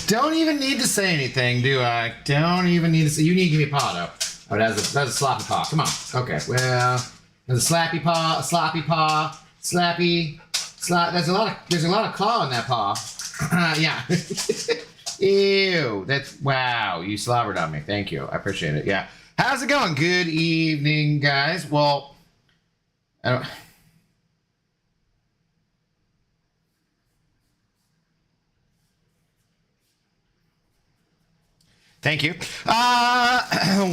Don't even need to say anything, do I? Don't even need to say. You need to give me a paw, though. Oh, that's a sloppy paw. Come on. Okay, well, there's a slappy paw, a sloppy paw, slappy, slap. There's a lot of claw in that paw. Yeah. Ew. That's, wow. You slobbered on me. Thank you. I appreciate it. Yeah. How's it going? Good evening, guys. Well, I don't... Thank you.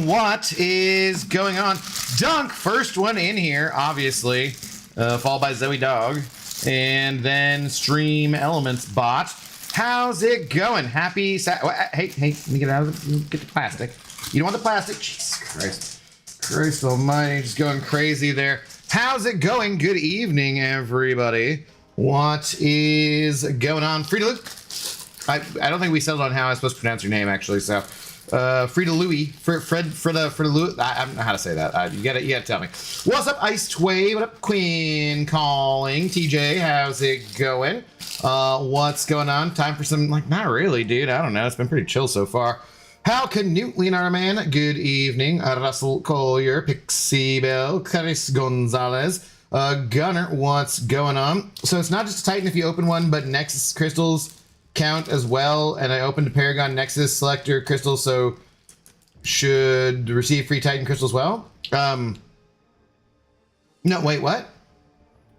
What is going on? Dunk, first one in here, obviously. Followed by Zoe Dog. And then Stream Elements Bot. How's it going? Happy hey, let me get out of the, get the plastic. You don't want the plastic? Jesus Christ. Christ almighty, just going crazy there. How's it going? Good evening, everybody. What is going on? Frida, I don't think we settled on how I'm supposed to pronounce your name, actually, so. Frida Louie, Frida Louie, I don't know how to say that. You gotta tell me. What's up, Ice Tway? What up, Quinn calling? TJ, how's it going? What's going on? Time for some, like, not really, dude. I don't know. It's been pretty chill so far. How Canute, Leonardo Man? Good evening. Russell Collier, Pixie Bell, Clarice Gonzalez, Gunner, what's going on? So it's not just a Titan if you open one, but Nexus crystals count as well, and I opened a Paragon Nexus Selector crystal, so should receive free Titan crystal as well. No, wait, what?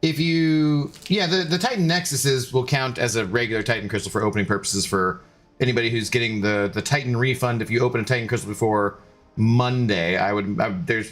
If you, yeah, the Titan Nexuses will count as a regular Titan crystal for opening purposes for anybody who's getting the Titan refund. If you open a Titan crystal before Monday, there's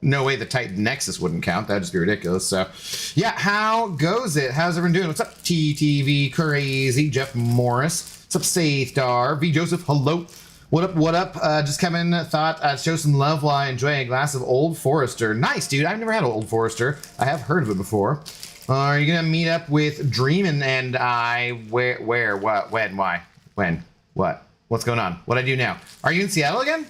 no way the Titan Nexus wouldn't count. That'd just be ridiculous. So, yeah, how goes it? How's everyone doing? What's up, TTV Crazy? Jeff Morris. What's up, Saithdar? V Joseph, hello. What up, what up? Just come in, thought I'd show some love while enjoying a glass of Old Forester. Nice, dude. I've never had Old Forester. I have heard of it before. Are you going to meet up with Dreamin' and I? Where? What? When? Why? When? What? What's going on? What I do now? Are you in Seattle again?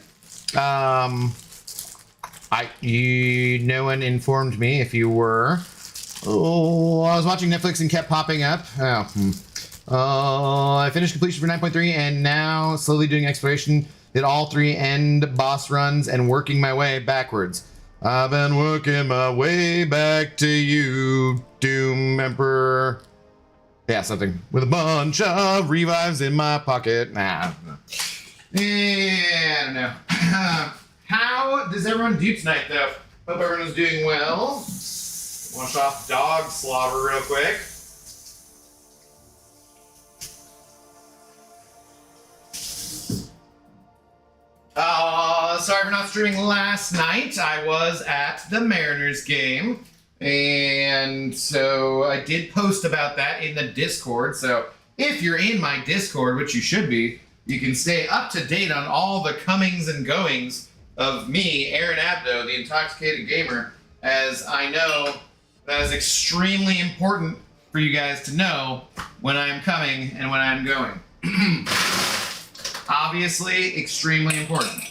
No one informed me if you were. Oh, I was watching Netflix and kept popping up. I finished completion for 9.3 and now slowly doing exploration. Did all 3 end boss runs and working my way backwards. I've been working my way back to you, Doom Emperor. Yeah, something. With a bunch of revives in my pocket. Nah. Yeah, I don't know. How does everyone do tonight, though? Hope everyone's doing well. Wash off dog slobber real quick. Sorry for not streaming last night. I was at the Mariners game. And so I did post about that in the Discord. So if you're in my Discord, which you should be, you can stay up to date on all the comings and goings of me, Aaron Abdo, the Intoxicated Gamer, as I know that is extremely important for you guys to know when I'm coming and when I'm going. Obviously, extremely important.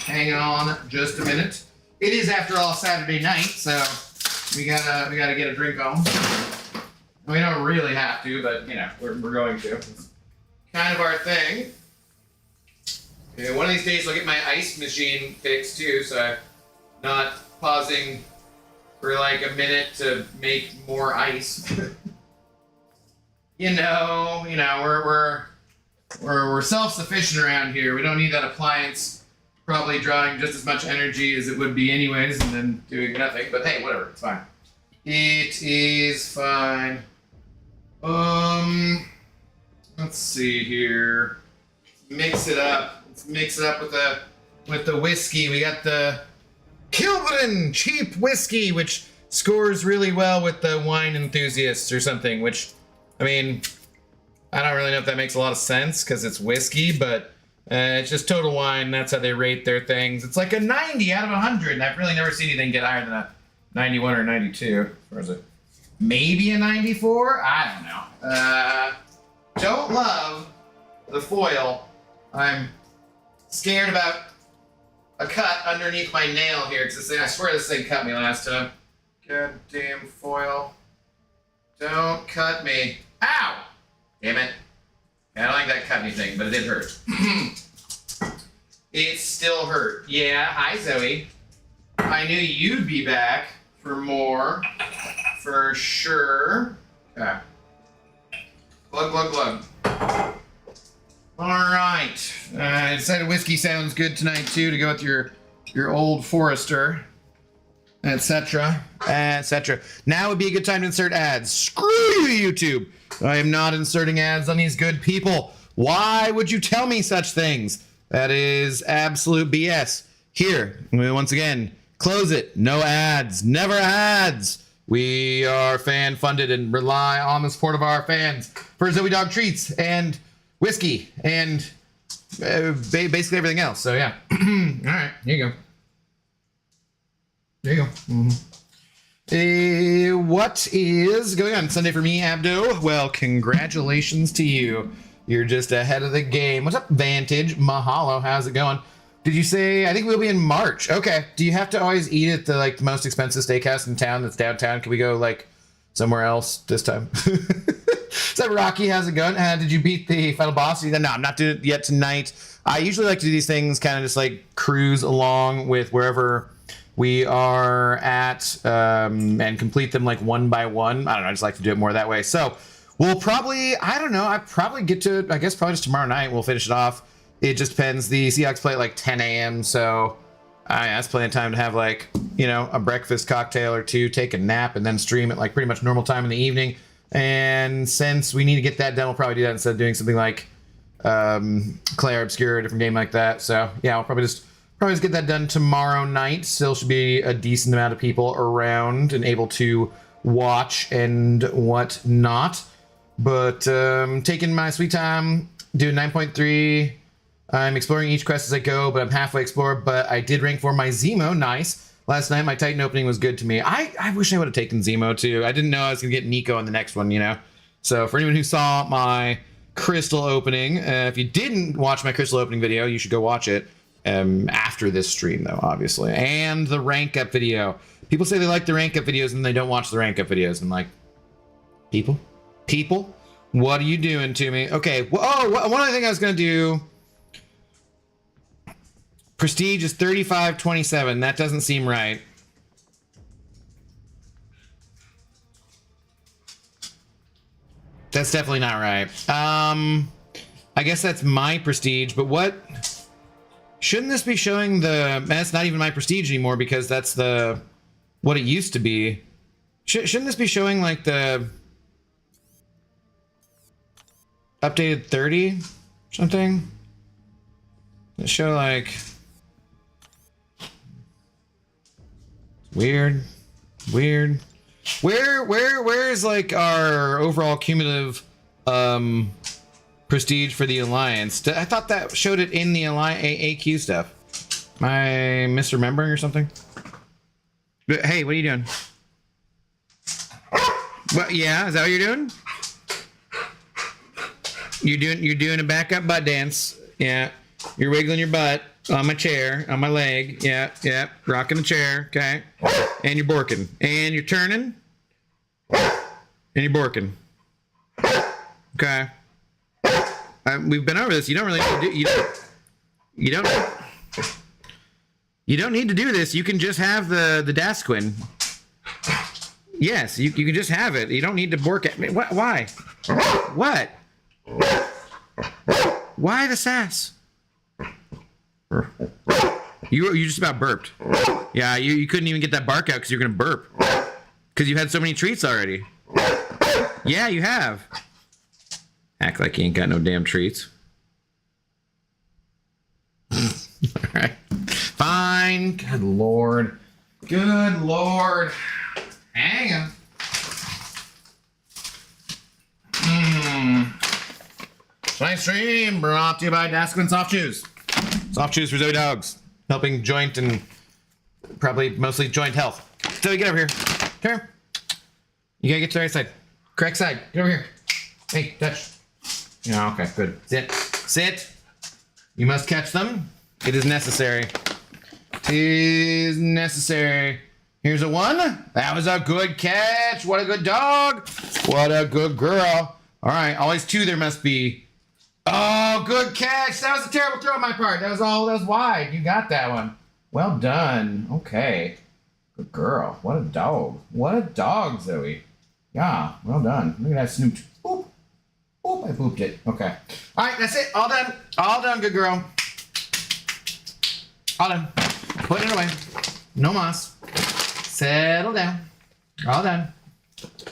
Hang on just a minute. It is, after all, Saturday night, so we gotta get a drink on. We don't really have to, but you know, we're going to. It's kind of our thing. Yeah, one of these days I'll get my ice machine fixed too, so I'm not pausing for like a minute to make more ice. you know, we're self-sufficient around here. We don't need that appliance probably drawing just as much energy as it would be anyways, and then doing nothing. But hey, whatever, it's fine. It is fine. Let's see here. Mix it up. Let's mix it up with the whiskey. We got the Kilburn cheap whiskey, which scores really well with the wine enthusiasts or something, which, I mean, I don't really know if that makes a lot of sense because it's whiskey, but it's just Total Wine. That's how they rate their things. It's like a 90 out of 100, and I've really never seen anything get higher than a 91 or 92. Or is it maybe a 94? I don't know. Don't love the foil. I'm scared about a cut underneath my nail here, because I swear this thing cut me last time. Goddamn foil. Don't cut me. Ow! Damn it. I don't like that cut anything, but it did hurt. It still hurt. Yeah, hi Zoe. I knew you'd be back for more, for sure. Okay. Glug, glug, glug. All right. I decided whiskey sounds good tonight too to go with your Old Forester, etc., etc. Now would be a good time to insert ads. Screw you, YouTube. I am not inserting ads on these good people. Why would you tell me such things? That is absolute BS. Here, once again, close it. No ads. Never ads. We are fan funded and rely on the support of our fans for Zoe Dog treats and whiskey and basically everything else. So yeah. All right, here you go. There you go. What is going on Sunday for me, Abdo? Well, congratulations to you. You're just ahead of the game. What's up, Vantage? Mahalo. How's it going? Did you say, I think we'll be in March. Okay. Do you have to always eat at the most expensive steakhouse in town that's downtown? Can we go somewhere else this time? What's up, Rocky? How's it going? Did you beat the final boss? No, I'm not doing it yet tonight. I usually like to do these things kind of just cruise along with wherever we are at and complete them one by one. I don't know. I just like to do it more that way. So we'll probably, I don't know. I probably get to it, I guess probably just tomorrow night. We'll finish it off. It just depends. The Seahawks play at 10 a.m. So that's plenty of time to have a breakfast cocktail or two, take a nap, and then stream at pretty much normal time in the evening. And since we need to get that done, we'll probably do that instead of doing something like Claire Obscure, a different game like that. So yeah, I'll probably just get that done tomorrow night. Still should be a decent amount of people around and able to watch and whatnot. But taking my sweet time, doing 9.3. I'm exploring each quest as I go, but I'm halfway explored. But I did rank for my Zemo. Nice. Last night, my Titan opening was good to me. I wish I would have taken Zemo too. I didn't know I was going to get Nico on the next one, So for anyone who saw my Crystal opening, if you didn't watch my Crystal opening video, you should go watch it. After this stream though, obviously, and the rank up video. People say they like the rank up videos and they don't watch the rank up videos. I'm like, people, what are you doing to me? Okay. Well, one other thing I was gonna do. Prestige is 35.27. That doesn't seem right. That's definitely not right. I guess that's my prestige, but what? Shouldn't this be showing that's not even my prestige anymore because that's what it used to be. Shouldn't this be showing the updated 30 something? Let's show weird. Where is our overall cumulative prestige for the Alliance? I thought that showed it in the AQ stuff. Am I misremembering or something? But, hey, what are you doing? What? Yeah, is that what you're doing? You're doing a backup butt dance. Yeah, you're wiggling your butt on my chair, on my leg. Yeah, rocking the chair. Okay, and you're borking, and you're turning, and you're borking. Okay. We've been over this. You don't really need to do, you don't need to do this. You can just have the Dasquin. Yes, you can just have it. You don't need to bork at me. What? Why? What? Why the sass? You just about burped. Yeah, you couldn't even get that bark out because you're gonna burp. Because you had so many treats already. Yeah, you have. Act like you ain't got no damn treats. Alright. Fine. Good lord. Good lord. Hang on. Tonight's stream brought to you by Dasquin Soft Chews. Soft Chews for Zoe Dogs. Helping joint and probably mostly joint health. Zoe, get over here. Come here. You gotta get to the right side. Correct side. Get over here. Hey, touch. Yeah, okay, good. Sit. Sit. You must catch them. It is necessary. It is necessary. Here's a one. That was a good catch. What a good dog. What a good girl. All right, always two there must be. Oh, good catch. That was a terrible throw on my part. That was wide. You got that one. Well done. Okay. Good girl. What a dog. What a dog, Zoe. Yeah, well done. Look at that snoot. Oop. Oop, I pooped it. Okay. All right, that's it. All done. All done, good girl. All done. Put it away. No moss. Settle down. All done.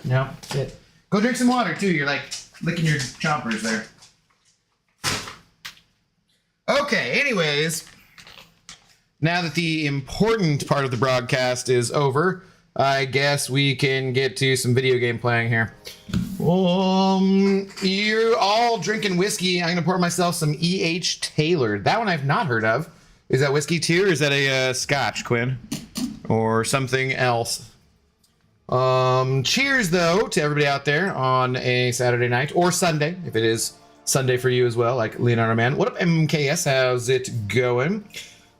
No, sit. Go drink some water, too. You're like licking your chompers there. Okay, anyways, now that the important part of the broadcast is over, I guess we can get to some video game playing here. You're all drinking whiskey. I'm going to pour myself some E.H. Taylor. That one I've not heard of. Is that whiskey too, or is that a scotch, Quinn? Or something else? Cheers, though, to everybody out there on a Saturday night, or Sunday, if it is Sunday for you as well, like Leonardo Man. What up, MKS? How's it going?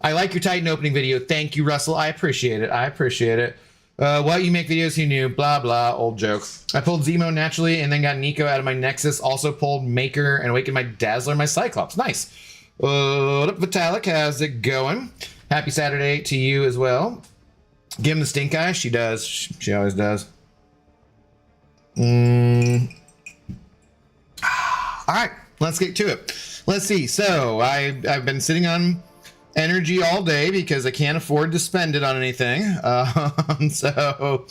I like your Titan opening video. Thank you, Russell. I appreciate it. I appreciate it. What, you make videos you knew, blah, blah, old joke. I pulled Zemo naturally and then got Nico out of my Nexus. Also pulled Maker and awakened my Dazzler and my Cyclops. Nice. What up, Vitalik? How's it going? Happy Saturday to you as well. Give him the stink eye. She does. She always does. All right, let's get to it. Let's see. So I've been sitting on energy all day because I can't afford to spend it on anything. So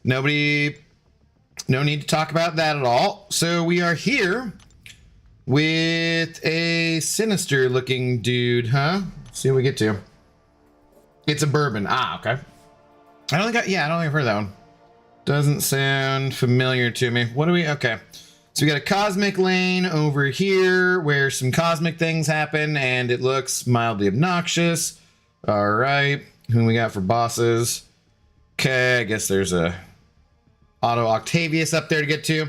no need to talk about that at all. So we are here with a sinister looking dude, huh? Let's see what we get to. It's a bourbon. Ah, okay. I don't think I've heard that one. Doesn't sound familiar to me. What do we, okay. So we got a cosmic lane over here where some cosmic things happen and it looks mildly obnoxious. All right. Who we got for bosses? Okay, I guess there's a Auto Octavius up there to get to.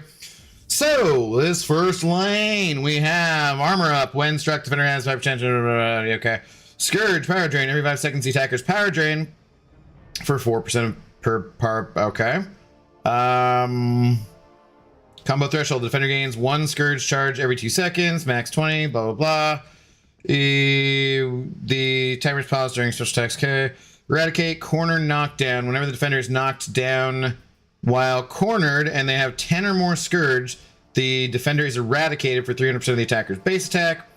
So this first lane, we have armor up when struck, defender has 5%. Okay. Scourge, power drain. Every 5 seconds, the attacker's power drain for 4% per par. Okay. Combo threshold. The defender gains 1 Scourge charge every 2 seconds, max 20, blah, blah, blah. The timer's paused during special attacks. Okay. Eradicate, corner, knockdown. Whenever the defender is knocked down while cornered and they have 10 or more Scourge, the defender is eradicated for 300% of the attacker's base attack.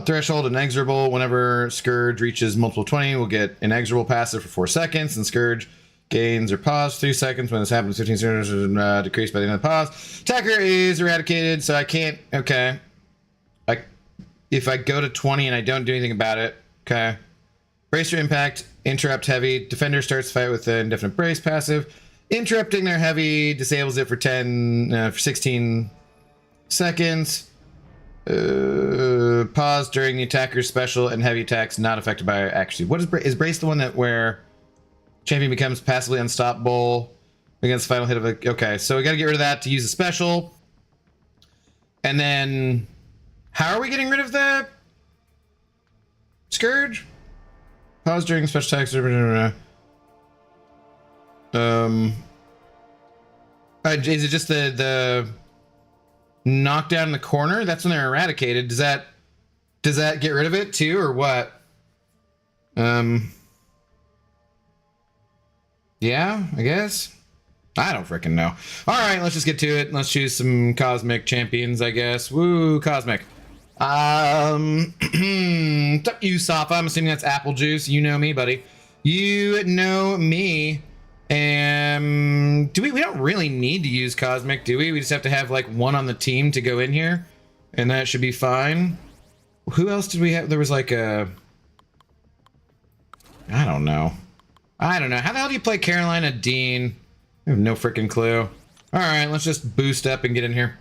Threshold, inexorable. Whenever Scourge reaches multiple 20, we'll get inexorable passive for 4 seconds, and Scourge gains or pause 3 seconds. When this happens, 15 seconds decreased by the end of the pause. Attacker is eradicated, so I can't. Okay. If I go to 20 and I don't do anything about it, okay. Brace your impact, interrupt heavy. Defender starts the fight with an indefinite brace passive. Interrupting their heavy disables it for 16 seconds. Pause during the attacker's special and heavy attacks not affected by accuracy. What is brace the one that where champion becomes passively unstoppable against the final hit of a... Okay, so we got to get rid of that to use a special. And then how are we getting rid of the Scourge? Pause during special attacks. Is it just the knockdown in the corner? That's when they're eradicated. Does that get rid of it too, or what? Yeah, I guess. I don't freaking know. All right, let's just get to it. Let's choose some cosmic champions, I guess. Woo, cosmic. What's up, you Safa? I'm assuming that's apple juice. You know me, buddy. You know me. And we don't really need to use cosmic, do we? We just have to have like one on the team to go in here, and that should be fine. Who else did we have? There was like a... I don't know. How the hell do you play Carolina Dean? I have no freaking clue. All right, let's just boost up and get in here.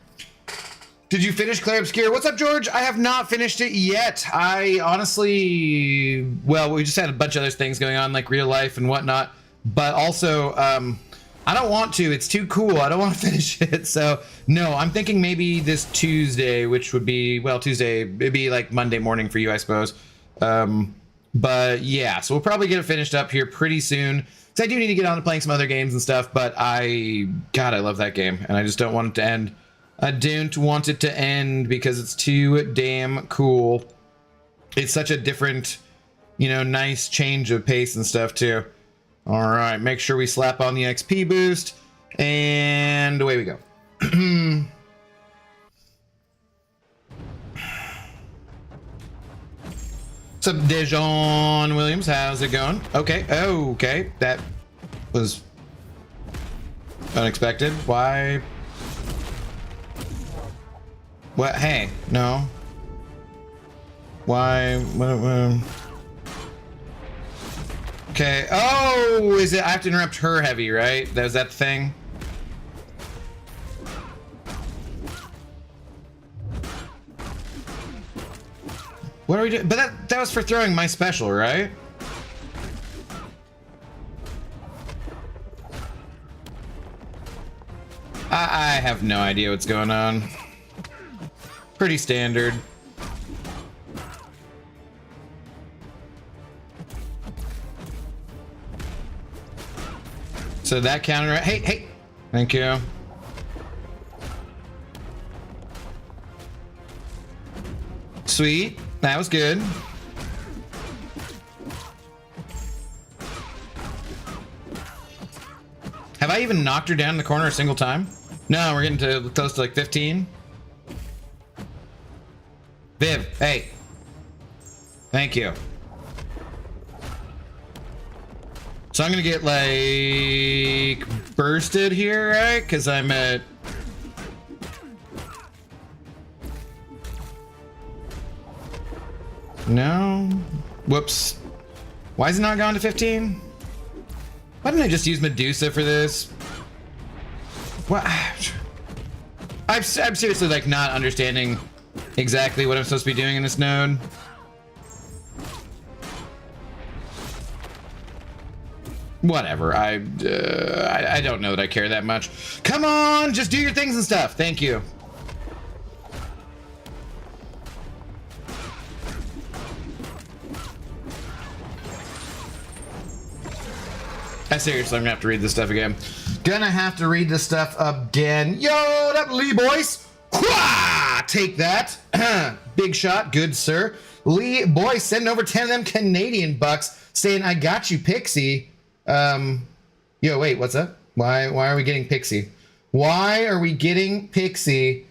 Did you finish Claire Obscure? What's up, George? I have not finished it yet. I honestly... Well, we just had a bunch of other things going on, like real life and whatnot. But also, I don't want to. It's too cool. I don't want to finish it. So, no, I'm thinking maybe this Tuesday, which would be... Well, Tuesday, it'd be like Monday morning for you, I suppose. But yeah, so we'll probably get it finished up here pretty soon. Because I do need to get on to playing some other games and stuff. But God, I love that game. And I just don't want it to end. I don't want it to end because it's too damn cool. It's such a different, you know, nice change of pace and stuff too. All right, make sure we slap on the XP boost, and away we go. What's up, Dejon Williams? How's it going? Okay, okay, that was unexpected. Why? What? Hey, no. Why? What? Okay. Oh, is it? I have to interrupt her heavy, right? That was that thing. What are we doing? But that was for throwing my special, right? I have no idea what's going on. Pretty standard. So that counter. Hey. Thank you. Sweet. That was good. Have I even knocked her down in the corner a single time? No, we're getting to close to like 15. Viv, hey. Thank you. So I'm gonna get like bursted here, right? Because I'm at... No. Whoops. Why is it not gone to 15? Why didn't I just use Medusa for this? What? I'm seriously like not understanding exactly what I'm supposed to be doing in this node. Whatever. I don't know that I care that much. Come on, just do your things and stuff. Thank you. Seriously, I'm gonna have to read this stuff again. Gonna have to read this stuff again. Yo, what up, Lee boys? Take that. Big shot, good sir. Lee boys sending over 10 of them Canadian bucks, saying, I got you, Pixie. Yo, wait, what's up? Why are we getting Pixie? Why are we getting Pixie?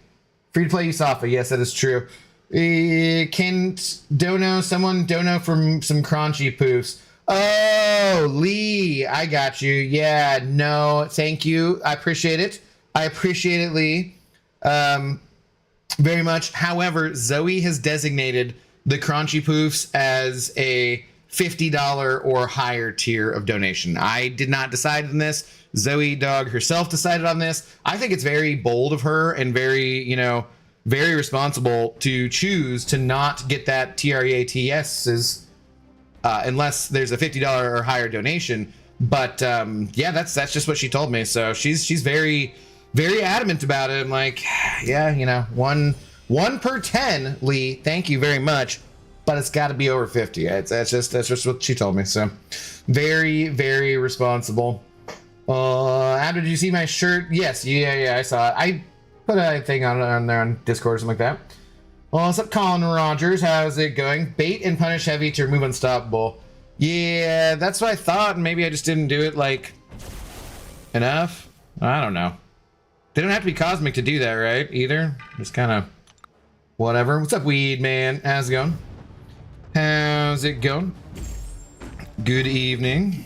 Free to play Usafa. Yes, that is true. Can someone dono from some crunchy poofs? Oh, Lee, I got you. Yeah, no, thank you. I appreciate it. I appreciate it, Lee. Very much. However, Zoe has designated the Crunchy Poofs as a $50 or higher tier of donation. I did not decide on this. Zoe Dog herself decided on this. I think it's very bold of her and very, very responsible to choose to not get that TREATS's unless there's a $50 or higher donation. But yeah, that's just what she told me. So she's very, very adamant about it. I'm like, yeah, one per 10, Lee. Thank you very much. But it's got to be over 50. That's just what she told me. So very, very responsible. Adam, did you see my shirt? Yes, yeah, I saw it. I put a thing on there on Discord or something like that. What's up, Colin Rogers? How's it going? Bait and punish heavy to remove unstoppable. Yeah, that's what I thought. Maybe I just didn't do it like enough. I don't know. They don't have to be cosmic to do that, right? Either. Just kind of whatever. What's up, Weed Man? How's it going? How's it going? Good evening.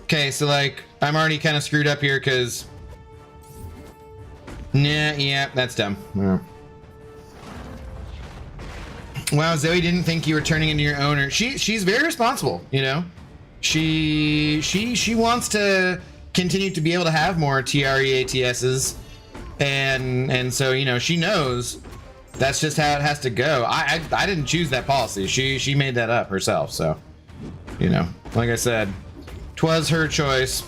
Okay, so like I'm already kind of screwed up here because yeah, that's dumb. Yeah. Wow, Zoe didn't think you were turning into your owner. She's very responsible, She wants to continue to be able to have more TREATSs, and so she knows that's just how it has to go. I didn't choose that policy. She made that up herself. So like I said, 'twas her choice.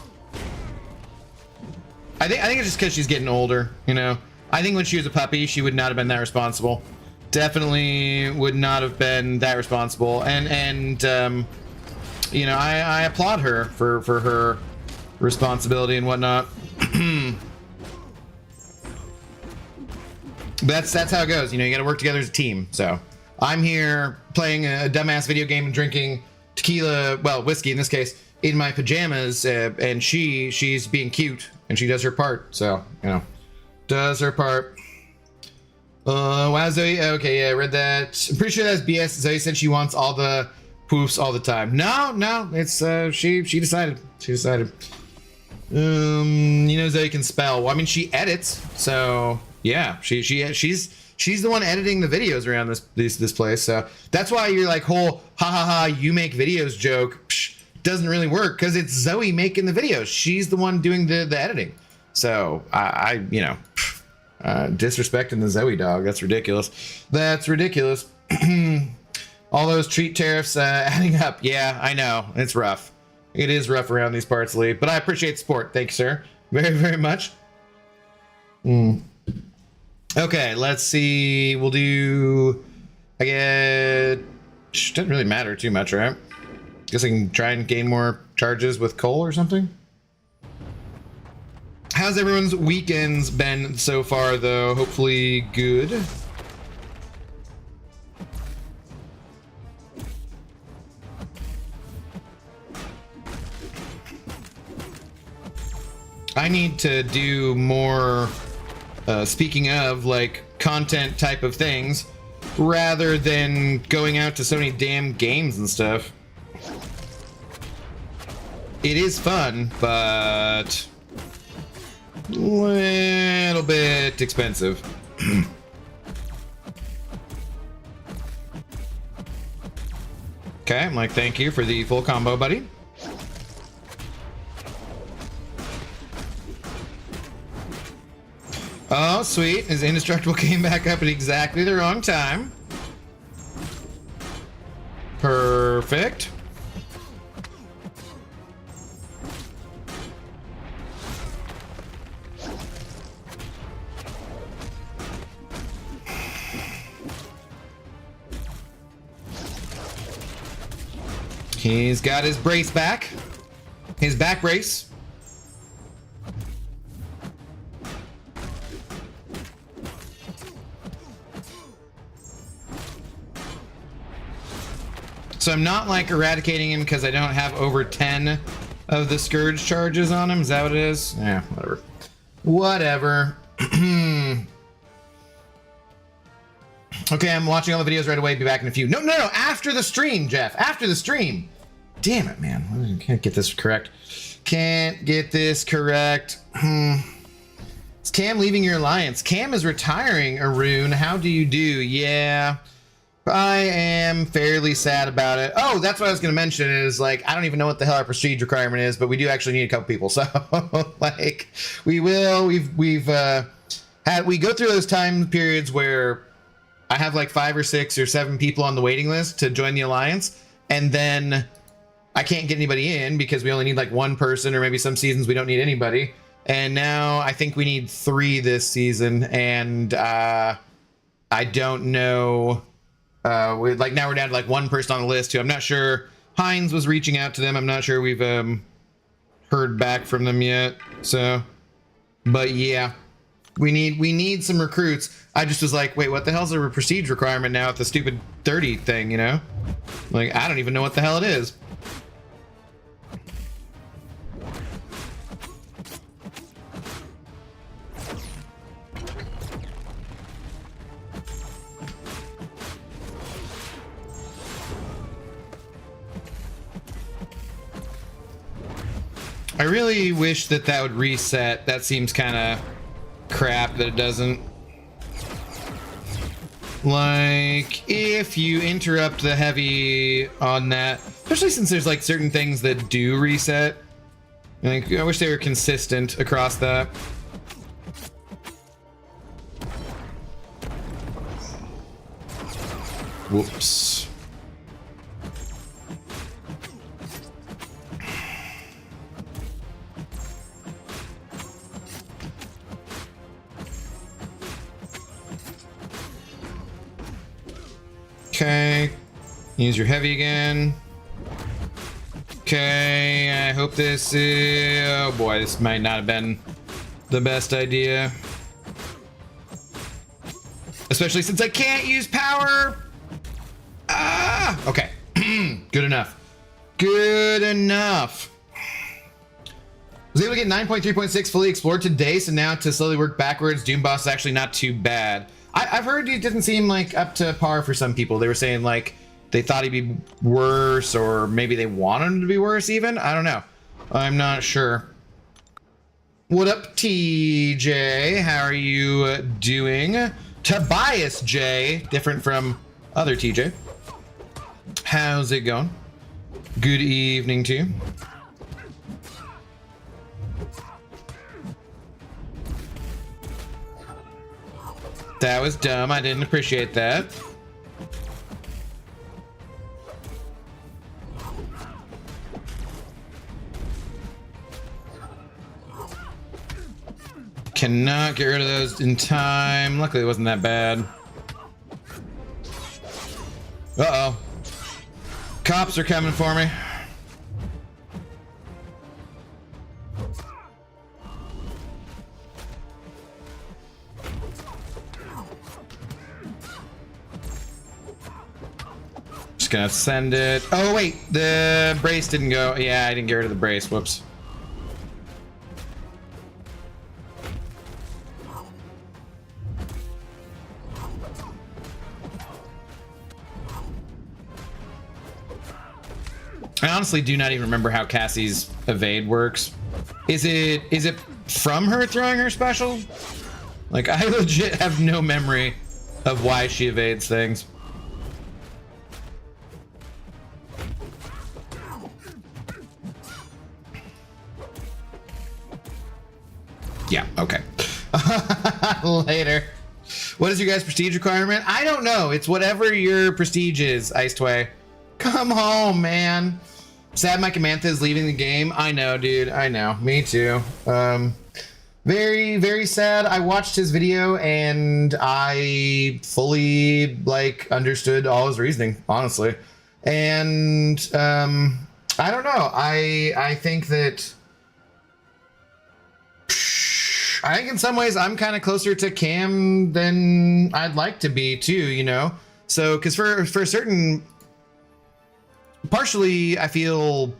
I think it's just because she's getting older. I think when she was a puppy, she would not have been that responsible. Definitely would not have been that responsible. And you know, I applaud her for her responsibility and whatnot. That's how it goes. You know, you got to work together as a team. So I'm here playing a dumbass video game and drinking tequila, well, whiskey in this case, in my pajamas, and she's being cute and she does her part. So, you know, does her part. Wow, Zoe. Okay, yeah, I read that. I'm pretty sure that's BS. Zoe said she wants all the poofs all the time. No, it's she decided. She decided. You know, Zoe can spell. Well, I mean, she edits, so yeah, she's the one editing the videos around this place. So that's why you're like, whole ha you make videos joke doesn't really work, because it's Zoe making the videos. She's the one doing the editing. So I you know, disrespecting the Zoe dog. That's ridiculous. That's ridiculous. All those treat tariffs adding up. Yeah, I know. It's rough. It is rough around these parts, Lee. But I appreciate the support. Thank you, sir. Very, very much. Okay, let's see. We'll do... I get... Doesn't really matter too much, right? Guess I can try and gain more charges with coal or something? How's everyone's weekends been so far, though? Hopefully good. I need to do more, speaking of, like, content type of things, rather than going out to so many damn games and stuff. It is fun, but a little bit expensive. Okay, I'm like, thank you for the full combo, buddy. Oh, sweet. His indestructible came back up at exactly the wrong time. Perfect. He's got his brace back. His back brace. So I'm not like eradicating him because I don't have over 10 of the Scourge charges on him. Is that what it is? Yeah, whatever. Whatever. Okay, I'm watching all the videos right away. Be back in a few. No. After the stream, Jeff. After the stream. Damn it, man. I can't get this correct. Can't get this correct. Is Cam leaving your alliance? Cam is retiring, Arun. How do you do? Yeah. I am fairly sad about it. Oh, that's what I was going to mention is, like, I don't even know what the hell our prestige requirement is, but we do actually need a couple people. So, like, we go through those time periods where I have like 5 or 6 or 7 people on the waiting list to join the alliance, and then I can't get anybody in because we only need like 1 person, or maybe some seasons we don't need anybody. And now I think we need 3 this season, and I don't know. Now we're down to like 1 person on the list who I'm not sure. Heinz was reaching out to them. I'm not sure we've heard back from them yet. So, but yeah, we need some recruits. I just was like, wait, what the hell's a prestige requirement now at the stupid 30 thing, you know? Like, I don't even know what the hell it is. I really wish that would reset. That seems kind of crap that it doesn't. Like, if you interrupt the heavy on that, especially since there's like certain things that do reset. Like, I wish they were consistent across that. Whoops. Okay, use your heavy again. Okay, I hope this is... Oh boy, this might not have been the best idea. Especially since I can't use power. Ah, okay. Good enough. Good enough. Was able to get 9.3.6 fully explored today, so now to slowly work backwards, Doom Boss is actually not too bad. I've heard it didn't seem like up to par for some people. They were saying like they thought he'd be worse, or maybe they wanted him to be worse even. I don't know. I'm not sure. What up, TJ? How are you doing? Tobias J, different from other TJ. How's it going? Good evening to you. That was dumb. I didn't appreciate that. Cannot get rid of those in time. Luckily, it wasn't that bad. Uh-oh. Cops are coming for me. Just gonna send it. Oh, wait. The brace didn't go. Yeah, I didn't get rid of the brace. Whoops. I honestly do not even remember how Cassie's evade works. Is it from her throwing her special? Like, I legit have no memory of why she evades things. Yeah, okay. Later. What is your guys' prestige requirement? I don't know. It's whatever your prestige is, Iceway. Come home, man. Sad Mike Amantha is leaving the game. I know, dude. I know. Me too. Very, very sad. I watched his video and I fully like understood all his reasoning, honestly. And I don't know. I think that I think in some ways I'm kind of closer to Cam than I'd like to be too, you know? So, because for a certain... Partially, I feel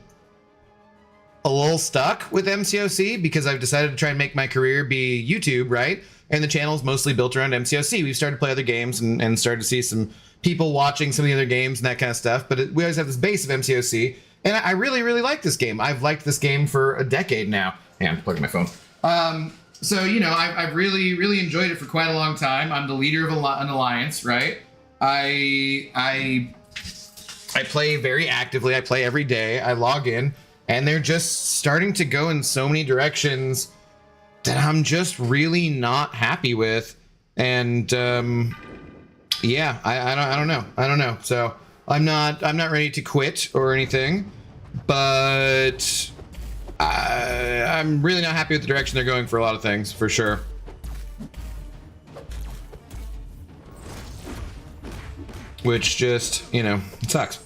a little stuck with MCOC because I've decided to try and make my career be YouTube, right? And the channel's mostly built around MCOC. We've started to play other games and started to see some people watching some of the other games and that kind of stuff. But we always have this base of MCOC. And I really, really like this game. I've liked this game for a decade now. Yeah, I'm plugging my phone. So, you know, I've really, really enjoyed it for quite a long time. I'm the leader of an alliance, right? I play very actively. I play every day. I log in, and they're just starting to go in so many directions that I'm just really not happy with. And yeah, I don't know. I don't know. So I'm not ready to quit or anything, but I'm really not happy with the direction they're going for a lot of things, for sure. Which just, you know, it sucks.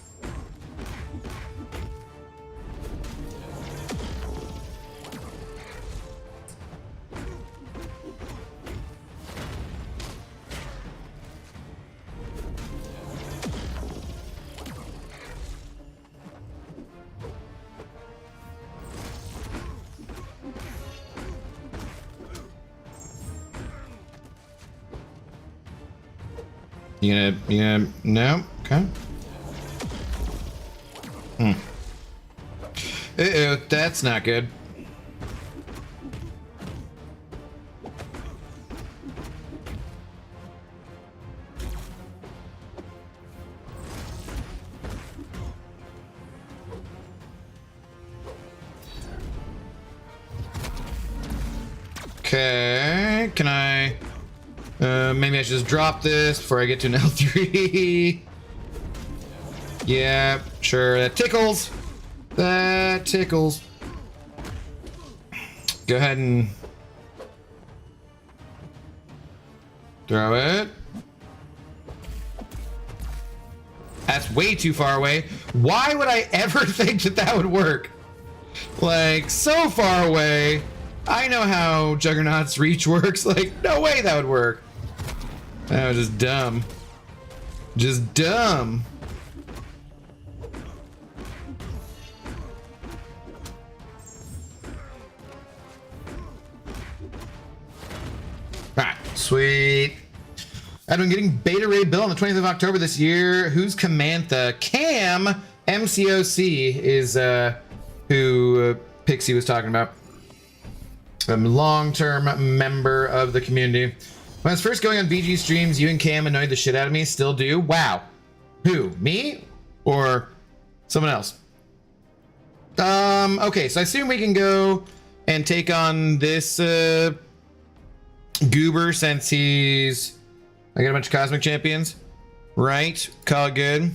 You gonna, no? Okay. Uh-oh, that's not good. Okay, can I... maybe I should just drop this before I get to an L3. Yeah, sure, that tickles. That tickles. Go ahead and throw it. That's way too far away. Why would I ever think that that would work? Like, so far away. I know how Juggernaut's reach works. Like, no way that would work. That was just dumb. Just dumb. Alright, sweet. I've been getting Beta Ray Bill on the 20th of October this year. Who's Camantha? Cam MCOC is who Pixie was talking about. A long-term member of the community. When I was first going on VG streams, you and Cam annoyed the shit out of me. Still do. Wow. Who? Me? Or someone else? Okay, so I assume we can go and take on this Goober since he's... I got a bunch of Cosmic Champions. Right. Call it good.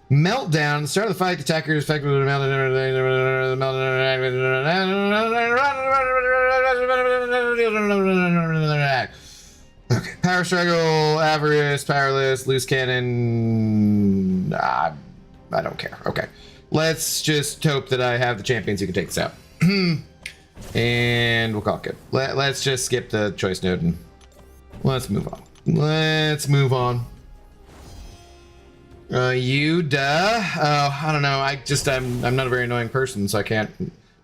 Meltdown. Start of the fight. The attacker is effective with Okay. Power Struggle, Avarice, Powerless, Loose Cannon. I don't care. Okay. Let's just hope that I have the champions who can take this out. And we'll call it good. Let's just skip the choice node and let's move on. Let's move on. You, duh. I don't know. I'm not a very annoying person, so I can't.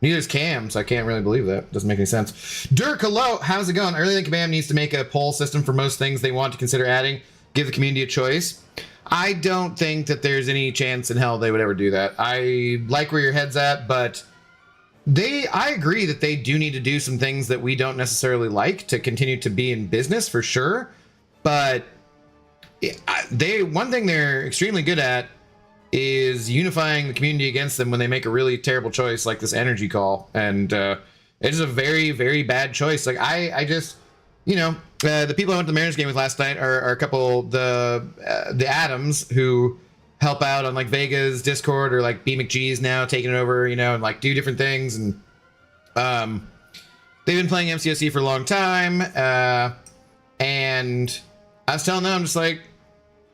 Neither is Cam, so I can't really believe that. Doesn't make any sense. Dirk, hello. How's it going? Early Link Command needs to make a poll system for most things they want to consider adding. Give the community a choice. I don't think that there's any chance in hell they would ever do that. I like where your head's at, but I agree that they do need to do some things that we don't necessarily like to continue to be in business for sure. But one thing they're extremely good at is unifying the community against them when they make a really terrible choice like this energy call, and it is a very, very bad choice. Like I just, the people I went to the Mariners game with last night are a couple the Adams who help out on like Vega's Discord, or like B McGee's now taking it over, and like do different things, and they've been playing MCOC for a long time, and I was telling them, I'm just like,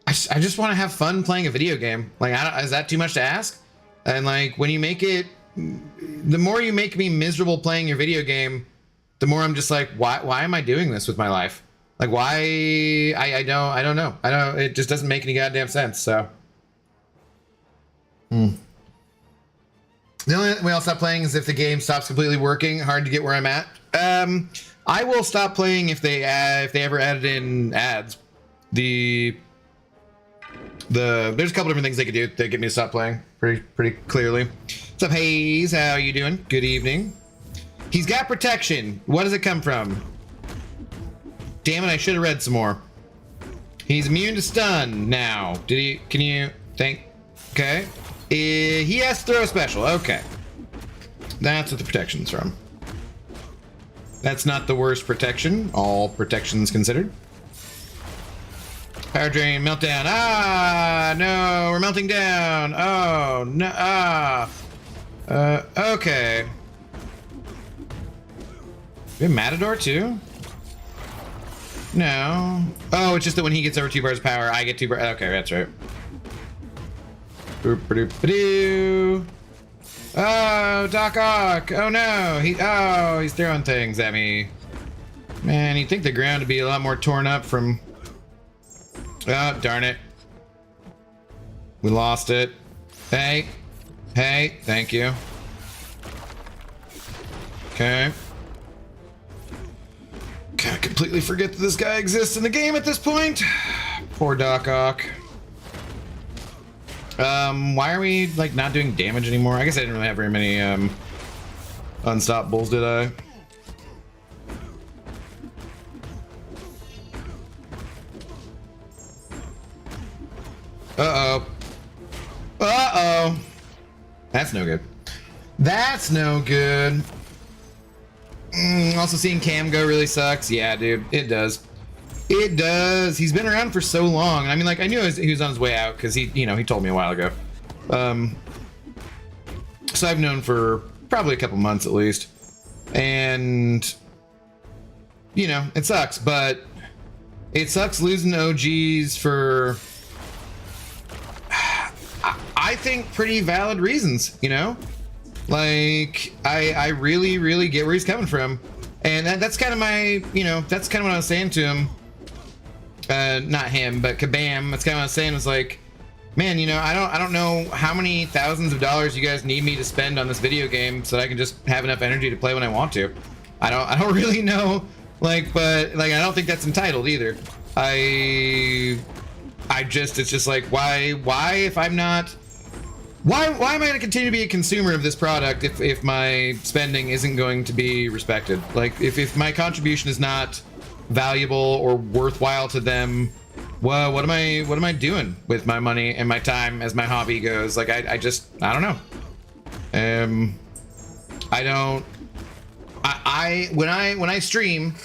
I just want to have fun playing a video game. Like, is that too much to ask? And like, when you make it, the more you make me miserable playing your video game, the more I'm just like, why am I doing this with my life? Like, why? I don't know. It just doesn't make any goddamn sense. So, The only way I'll stop playing is if the game stops completely working. Hard to get where I'm at. I will stop playing if they ever added in ads. There's a couple different things they could do that get me to stop playing pretty clearly. What's up, Hayes? How you doing? Good evening. He's got protection. What does it come from? Damn it, I should have read some more. He's immune to stun now. Can you think? Okay. He has to throw a special. Okay. That's what the protection's from. That's not the worst protection, all protections considered. Power drain, meltdown. Ah, no, we're melting down. Oh, no, okay. We have Matador too? No. Oh, it's just that when he gets over 2 bars of power, I get 2 bars. Okay, that's right. Boop-a-doop-a-doo. Oh, Doc Ock. Oh no, he's throwing things at me. Man, you'd think the ground would be a lot more torn up from... Oh, darn it. We lost it. Hey, thank you. Okay. Can't completely forget that this guy exists in the game at this point. Poor Doc Ock. Why are we, like, not doing damage anymore? I guess I didn't really have very many, unstoppables, did I? Uh-oh. Uh-oh. That's no good. That's no good. Also, seeing Cam go really sucks. Yeah, dude, it does. It does. He's been around for so long. I mean, like, I knew he was on his way out because he told me a while ago. So I've known for probably a couple months at least. And, it sucks, but it sucks losing OGs for... I think pretty valid reasons, you know? Like, I really, really get where he's coming from. And that's kind of my, you know, that's kind of what I was saying to him. Not him, but Kabam. That's kind of what I was saying, was like, man, you know, I don't know how many thousands of dollars you guys need me to spend on this video game so that I can just have enough energy to play when I want to. I don't really know, like, but like, I don't think that's entitled either. It's just like, why if I'm not, why am I going to continue to be a consumer of this product if my spending isn't going to be respected? Like, if my contribution is not valuable or worthwhile to them, well, what am I doing with my money and my time as my hobby goes? Like, I don't know. When I stream,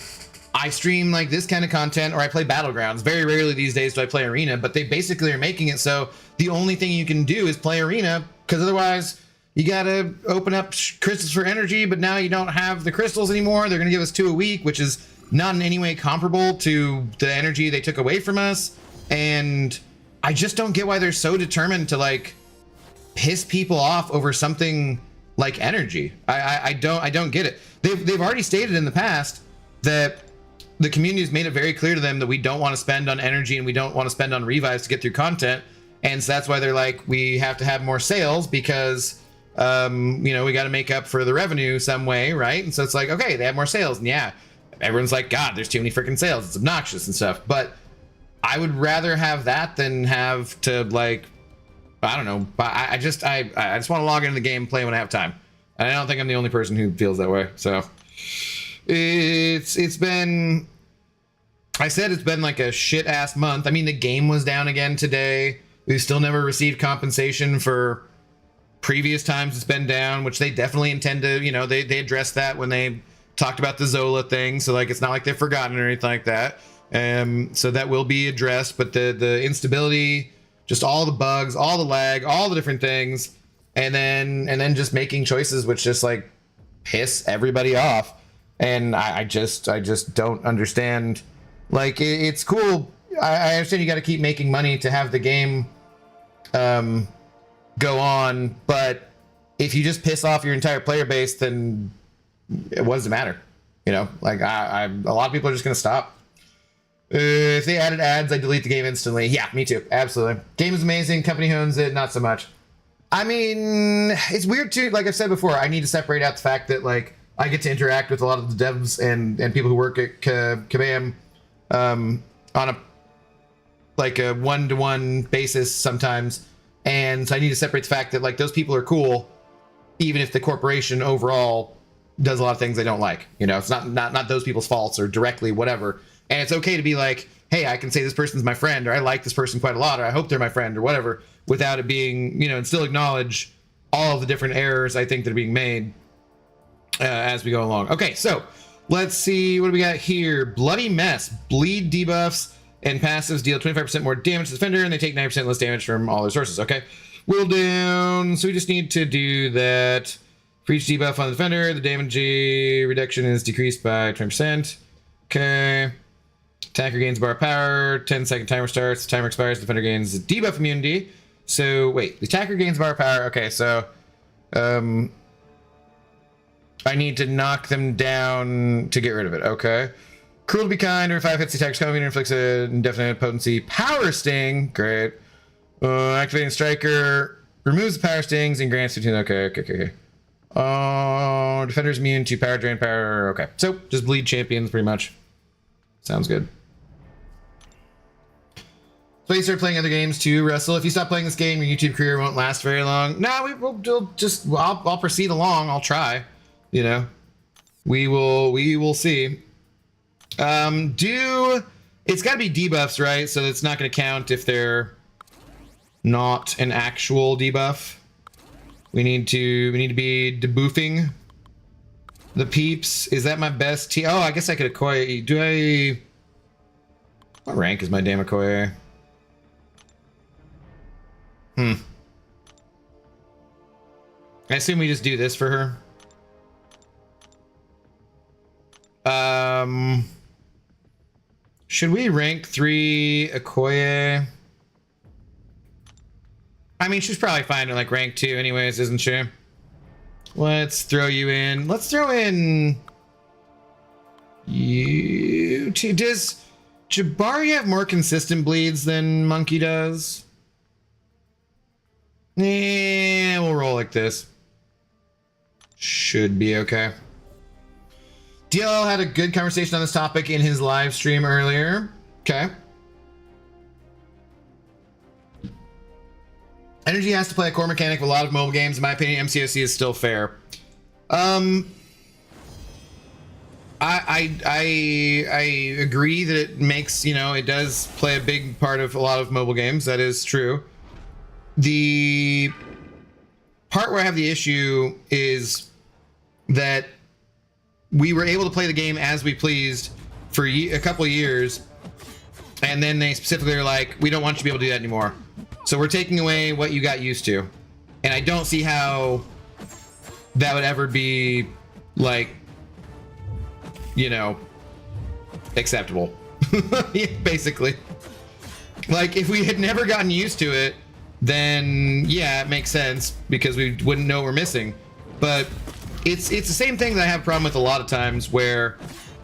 I stream like this kind of content, or I play Battlegrounds. Very rarely these days do I play Arena, but they basically are making it so the only thing you can do is play Arena, because otherwise you gotta open up crystals for energy, but now you don't have the crystals anymore. They're gonna give us 2 a week, which is not in any way comparable to the energy they took away from us. And I just don't get why they're so determined to like piss people off over something like energy. I don't get it. They've already stated in the past that the community has made it very clear to them that we don't want to spend on energy and we don't want to spend on revives to get through content. And so that's why they're like, we have to have more sales because, you know, we got to make up for the revenue some way, right? And so it's like, okay, they have more sales. And yeah, everyone's like, God, there's too many freaking sales. It's obnoxious and stuff. But I would rather have that than have to, like, I don't know. But I just want to log into the game, play when I have time. And I don't think I'm the only person who feels that way. So it's been, I said it's been like a shit ass month. I mean, the game was down again today. We've still never received compensation for previous times it's been down, which they definitely intend to, you know, they addressed that when they talked about the Zola thing. So like, it's not like they've forgotten or anything like that. So that will be addressed, but the instability, just all the bugs, all the lag, all the different things, and then just making choices which just like piss everybody off. And I just don't understand. Like, it's cool. I understand you got to keep making money to have the game go on, but if you just piss off your entire player base, then what does it matter? You know, like a lot of people are just gonna stop. If they added ads, I delete the game instantly. Yeah, me too. Absolutely. Game is amazing. Company owns it. Not so much. I mean, it's weird too. Like I've said before, I need to separate out the fact that like I get to interact with a lot of the devs and people who work at Kabam on a one-to-one basis sometimes. And so I need to separate the fact that like those people are cool, even if the corporation overall does a lot of things they don't like. You know, it's not those people's faults or directly whatever. And it's okay to be like, hey, I can say this person's my friend, or I like this person quite a lot, or I hope they're my friend, or whatever, without it being, you know, and still acknowledge all of the different errors I think that are being made as we go along. Okay, so let's see what do we got here. Bloody Mess. Bleed debuffs and passives deal 25% more damage to the defender, and they take 9% less damage from all their sources. Okay, will down. So we just need to do that. For each debuff on the defender, the damage reduction is decreased by 20%. Okay. Attacker gains bar power, 10-second timer starts, the timer expires, the defender gains debuff immunity. So, wait, the attacker gains bar power. Okay, so I need to knock them down to get rid of it. Okay. Cruel to be kind, or 5 hits the attacker's coming and inflicts an indefinite potency. Power Sting, great. Activating Striker, removes the power stings and grants 15. Okay. Defender's immune to power drain power. Okay, so just bleed champions pretty much. Sounds good. So you start playing other games too, Russell. If you stop playing this game, your YouTube career won't last very long. No, I'll proceed along. I'll try. You know, we will see. It's got to be debuffs, right? So it's not going to count if they're not an actual debuff. We need to be debuffing the peeps. Is that my best Oh, I guess I could Okoye. What rank is my damn Okoye? I assume we just do this for her. Should we rank 3 Okoye? I mean, she's probably fine at like rank 2 anyways, isn't she? Let's throw you in. Let's throw in you. Does Jabari have more consistent bleeds than Monkey does? Yeah, we'll roll like this. Should be okay. DLL had a good conversation on this topic in his live stream earlier. Okay. Energy has to play a core mechanic with a lot of mobile games. In my opinion, MCOC is still fair. I agree that it makes, you know, it does play a big part of a lot of mobile games. That is true. The part where I have the issue is that we were able to play the game as we pleased for a couple of years, and then they specifically are like, we don't want you to be able to do that anymore. So we're taking away what you got used to. And I don't see how that would ever be, like, you know, acceptable. Basically. Like, if we had never gotten used to it, then yeah, it makes sense because we wouldn't know we're missing. But it's the same thing that I have a problem with a lot of times, where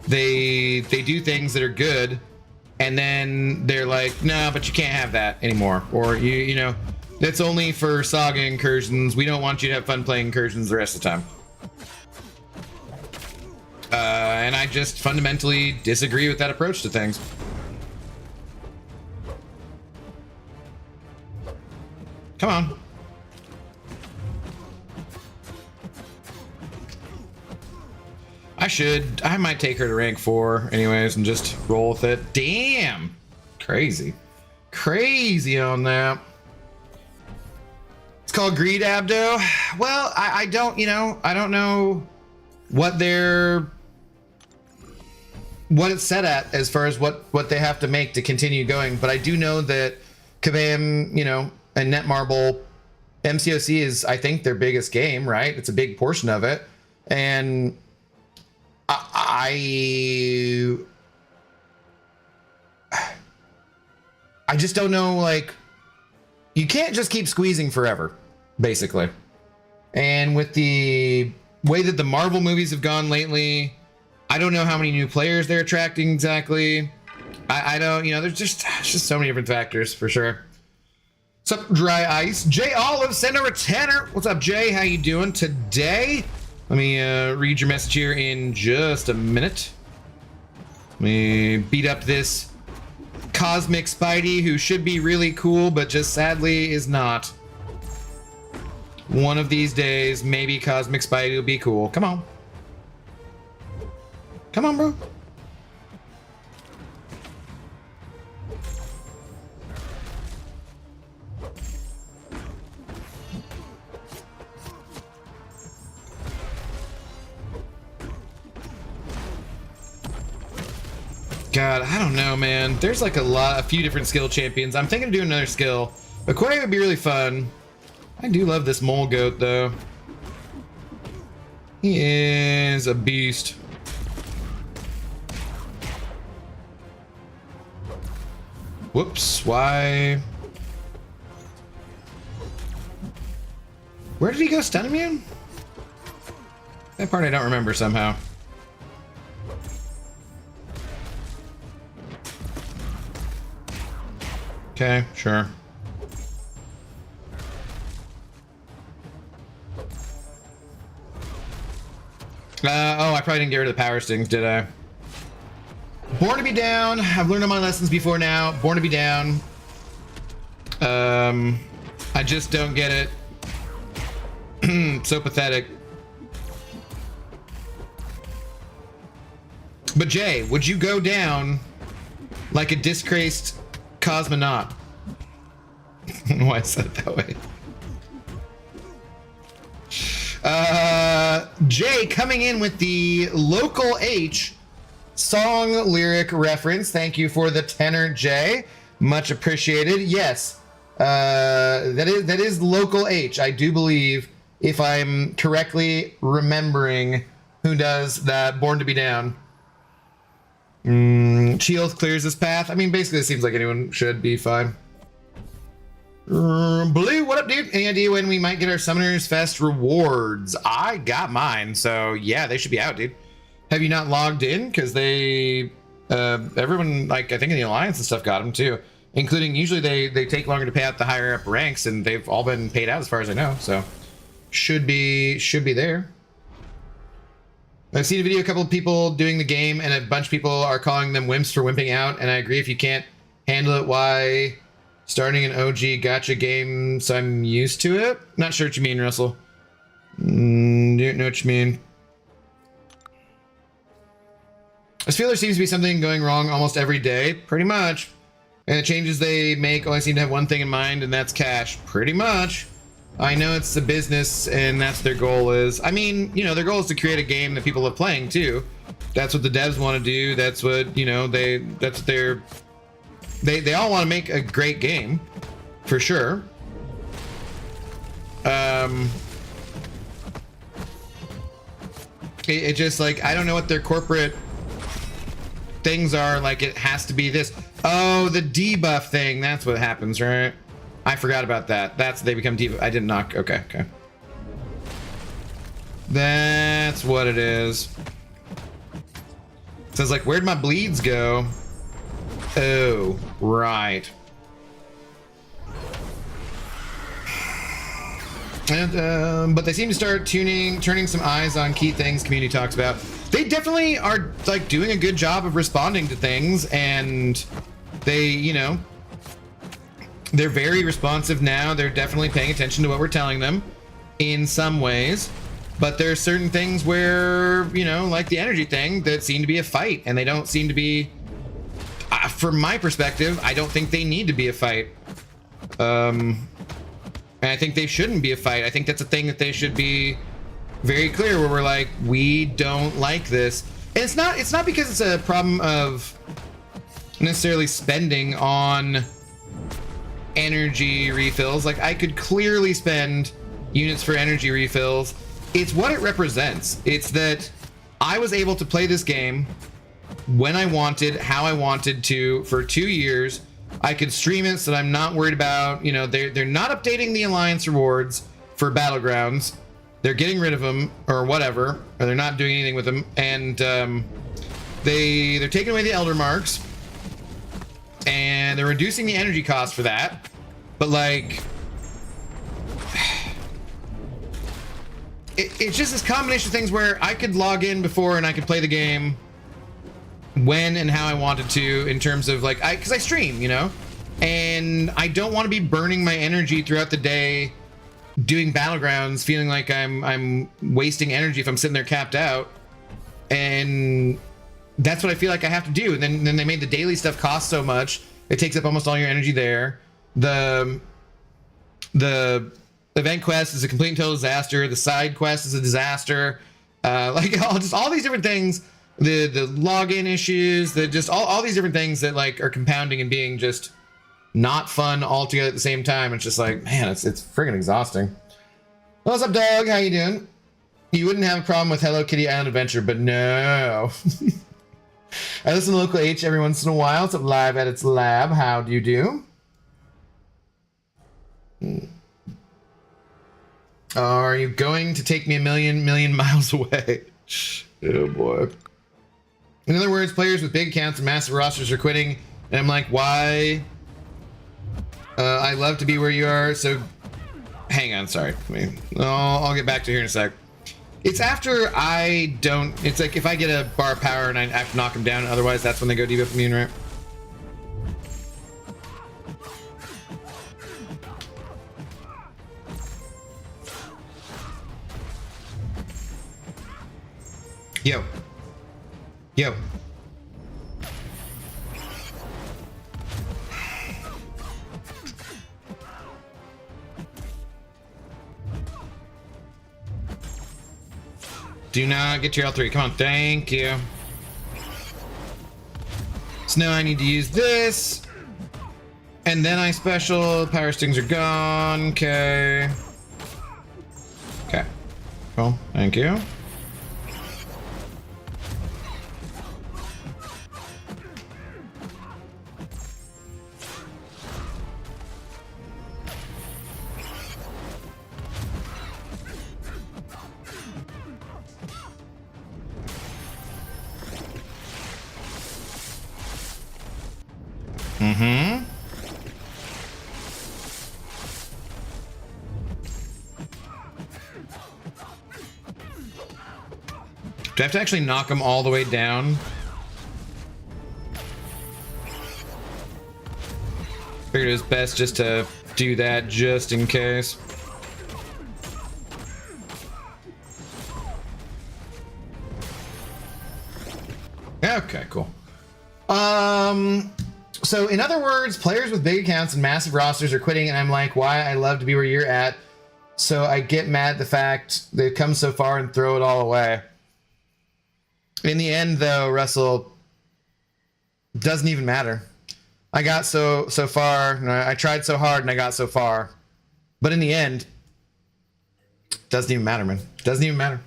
they do things that are good and then they're like, no, but you can't have that anymore, or you know, that's only for Saga incursions. We don't want you to have fun playing incursions the rest of the time. And I just fundamentally disagree with that approach to things. Come on. I might take her to rank 4 anyways and just roll with it. Damn. Crazy. Crazy on that. It's called greed, Abdo. Well, I don't, you know, I don't know what it's set at as far as what they have to make to continue going, but I do know that Kabam, you know, and Netmarble, MCOC is, I think, their biggest game, right? It's a big portion of it. And I just don't know, like, you can't just keep squeezing forever, basically. And with the way that the Marvel movies have gone lately, I don't know how many new players they're attracting exactly. I don't, you know, there's just so many different factors for sure. What's up, Dry Ice? Jay Olive, send over a tenner. What's up, Jay? How you doing today? Let me read your message here in just a minute. Let me beat up this Cosmic Spidey, who should be really cool, but just sadly is not. One of these days, maybe Cosmic Spidey will be cool. Come on. Come on, bro. God, I don't know, man. There's like a few different skill champions. I'm thinking of doing another skill. Okoye would be really fun. I do love this mole goat, though. He is a beast. Whoops, why? Where did he go stun immune? That part I don't remember somehow. Okay, sure. Oh, I probably didn't get rid of the power stings, did I? Born to be down. I've learned all my lessons before now. Born to be down. I just don't get it. So pathetic. But Jay, would you go down like a disgraced cosmonaut? I don't know why I said it that way. Jay coming in with the Local H song lyric reference. Thank you for the tenor, Jay. Much appreciated. Yes, that is Local H. I do believe, if I'm correctly remembering, who does that Born to be Down. Shield clears this path. I mean, basically, it seems like anyone should be fine. Blue, what up, dude? Any idea when we might get our Summoners Fest rewards? I got mine, so yeah, they should be out, dude. Have you not logged in? Because they, everyone, like, I think in the Alliance and stuff got them too. Including, usually they take longer to pay out the higher up ranks, and they've all been paid out as far as I know, so should be there. I've seen a video of a couple of people doing the game, and a bunch of people are calling them wimps for wimping out, and I agree. If you can't handle it, why? Starting an OG gacha game, so I'm used to it. Not sure what you mean, Russell. Don't know what you mean. I feel there seems to be something going wrong almost every day, pretty much. And the changes they make only seem to have one thing in mind, and that's cash. Pretty much. I know it's a business, and that's their goal is. I mean, you know, their goal is to create a game that people love playing too. That's what the devs want to do. That's what, you know, that's what they're. They all want to make a great game, for sure. It just, like, I don't know what their corporate things are. Like, it has to be this. Oh, the debuff thing. That's what happens, right? I forgot about that. That's they become debuff. I didn't knock. Okay. That's what it is. It says, like, where'd my bleeds go? Oh, right. And but they seem to start turning some eyes on key things community talks about. They definitely are, like, doing a good job of responding to things, and they, you know, they're very responsive now. They're definitely paying attention to what we're telling them in some ways, but there are certain things where, you know, like the energy thing, that seem to be a fight, and they don't seem to be. From my perspective, I don't think they need to be a fight. And I think they shouldn't be a fight. I think that's a thing that they should be very clear, where we're like, we don't like this. And it's not because it's a problem of necessarily spending on energy refills. Like, I could clearly spend units for energy refills. It's what it represents. It's that I was able to play this game when I wanted, how I wanted to, for 2 years. I could stream it so that I'm not worried about, you know, they're not updating the Alliance rewards for Battlegrounds. They're getting rid of them or whatever, or they're not doing anything with them. And they're taking away the Elder Marks, and they're reducing the energy cost for that. But, like, it's just this combination of things where I could log in before and I could play the game when and how I wanted to, in terms of, like, because I stream, you know, and I don't want to be burning my energy throughout the day doing Battlegrounds, feeling like I'm wasting energy if I'm sitting there capped out. And that's what I feel like I have to do. And then they made the daily stuff cost so much, it takes up almost all your energy there. The event quest is a complete and total disaster. The side quest is a disaster. Like, all these different things. The login issues, just all these different things that, like, are compounding and being just not fun all together at the same time. It's just like, man, it's friggin' exhausting. What's up, dog? How you doing? You wouldn't have a problem with Hello Kitty Island Adventure, but no. I listen to Local H every once in a while. It's up live at its lab. How do you do? Are you going to take me a million miles away? Oh boy. In other words, players with big accounts and massive rosters are quitting, and I'm like, why? I love to be where you are, so hang on, sorry. I'll get back to here in a sec. It's after I don't, it's like if I get a bar of power and I have to knock them down, otherwise that's when they go debuff immune, right? Yo. Do not get your L3. Come on, thank you. So now I need to use this. And then I special. Power stings are gone. Okay. Okay. Cool. Thank you. Mm-hmm. Do I have to actually knock him all the way down? Figured it was best just to do that just in case. Okay, cool. So in other words, players with big accounts and massive rosters are quitting, and I'm like, why? I love to be where you're at. So I get mad at the fact they've come so far and throw it all away. In the end, though, Russell, doesn't even matter. I got so far, and I tried so hard, and I got so far. But in the end, doesn't even matter, man. Doesn't even matter.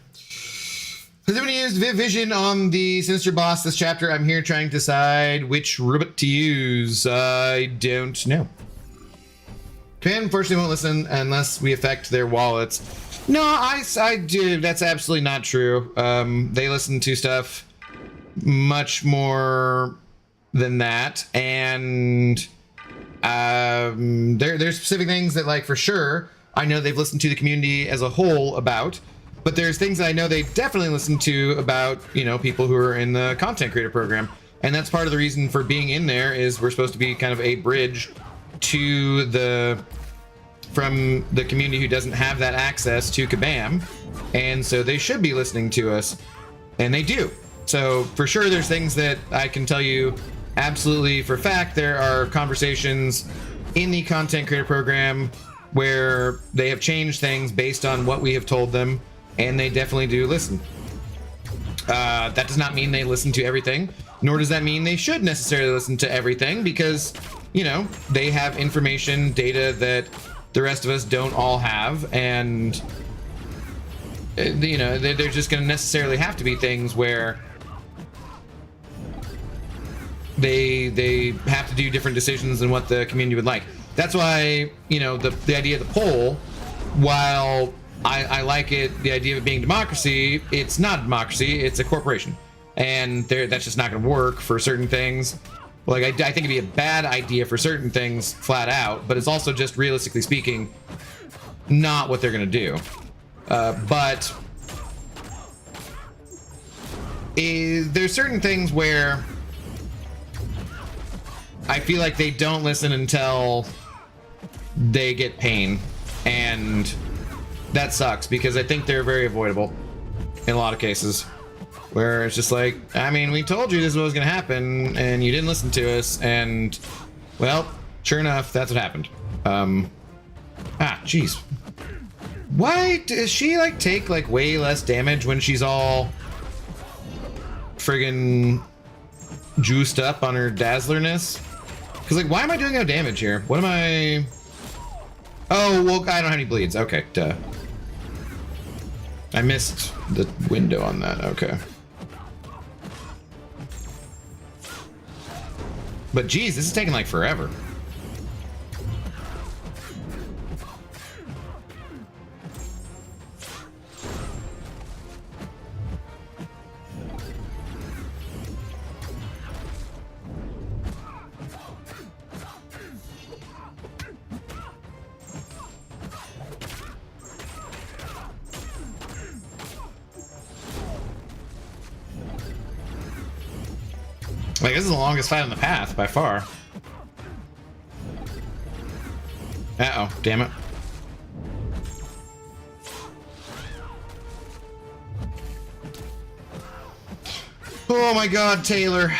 Has anyone used Viv Vision on the Sinister boss this chapter? I'm here trying to decide which robot to use. I don't know. Command unfortunately won't listen unless we affect their wallets. No, I do. That's absolutely not true. They listen to stuff much more than that, and there's specific things that, like, for sure, I know they've listened to the community as a whole about. But there's things that I know they definitely listen to about, you know, people who are in the content creator program. And that's part of the reason for being in there is we're supposed to be kind of a bridge to from the community who doesn't have that access to Kabam. And so they should be listening to us, and they do. So for sure, there's things that I can tell you absolutely for fact. There are conversations in the content creator program where they have changed things based on what we have told them. And they definitely do listen. That does not mean they listen to everything, nor does that mean they should necessarily listen to everything, because, you know, they have information, data that the rest of us don't all have, and, you know, they're just going to necessarily have to be things where they have to do different decisions than what the community would like. That's why, you know, the idea of the poll, while I like it, the idea of it being democracy, it's not democracy, it's a corporation. And that's just not going to work for certain things. Like, I think it'd be a bad idea for certain things, flat out, but it's also just, realistically speaking, not what they're going to do. But there's certain things where I feel like they don't listen until they get pain, and that sucks, because I think they're very avoidable in a lot of cases, where it's just like, I mean, we told you this was going to happen and you didn't listen to us, and, well, sure enough, that's what happened. Jeez. Why does she, like, take, like, way less damage when she's all friggin' juiced up on her dazzlerness? Because, like, why am I doing no damage here? What am I... Oh, well, I don't have any bleeds. Okay, duh. I missed the window on that. Okay. But geez, this is taking like forever. Like, this is the longest fight on the path, by far. Uh-oh, damn it. Oh my god, Taylor.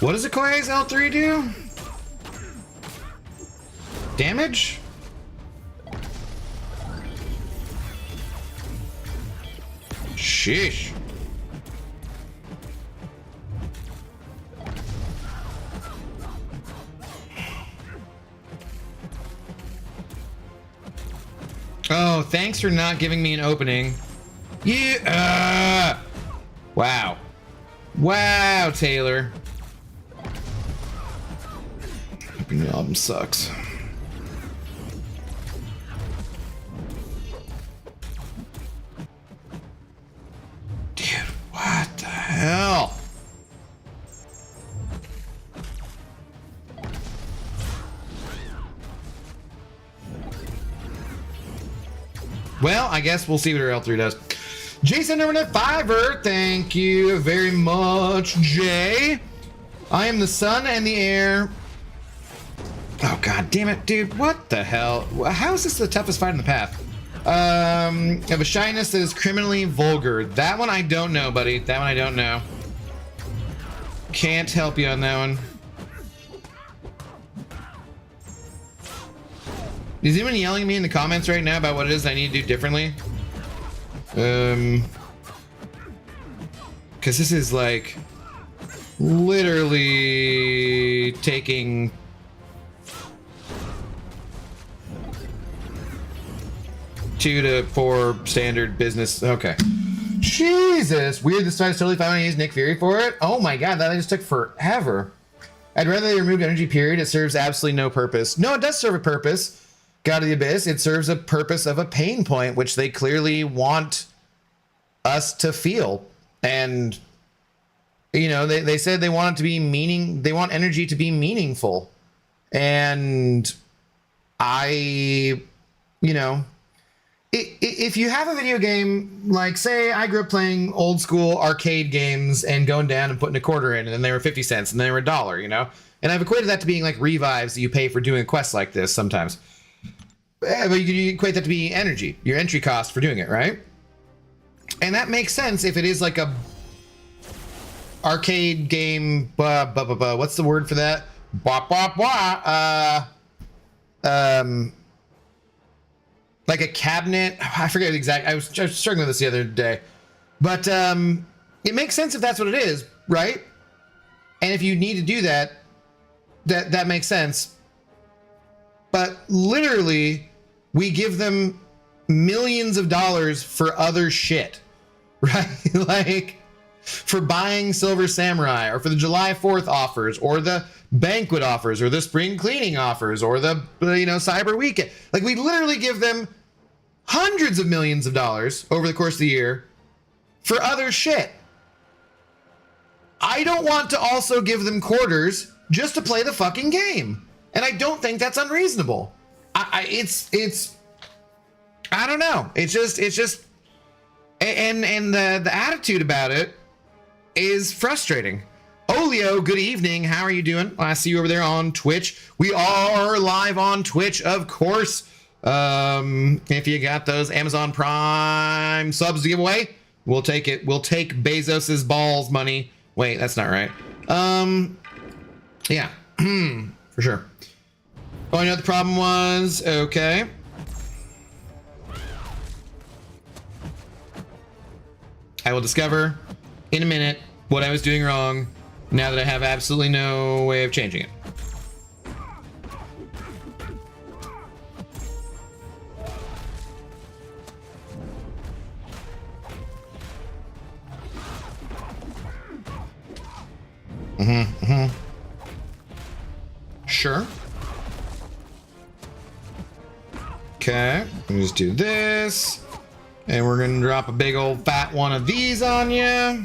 What does Okoye's L3 do? Damage? Sheesh. Oh, thanks for not giving me an opening. Yeah. Wow. Wow, Taylor. The album sucks. hell? Well, I guess we'll see what her L3 does. Jason Nerman Fiverr, thank you very much, Jay. I am the sun and the air. Oh, god damn it, dude. What the hell? How is this the toughest fight in the path? Of a shyness that is criminally vulgar. That one I don't know, buddy. That one I don't know. Can't help you on that one. Is anyone yelling at me in the comments right now about what it is I need to do differently? Because this is like literally taking two to four standard business. Okay. Jesus, weird. This time is totally fine when I use Nick Fury for it. Oh my god, that just took forever. I'd rather they removed energy period. It serves absolutely no purpose. No, it does serve a purpose. God of the Abyss, it serves a purpose of a pain point, which they clearly want us to feel. And, you know, they said they want it to be they want energy to be meaningful. And I, you know, if you have a video game, like say I grew up playing old school arcade games and going down and putting a quarter in, and then they were 50 cents and then they were $1, you know, and I've equated that to being like revives that you pay for doing a quest like this sometimes. But you equate that to be energy, your entry cost for doing it, right? And that makes sense if it is like a arcade game, what's the word for that? Like a cabinet. I forget exactly. I was struggling with this the other day. But it makes sense if that's what it is, right? And if you need to do that, that makes sense. But literally, we give them millions of dollars for other shit, right? Like for buying Silver Samurai, or for the July 4th offers, or the banquet offers, or the spring cleaning offers, or the, you know, cyber weekend. Like we literally give them hundreds of millions of dollars over the course of the year for other shit. I don't want to also give them quarters just to play the fucking game. And I don't think that's unreasonable. It's I don't know. It's just and the attitude about it is frustrating. Olio, good evening. How are you doing? I see you over there on Twitch. We are live on Twitch, of course. If you got those Amazon Prime subs to give away, we'll take it. We'll take Bezos's balls money. Wait, that's not right. Yeah, for sure. Oh, I know what the problem was. Okay. I will discover in a minute what I was doing wrong now that I have absolutely no way of changing it. Sure. Okay, let me just do this. And we're gonna drop a big old fat one of these on you.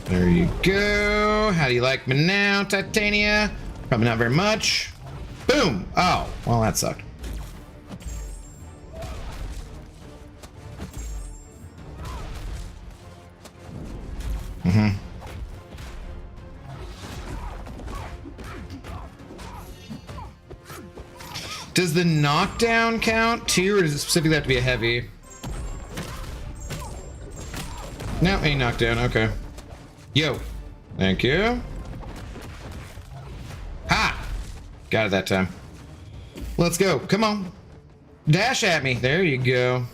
There you go. How do you like me now, Titania? Probably not very much. Boom. Oh, well, that sucked. Does the knockdown count too, or does it specifically have to be a heavy? No, ain't knockdown. Okay. Yo. Thank you. Ha! Got it that time. Let's go. Come on. Dash at me. There you go.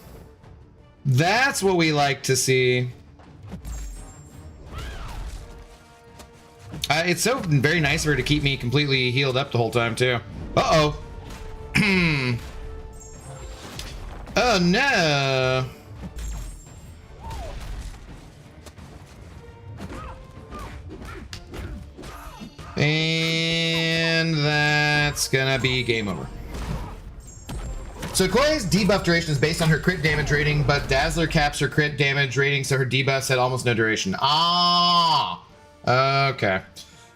That's what we like to see. It's so very nice of her to keep me completely healed up the whole time too. Uh-oh. Oh no. And that's gonna be game over. So Koi's debuff duration is based on her crit damage rating, but Dazzler caps her crit damage rating, so her debuffs had almost no duration. Ah, okay.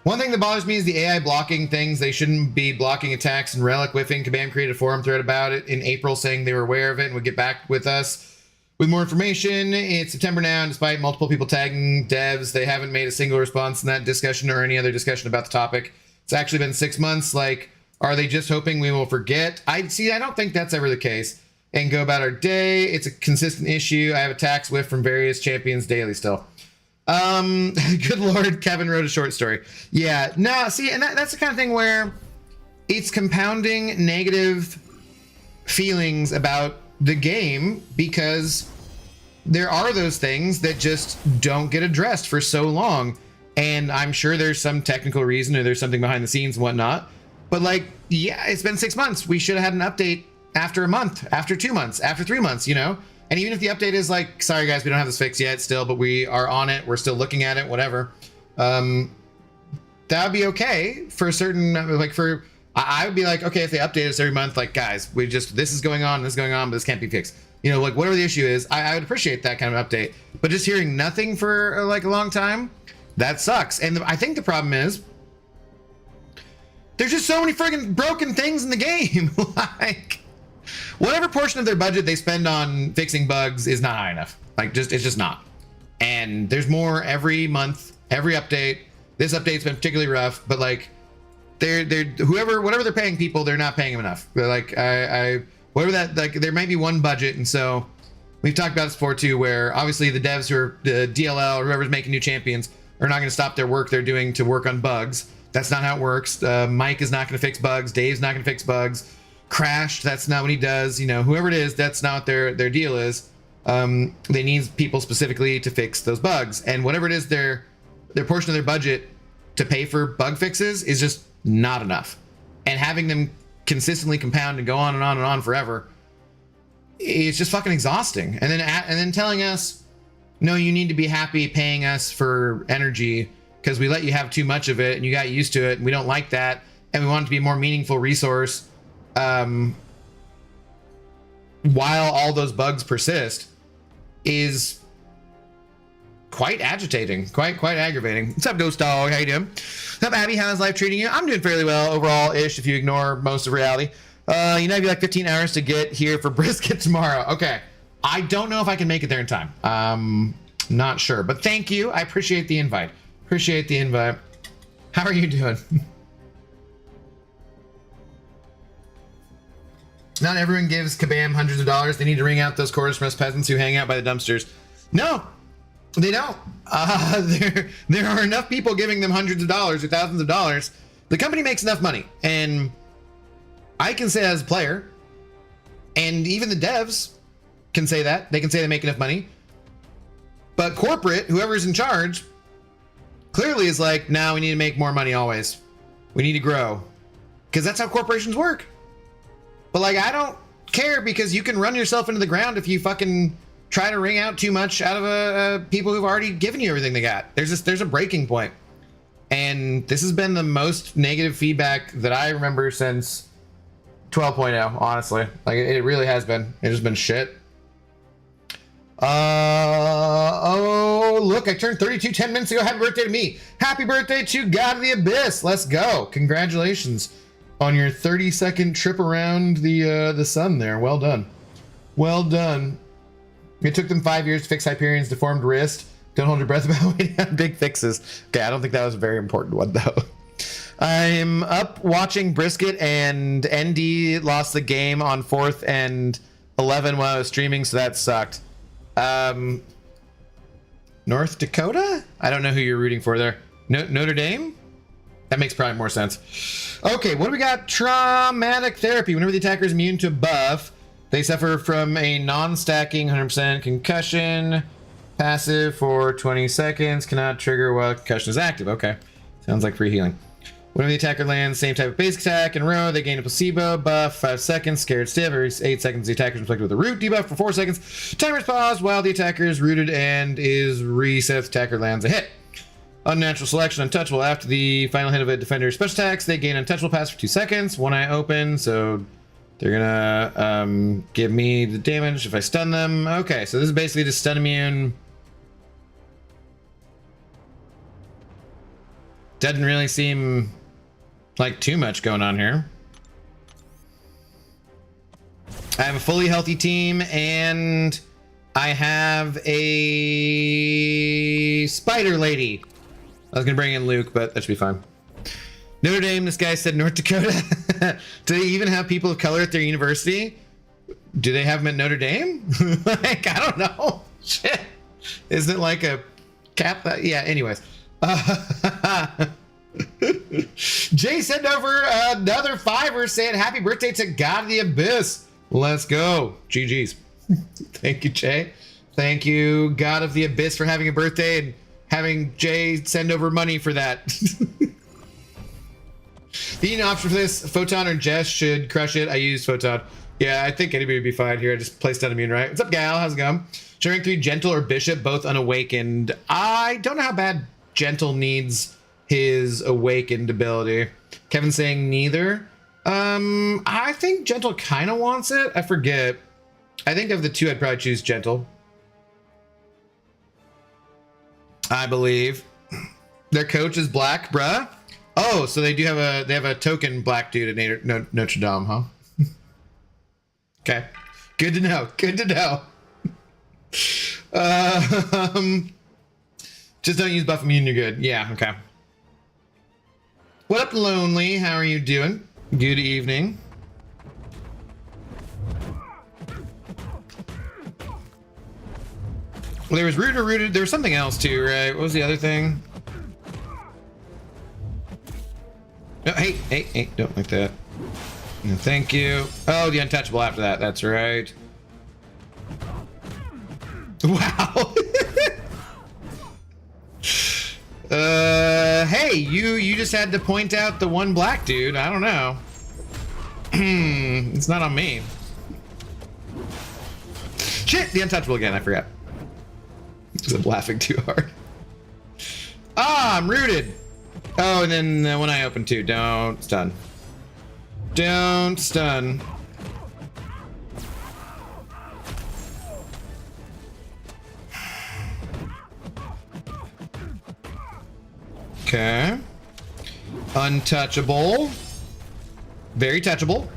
One thing that bothers me is the AI blocking things. They shouldn't be blocking attacks, and Relic whiffing. Kabam created a forum thread about it in April saying they were aware of it and would get back with us with more information. It's September now, and despite multiple people tagging devs, they haven't made a single response in that discussion or any other discussion about the topic. It's actually been 6 months. Like, are they just hoping we will forget? I don't think that's ever the case. And go about our day. It's a consistent issue. I have attacks whiff from various champions daily still. Good Lord, Kevin wrote a short story. Yeah, no, see, and that's the kind of thing where it's compounding negative feelings about the game because there are those things that just don't get addressed for so long. And I'm sure there's some technical reason or there's something behind the scenes and whatnot. But like, yeah, it's been 6 months. We should have had an update after a month, after 2 months, after 3 months, you know? And even if the update is like, sorry guys, we don't have this fixed yet still, but we are on it. We're still looking at it, whatever. That would be okay for a certain, like for, I would be like, okay, if they update us every month, like guys, this is going on, but this can't be fixed. You know, like whatever the issue is, I would appreciate that kind of update. But just hearing nothing for like a long time, that sucks. And I think the problem is, there's just so many friggin' broken things in the game. Like, whatever portion of their budget they spend on fixing bugs is not high enough. Like, it's just not. And there's more every month, every update. This update's been particularly rough, but like, whatever they're paying people, they're not paying them enough. They're like, whatever that, like, there might be one budget, and so we've talked about this before too, where obviously the devs who are the DLL or whoever's making new champions are not going to stop their work they're doing to work on bugs. That's not how it works. Mike is not going to fix bugs. Dave's not going to fix bugs. Crashed, that's not what he does. You know, whoever it is, that's not what their deal is. They need people specifically to fix those bugs, and whatever it is, their portion of their budget to pay for bug fixes is just not enough. And having them consistently compound and go on and on and on forever, it's just fucking exhausting. And then telling us, no, you need to be happy paying us for energy because we let you have too much of it and you got used to it and we don't like that and we want it to be a more meaningful resource while all those bugs persist is quite agitating, quite aggravating. What's up, Ghost Dog? How you doing? What's up, Abby? How's life treating you? I'm doing fairly well overall-ish if you ignore most of reality. You know, you have like 15 hours to get here for brisket tomorrow. Okay. I don't know if I can make it there in time. Not sure, but thank you. I appreciate the invite. How are you doing? Not everyone gives Kabam hundreds of dollars. They need to wring out those quarters from us peasants who hang out by the dumpsters. No, they don't. There are enough people giving them hundreds of dollars or thousands of dollars. The company makes enough money, and I can say as a player, and even the devs can say that. They can say they make enough money. But corporate, whoever's in charge, clearly is like, no, we need to make more money always. We need to grow. Because that's how corporations work. But like, I don't care because you can run yourself into the ground if you fucking try to wring out too much out of people who've already given you everything they got. There's a breaking point. And this has been the most negative feedback that I remember since 12.0, honestly. Like, it really has been. It's just been shit. Oh, look, I turned 32 10 minutes ago. Happy birthday to me. Happy birthday to God of the Abyss. Let's go. Congratulations on your 30-second trip around the sun there. Well done. Well done. It took them 5 years to fix Hyperion's deformed wrist. Don't hold your breath about waiting on big fixes. Okay, I don't think that was a very important one, though. I'm up watching Brisket, and ND lost the game on 4th and 11 while I was streaming, so that sucked. North Dakota? I don't know who you're rooting for there. Notre Dame? That makes probably more sense. Okay, what do we got? Traumatic therapy. Whenever the attacker is immune to buff, they suffer from a non-stacking 100% concussion. Passive for 20 seconds. Cannot trigger while concussion is active. Okay. Sounds like free healing. Whenever the attacker lands same type of basic attack in a row, they gain a placebo buff, 5 seconds, scared stiff. Every 8 seconds, the attacker is inflicted with a root debuff for 4 seconds. Timer is paused while the attacker is rooted and is reset. The attacker lands a hit. Unnatural selection, untouchable. After the final hit of a defender's special attacks, they gain untouchable pass for 2 seconds. One eye open, so They're gonna give me the damage if I stun them. Okay, so this is basically just stun immune. Doesn't really seem like too much going on here. I have a fully healthy team, and I have a spider lady. I was gonna bring in Luke, but that should be fine. Notre Dame, this guy said North Dakota. Do they even have people of color at their university? Do they have them at Notre Dame? Like, I don't know. Shit. Isn't it like a cap? Yeah, anyways. Jay sent over another $5 saying happy birthday to God of the Abyss. Let's go. GG's. Thank you, Jay. Thank you, God of the Abyss, for having a birthday and having Jay send over money for that. The option for this, Photon or Jess should crush it. I use Photon. Yeah, I think anybody would be fine here. I just placed on immune, right? What's up, Gal? How's it going? Should rank 3 Gentle or Bishop, both unawakened. I don't know how bad Gentle needs his awakened ability. Kevin's saying neither. I think Gentle kind of wants it. I forget. I think of the two, I'd probably choose Gentle. I believe. Their coach is black, bruh. Oh, so they have a token black dude at Notre Dame, huh? Okay. Good to know. Good to know. Just don't use buff immune, you're good. Yeah, okay. What up, Lonely? How are you doing? Good evening. Well, there was rooted. There was something else too, right? What was the other thing? No, hey, don't like that. No, thank you. Oh, the untouchable after that. That's right. Wow. Hey, you just had to point out the one black dude. I don't know. It's not on me. Shit, the untouchable again. I forgot. Because I'm laughing too hard. Ah, I'm rooted. Oh, and then when I open too, don't stun. Don't stun. Okay. Untouchable. Very touchable.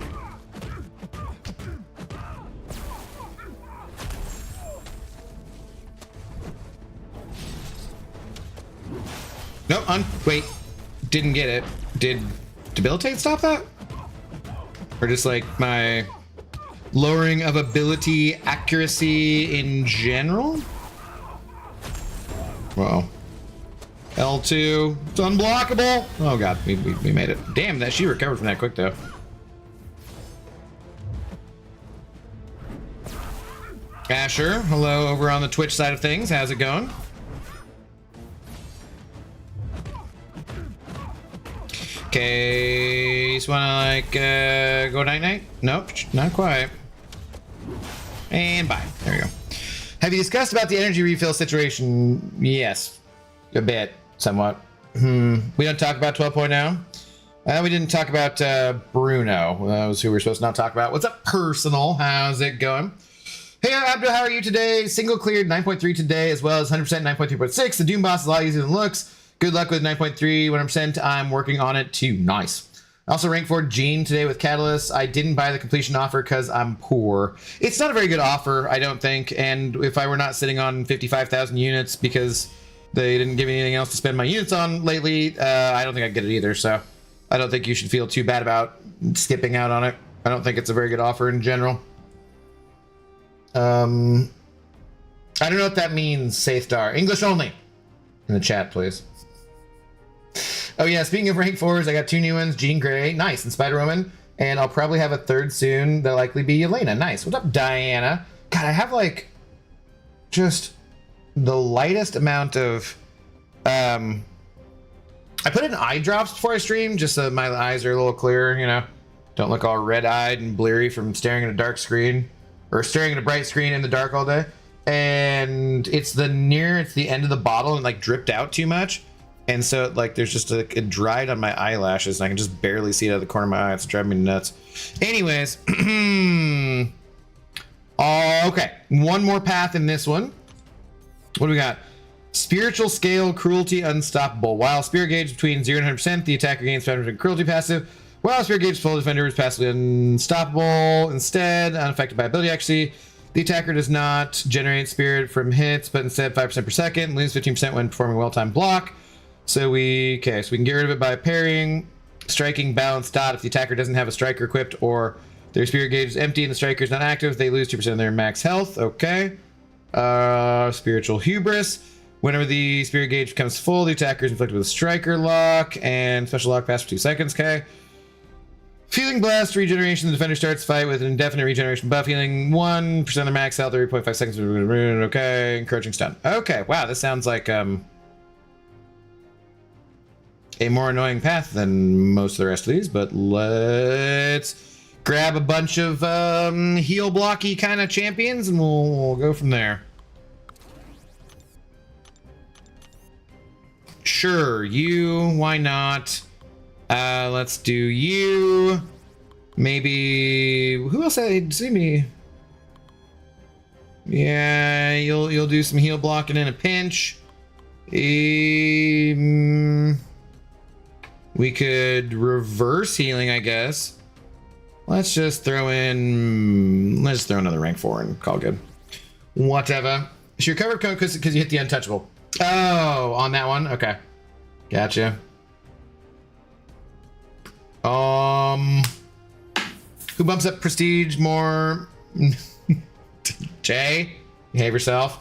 No, wait. Didn't get it. Did debilitate stop that? Or just like my lowering of ability accuracy in general? Wow. L2. It's unblockable. Oh god, we made it. Damn, that she recovered from that quick though. Asher, hello over on the Twitch side of things. How's it going? Okay, just wanna like go night night? Nope, not quite. And bye. There we go. Have you discussed about the energy refill situation? Yes, a bit, somewhat. We don't talk about 12.0. We didn't talk about Bruno. That was who we're supposed to not talk about. What's up, Personal? How's it going? Hey, Abdul, how are you today? Single cleared 9.3 today, as well as 100% 9.3.6. The Doom boss is a lot easier than it looks. Good luck with 9.3, 100%. I'm working on it too. Nice. I also ranked 4 Gene today with Catalyst. I didn't buy the completion offer because I'm poor. It's not a very good offer, I don't think. And if I were not sitting on 55,000 units because they didn't give me anything else to spend my units on lately, I don't think I'd get it either. So I don't think you should feel too bad about skipping out on it. I don't think it's a very good offer in general. I don't know what that means, Saithar. English only. In the chat, please. Oh yeah, speaking of rank 4s, I got 2 new ones. Jean Grey, nice, and Spider-Woman. And I'll probably have a 3rd soon. They'll likely be Elena, nice. What's up, Diana? God, I have like just the lightest amount of I put in eye drops before I stream just so my eyes are a little clearer, you know. Don't look all red-eyed and bleary from staring at a dark screen or staring at a bright screen in the dark all day. And it's the end of the bottle and like dripped out too much. And so like there's just it dried on my eyelashes and I can just barely see it out of the corner of my eye. It's driving me nuts. Anyways, okay, one more path in this one. What do we got? Spiritual Scale, Cruelty Unstoppable. While Spirit Gauge between 0 and 100%, the attacker gains 5% Cruelty passive. While Spirit Gauge full defender is passively unstoppable. Instead, unaffected by ability accuracy, the attacker does not generate spirit from hits, but instead 5% per second, loses 15% when performing well-timed block. So we can get rid of it by parrying, striking, balance, dot. If the attacker doesn't have a striker equipped or their spirit gauge is empty and the striker is not active, they lose 2% of their max health. Okay. Spiritual Hubris. Whenever the spirit gauge becomes full, the attacker is inflicted with a striker lock and special lock pass for 2 seconds. Okay. Feeling Blast, regeneration. The defender starts fight with an indefinite regeneration buff, healing 1% of their max health, 3.5 seconds. Okay. Encroaching stun. Okay. Wow, this sounds like a more annoying path than most of the rest of these, but let's grab a bunch of heal blocky kind of champions and we'll go from there. Sure, you, why not? Let's do you. Maybe who else had see me? Yeah, you'll do some heal blocking in a pinch. We could reverse healing, I guess. Let's just throw another rank 4 and call good. Whatever. Is your covered code because you hit the untouchable? Oh, on that one? Okay. Gotcha. Who bumps up prestige more? Jay? Behave yourself.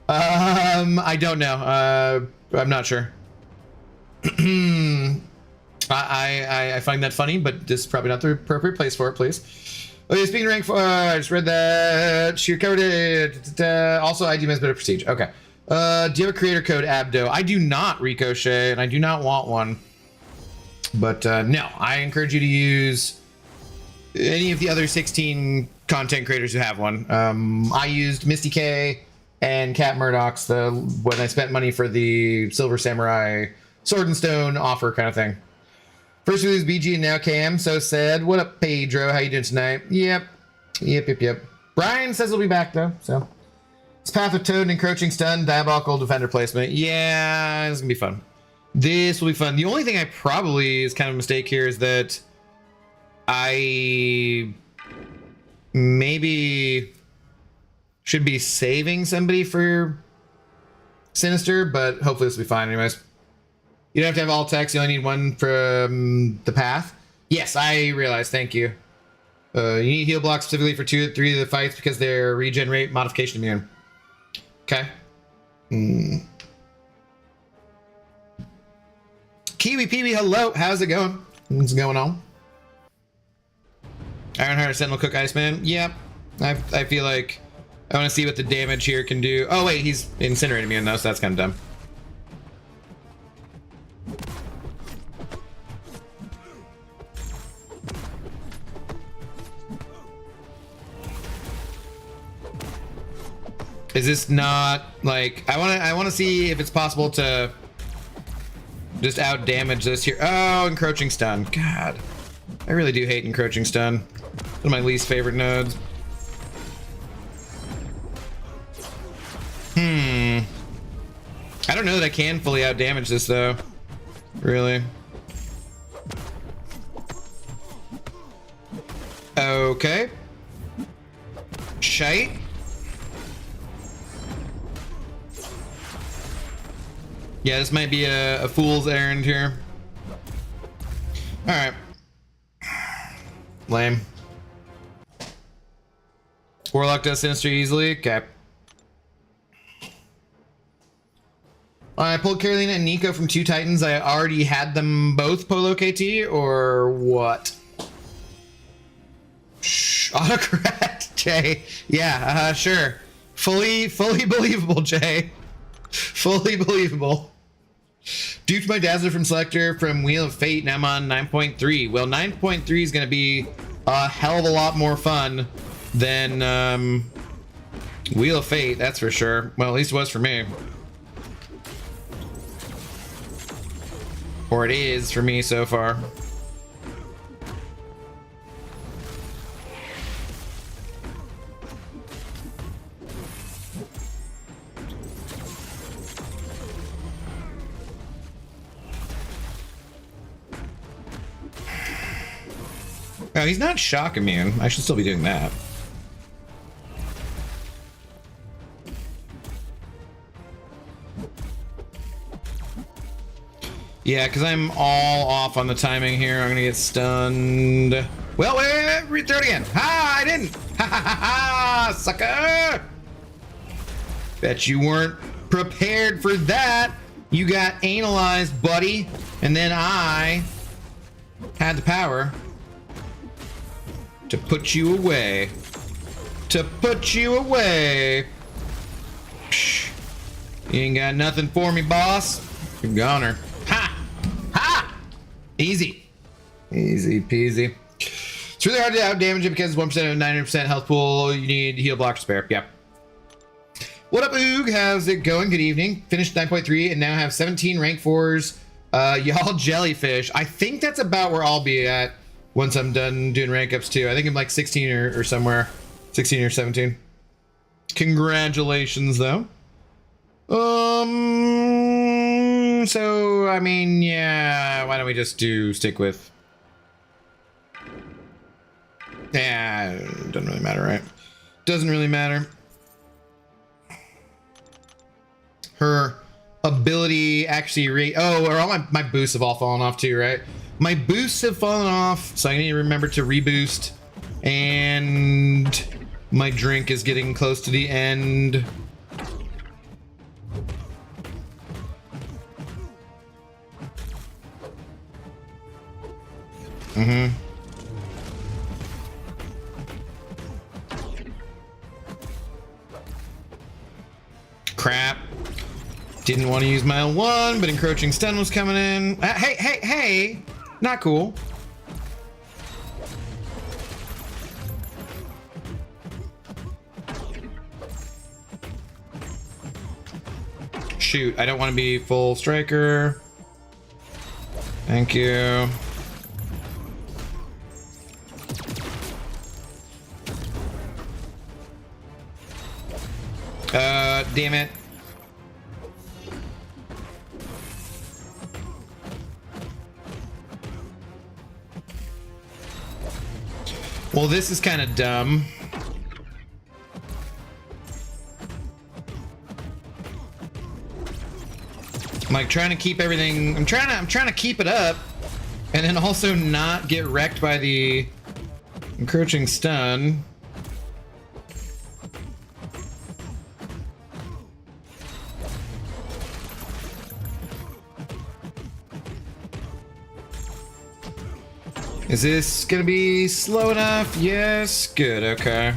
I don't know. I'm not sure. I find that funny, but this is probably not the appropriate place for it, please. Okay, speaking of rank 4, I just read that. She recovered it. Also, ID has better prestige. Okay. Do you have a creator code, Abdo? I do not, Ricochet, and I do not want one. But no, I encourage you to use any of the other 16 content creators who have one. I used Misty K and Cat Murdoch's when I spent money for the Silver Samurai Sword and Stone offer kind of thing. First we lose BG and now KM, so sad. What up, Pedro? How you doing tonight? Yep. Brian says he'll be back though, so. It's Path of Toad and Encroaching Stun, Diabolical Defender placement. Yeah, it's gonna be fun. This will be fun. The only thing I probably is kind of a mistake here is that I maybe should be saving somebody for Sinister, but hopefully this will be fine anyways. You don't have to have all text, you only need one from the path. Yes, I realize, thank you. You need heal blocks specifically for 2 or 3 of the fights because they're regen rate modification immune. Okay. Kiwi Peewee, hello. How's it going? What's going on? Ironheart, Sentinel Cook, Iceman. Yep. I feel like I want to see what the damage here can do. Oh wait, he's incinerating immune though, so that's kind of dumb. Is this not like I want to see if it's possible to just out damage this here. Oh, Encroaching Stun. God, I really do hate Encroaching Stun. One of my least favorite nodes. I don't know that I can fully out damage this though. Really. Okay. Shite. Yeah, this might be a fool's errand here. Alright. Lame. Warlock does Sinister easily. Okay. I pulled Carolina and Nico from 2 Titans. I already had them both Polo KT, or what? Shh, Autocrat, Jay. Yeah, sure. Fully believable, Jay. Fully believable. Duped my Dazzler from Selector from Wheel of Fate, and I'm on 9.3. Well, 9.3 is going to be a hell of a lot more fun than Wheel of Fate, that's for sure. Well, at least it was for me. Or it is for me so far. Oh, he's not shock immune. I should still be doing that. Yeah, because I'm all off on the timing here. I'm gonna get stunned. Well, wait, throw it again. Ha! I didn't. Ha ha ha ha! Sucker! Bet you weren't prepared for that. You got analyzed, buddy, and then I had the power to put you away. To put you away. Psh. You ain't got nothing for me, boss. You're a goner. Ha! Ha! Easy. Easy peasy. It's really hard to out damage it because 1% of 90% health pool. You need heal block to spare. Yep. What up, Oog? How's it going? Good evening. Finished 9.3 and now have 17 rank 4s. Y'all jellyfish. I think that's about where I'll be at once I'm done doing rank ups too. I think I'm like 16 or somewhere. 16 or 17. Congratulations though. So I mean, yeah, why don't we just stick with, yeah, it doesn't really matter, right? Doesn't really matter. Her ability actually or all my boosts have all fallen off too, right? My boosts have fallen off, so I need to remember to reboost. And my drink is getting close to the end. Mm-hmm. Crap. Didn't want to use my L1, but encroaching stun was coming in. Hey! Not cool. Shoot, I don't want to be full striker. Thank you. Damn it. Well, this is kind of dumb. I'm like trying to keep everything. I'm trying to keep it up, and then also not get wrecked by the encroaching stun. Is this gonna be slow enough? Yes, good, okay.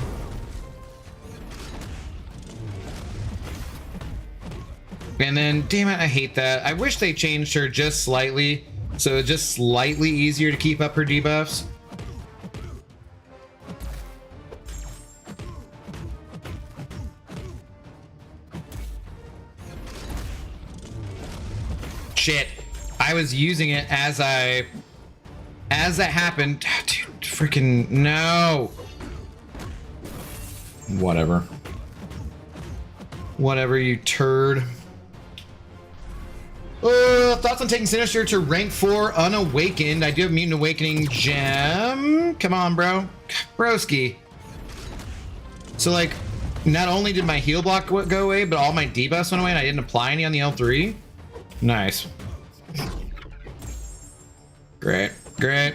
And then, damn it, I hate that. I wish they changed her just slightly, so it's just slightly easier to keep up her debuffs. Shit, I was using it as that happened. Dude, freaking no. Whatever. Whatever, you turd. Thoughts on taking Sinister to rank 4 unawakened? I do have Mutant Awakening gem. Come on, bro. Broski. So, like, not only did my heal block go away, but all my debuffs went away and I didn't apply any on the L3? Nice. Great. Great.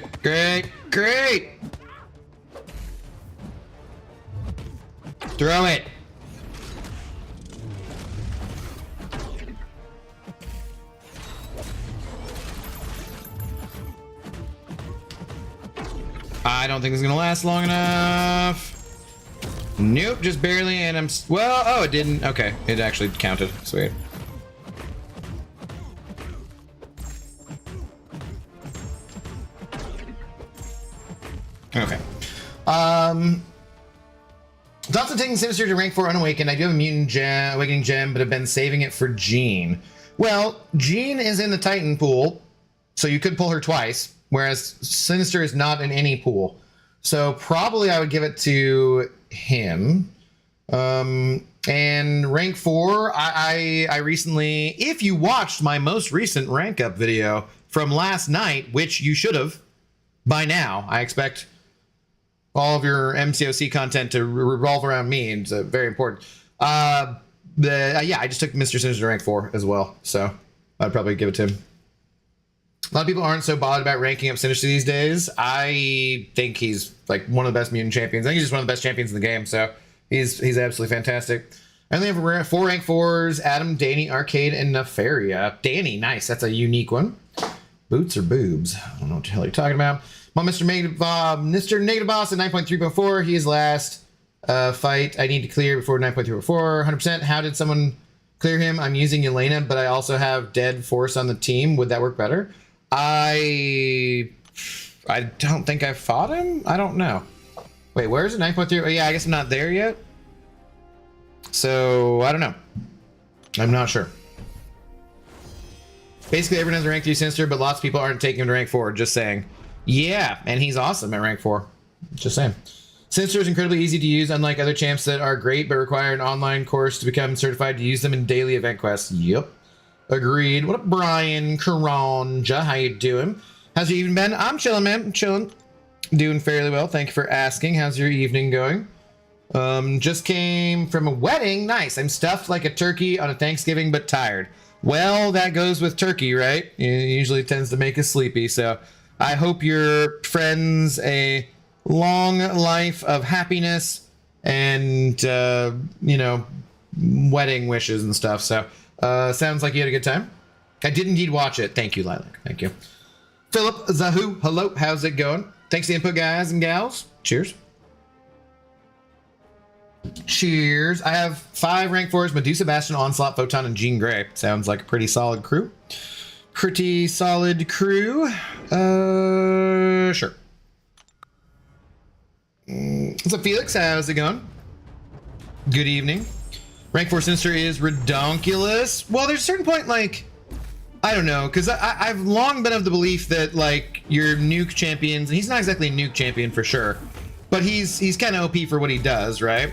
Throw it. I don't think this is gonna last long enough. Nope, just barely, and I'm well. Oh, it didn't. Okay, it actually counted. Sweet. Okay. Thoughts on taking Sinister to rank 4 unawakened? I do have a Mutant Awakening gem, but have been saving it for Jean. Well, Jean is in the Titan pool, So you could pull her twice, whereas Sinister is not in any pool. So probably I would give it to him. And rank 4, I recently, if you watched my most recent rank up video from last night, which you should have by now, I expect all of your MCOC content to revolve around me. It's very important. Yeah, I just took Mr. Sinister to rank 4 as well. So I'd probably give it to him. A lot of people aren't so bothered about ranking up Sinister these days. I think he's like one of the best mutant champions. I think he's just one of the best champions in the game. So he's absolutely fantastic. I only have 4 rank 4s: Adam, Danny, Arcade, and Nefaria. Danny, nice. That's a unique one. Boots or boobs? I don't know what the hell you're talking about. My Mr. Negative Boss at 9.3.4. He is last fight I need to clear before 9.3.4. 100%. How did someone clear him? I'm using Elena, but I also have Dead Force on the team. Would that work better? I don't think I fought him. I don't know. Wait, where is it? 9.3. Oh, yeah, I guess I'm not there yet. So I don't know. I'm not sure. Basically, everyone has a rank 3 Sinister, but lots of people aren't taking him to rank 4. Just saying. Yeah, and he's awesome at rank 4. Just saying. Sinister is incredibly easy to use, unlike other champs that are great but require an online course to become certified to use them in daily event quests. Yep. Agreed. What up, Brian Karanja? How you doing? How's your evening been? I'm chilling, man. I'm chilling. Doing fairly well. Thank you for asking. How's your evening going? Just came from a wedding. Nice. I'm stuffed like a turkey on a Thanksgiving, but tired. Well, that goes with turkey, right? It usually tends to make us sleepy. So I hope your friends a long life of happiness and, you know, wedding wishes and stuff. So, sounds like you had a good time. I did indeed watch it. Thank you, Lilac. Thank you. Philip Zahu, hello. How's it going? Thanks for the input, guys and gals. Cheers. Cheers. I have 5 rank 4s: Medusa, Bastion, Onslaught, Photon, and Jean Grey. Sounds like a pretty solid crew. Pretty solid crew. Sure. What's up, Felix? How's it going? Good evening. Rank 4 Sinister is redonkulous. Well, there's a certain point, like, I don't know, because I've long been of the belief that, like, your nuke champions, and he's not exactly a nuke champion for sure, but he's kind of OP for what he does, right?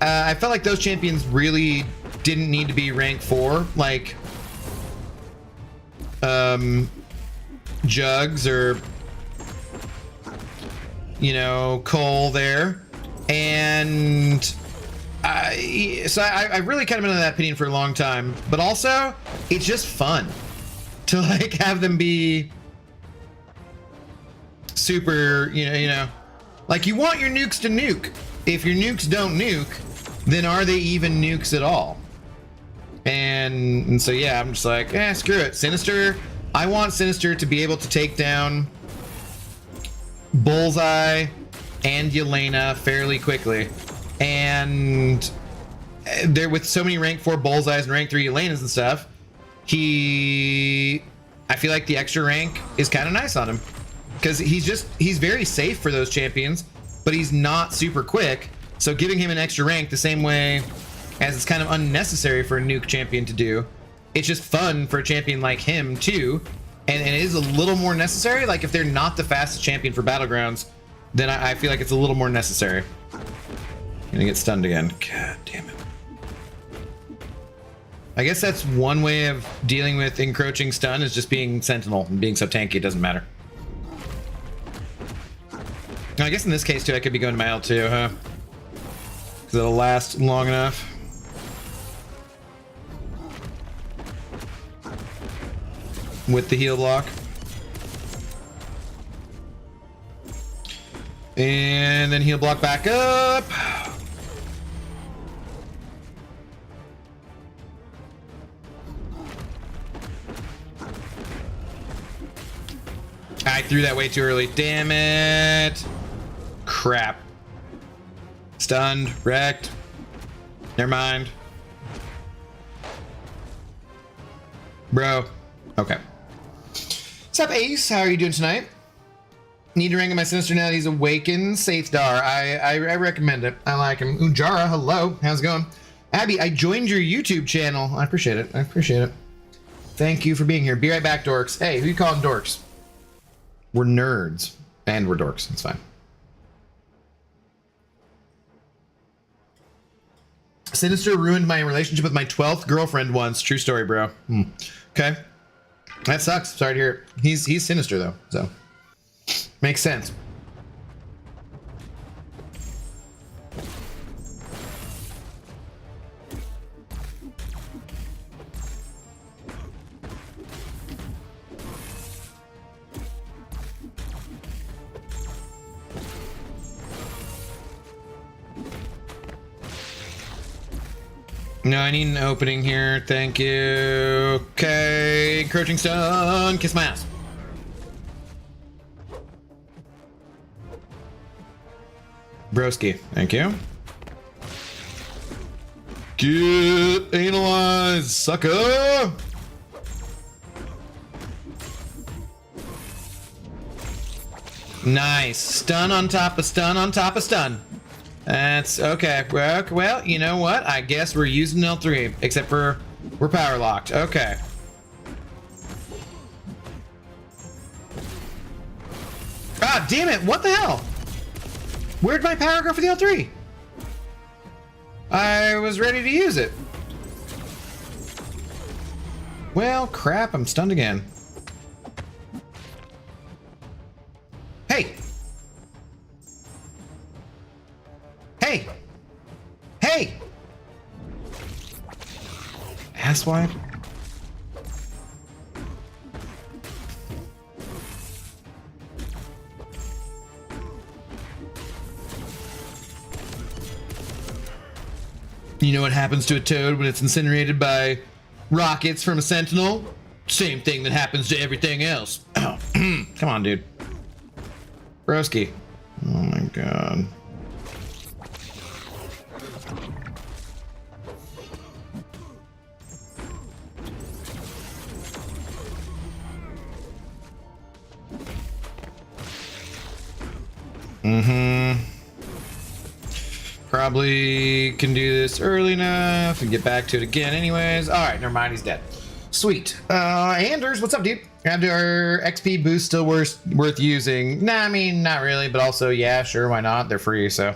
I felt like those champions really didn't need to be rank 4, like Jugs or, you know, Cole there. And so I've really kind of been of that opinion for a long time, but also it's just fun to like have them be super, you know, like you want your nukes to nuke. If your nukes don't nuke, then are they even nukes at all? And so yeah, I'm just like, screw it. Sinister, I want Sinister to be able to take down Bullseye and Yelena fairly quickly. And there, with so many rank 4 Bullseyes and rank 3 Yelenas and stuff, I feel like the extra rank is kind of nice on him. Because he's very safe for those champions, but he's not super quick. So giving him an extra rank the same way as it's kind of unnecessary for a nuke champion to do, it's just fun for a champion like him too. And it is a little more necessary. Like if they're not the fastest champion for Battlegrounds, then I feel like it's a little more necessary. Gonna get stunned again. God damn it. I guess that's one way of dealing with encroaching stun, is just being Sentinel and being so tanky it doesn't matter. I guess in this case too, I could be going to my L2, huh? Because it'll last long enough. With the heal block. And then heal block back up. I threw that way too early. Damn it. Crap. Stunned. Wrecked. Never mind. Bro. Okay. What's up, Ace? How are you doing tonight? Need to rank my Sinister now that he's awakened. Saithdar. I recommend it. I like him. Ujara, hello. How's it going? Abby, I joined your YouTube channel. I appreciate it. I appreciate it. Thank you for being here. Be right back, dorks. Hey, who you calling dorks? We're nerds. And we're dorks. It's fine. Sinister ruined my relationship with my 12th girlfriend once. True story, bro. Okay. That sucks. Sorry to hear it. He's Sinister, though. So, makes sense. No, I need an opening here. Thank you. Okay. Encroaching stone. Kiss my ass. Broski. Thank you. Get analyzed, sucker. Nice. Stun on top of stun on top of stun. That's okay. Well, you know what? I guess we're using L3, except for we're power locked. Okay. Ah, damn it. What the hell? Where'd my power go for the L3? I was ready to use it. Well, crap. I'm stunned again. Hey. Hey! Hey! Asswipe? You know what happens to a toad when it's incinerated by rockets from a sentinel? Same thing that happens to everything else. Oh, come on, dude. Broski. Oh my god. Probably can do this early enough and get back to it again anyways. All right, never mind, he's dead. Sweet. Anders, what's up, dude? Our XP boost still worth using? Nah, I mean, not really, but also, yeah, sure, why not? They're free, so.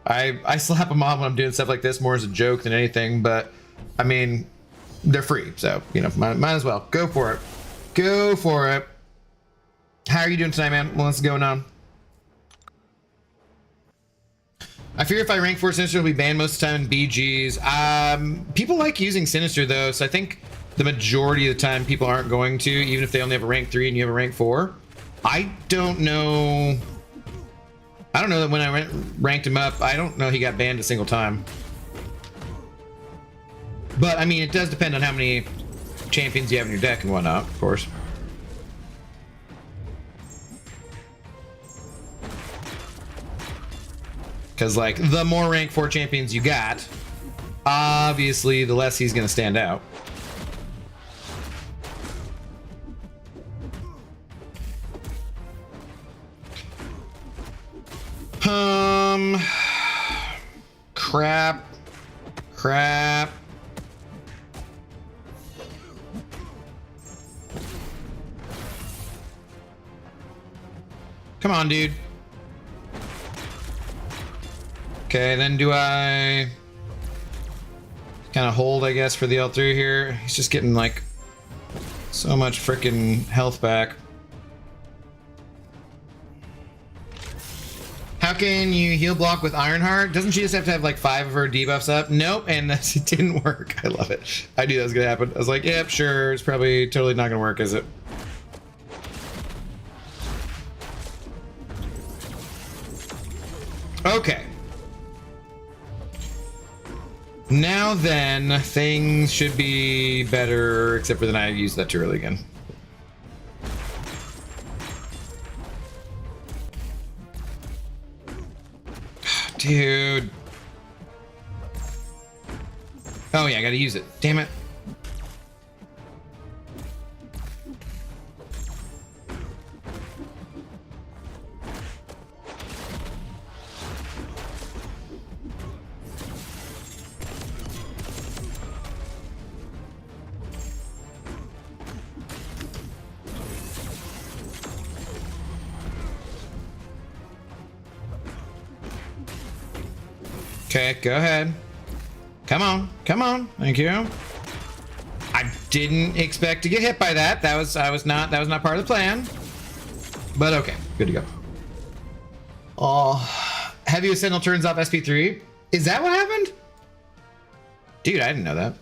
I slap them on when I'm doing stuff like this more as a joke than anything, but, I mean, they're free, so, you know, might as well. Go for it. Go for it. How are you doing tonight, man? What's going on? I fear if I rank 4 Sinister, it'll be banned most of the time in BGs. People like using Sinister, though, so I think the majority of the time people aren't going to, even if they only have a rank 3 and you have a rank 4. I don't know. I don't know that when I ranked him up, I don't know he got banned a single time. But, I mean, it does depend on how many champions you have in your deck and whatnot, of course. Because, like, the more rank 4 champions you got, obviously, the less he's going to stand out. Crap. Crap. Come on, dude. Okay, then do I kind of hold, I guess, for the L3 here? He's just getting, like, so much freaking health back. How can you heal block with Ironheart? Doesn't she just have to have, like, 5 of her debuffs up? Nope, and it didn't work. I love it. I knew that was going to happen. I was like, yep, sure. It's probably totally not going to work, is it? Okay. Now then, things should be better, except for then I used that too early again. Dude. Oh yeah, I gotta use it. Damn it. Okay, go ahead. Come on, come on. Thank you. I didn't expect to get hit by that. That was not part of the plan. But okay, good to go. Oh, Heavy Sentinel turns off SP3. Is that what happened? Dude, I didn't know that.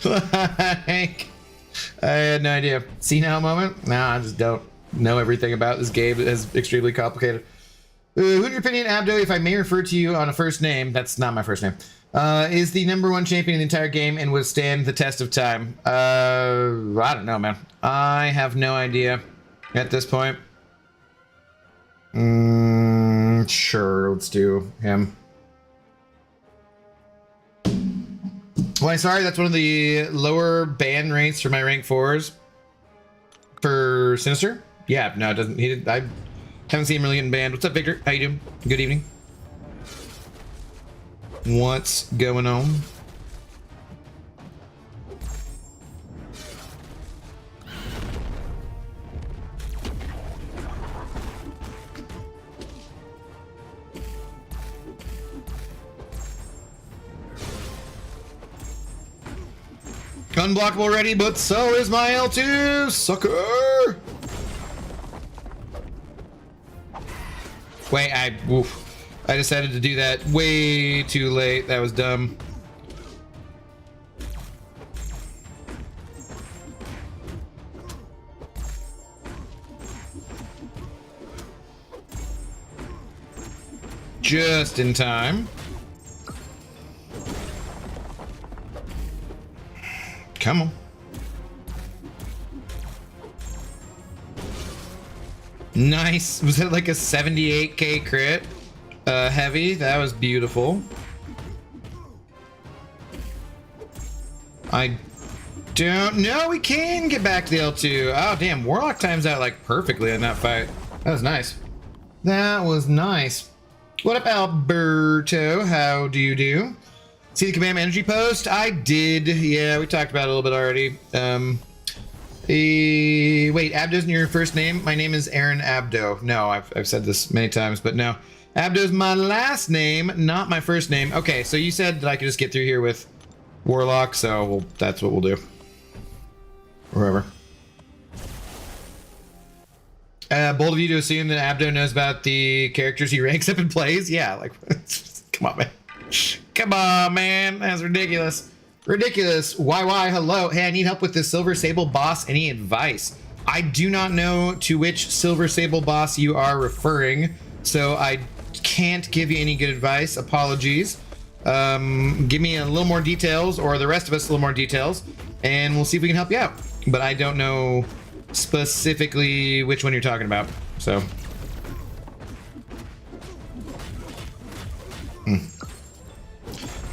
Like, I had no idea. See now moment? No, I just don't know everything about this game. It's extremely complicated. Who in your opinion, Abdo, if I may refer to you on a first name, that's not my first name, is the #1 champion in the entire game and would stand the test of time? I don't know, man. I have no idea at this point. Sure, let's do him. Well, sorry, that's one of the lower ban rates for my rank 4s for Sinister. Yeah, no, it doesn't. I haven't seen him really getting banned. What's up, Victor? How you doing? Good evening. What's going on? Unblockable already, but so is my L2, sucker! Wait, I decided to do that way too late. That was dumb. Just in time. Come on. Nice. Was it like a 78k crit? Heavy. That was beautiful. I don't know. We can get back to the L2. Oh, damn. Warlock times out like perfectly in that fight. That was nice. That was nice. What up, Alberto? How do you do? See the command energy post? I did. Yeah, we talked about it a little bit already. Wait, Abdo's your first name? My name is Aaron Abdo. No, I've said this many times, but no. Abdo's my last name, not my first name. Okay, so you said that I could just get through here with Warlock, so that's what we'll do. Wherever. Bold of you to assume that Abdo knows about the characters he ranks up and plays? Yeah, like, come on, man. Come on, man. That's ridiculous. Ridiculous. Why, hello. Hey, I need help with this Silver Sable boss. Any advice? I do not know to which Silver Sable boss you are referring, so I can't give you any good advice. Apologies. Give me a little more details, or the rest of us a little more details, and we'll see if we can help you out. But I don't know specifically which one you're talking about, so.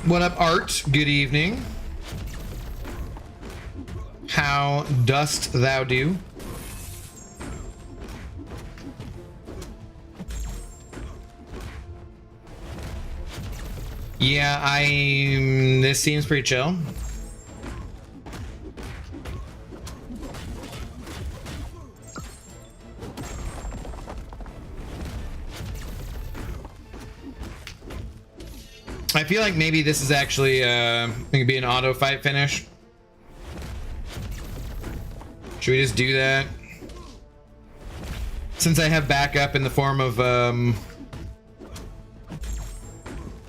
What up, Art? Good evening. How dost thou do? Yeah, this seems pretty chill. I feel like maybe this is actually gonna be an auto fight finish. Should we just do that? Since I have backup in the form of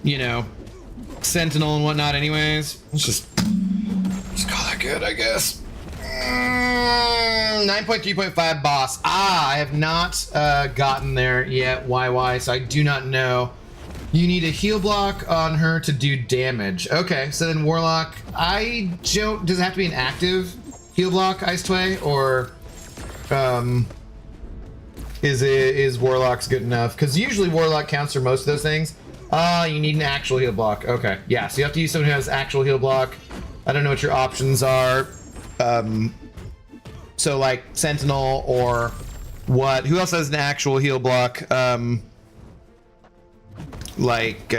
you know, Sentinel and whatnot anyways. Let's just call that good, I guess. 9.3.5 boss. I have not gotten there yet, YY, so I do not know. You need a heal block on her to do damage. Okay, so then Warlock, does it have to be an active heal block, Ice Tway, or is Warlock's good enough? Because usually Warlock counts for most of those things. You need an actual heal block. Okay, yeah, so you have to use someone who has actual heal block. I don't know what your options are. So like Sentinel or what? Who else has an actual heal block? Like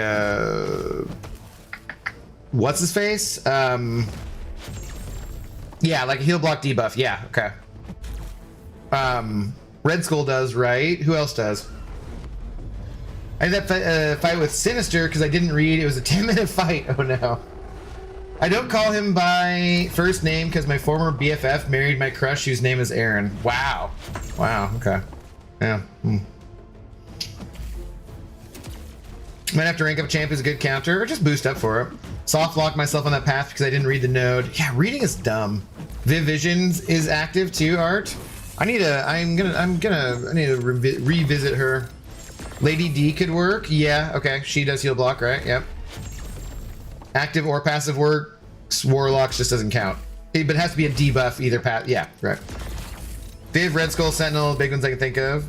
what's his face? Yeah, like a heal block debuff. Yeah, okay. Red Skull does, right? Who else does? I had that fight with Sinister because I didn't read. It was a 10-minute fight. Oh no. I don't call him by first name because my former BFF married my crush whose name is Aaron. Wow. Wow, okay. Yeah. Might have to rank up a champ as a good counter or just boost up for it. Soft lock myself on that path because I didn't read the node. Yeah, reading is dumb. Viv Visions is active too, Art. I need to revisit her. Lady D could work. Yeah, okay. She does heal block, right? Yep. Active or passive works. Warlocks just doesn't count. But it has to be a debuff either path. Yeah, right. Viv, Red Skull, Sentinel, big ones I can think of.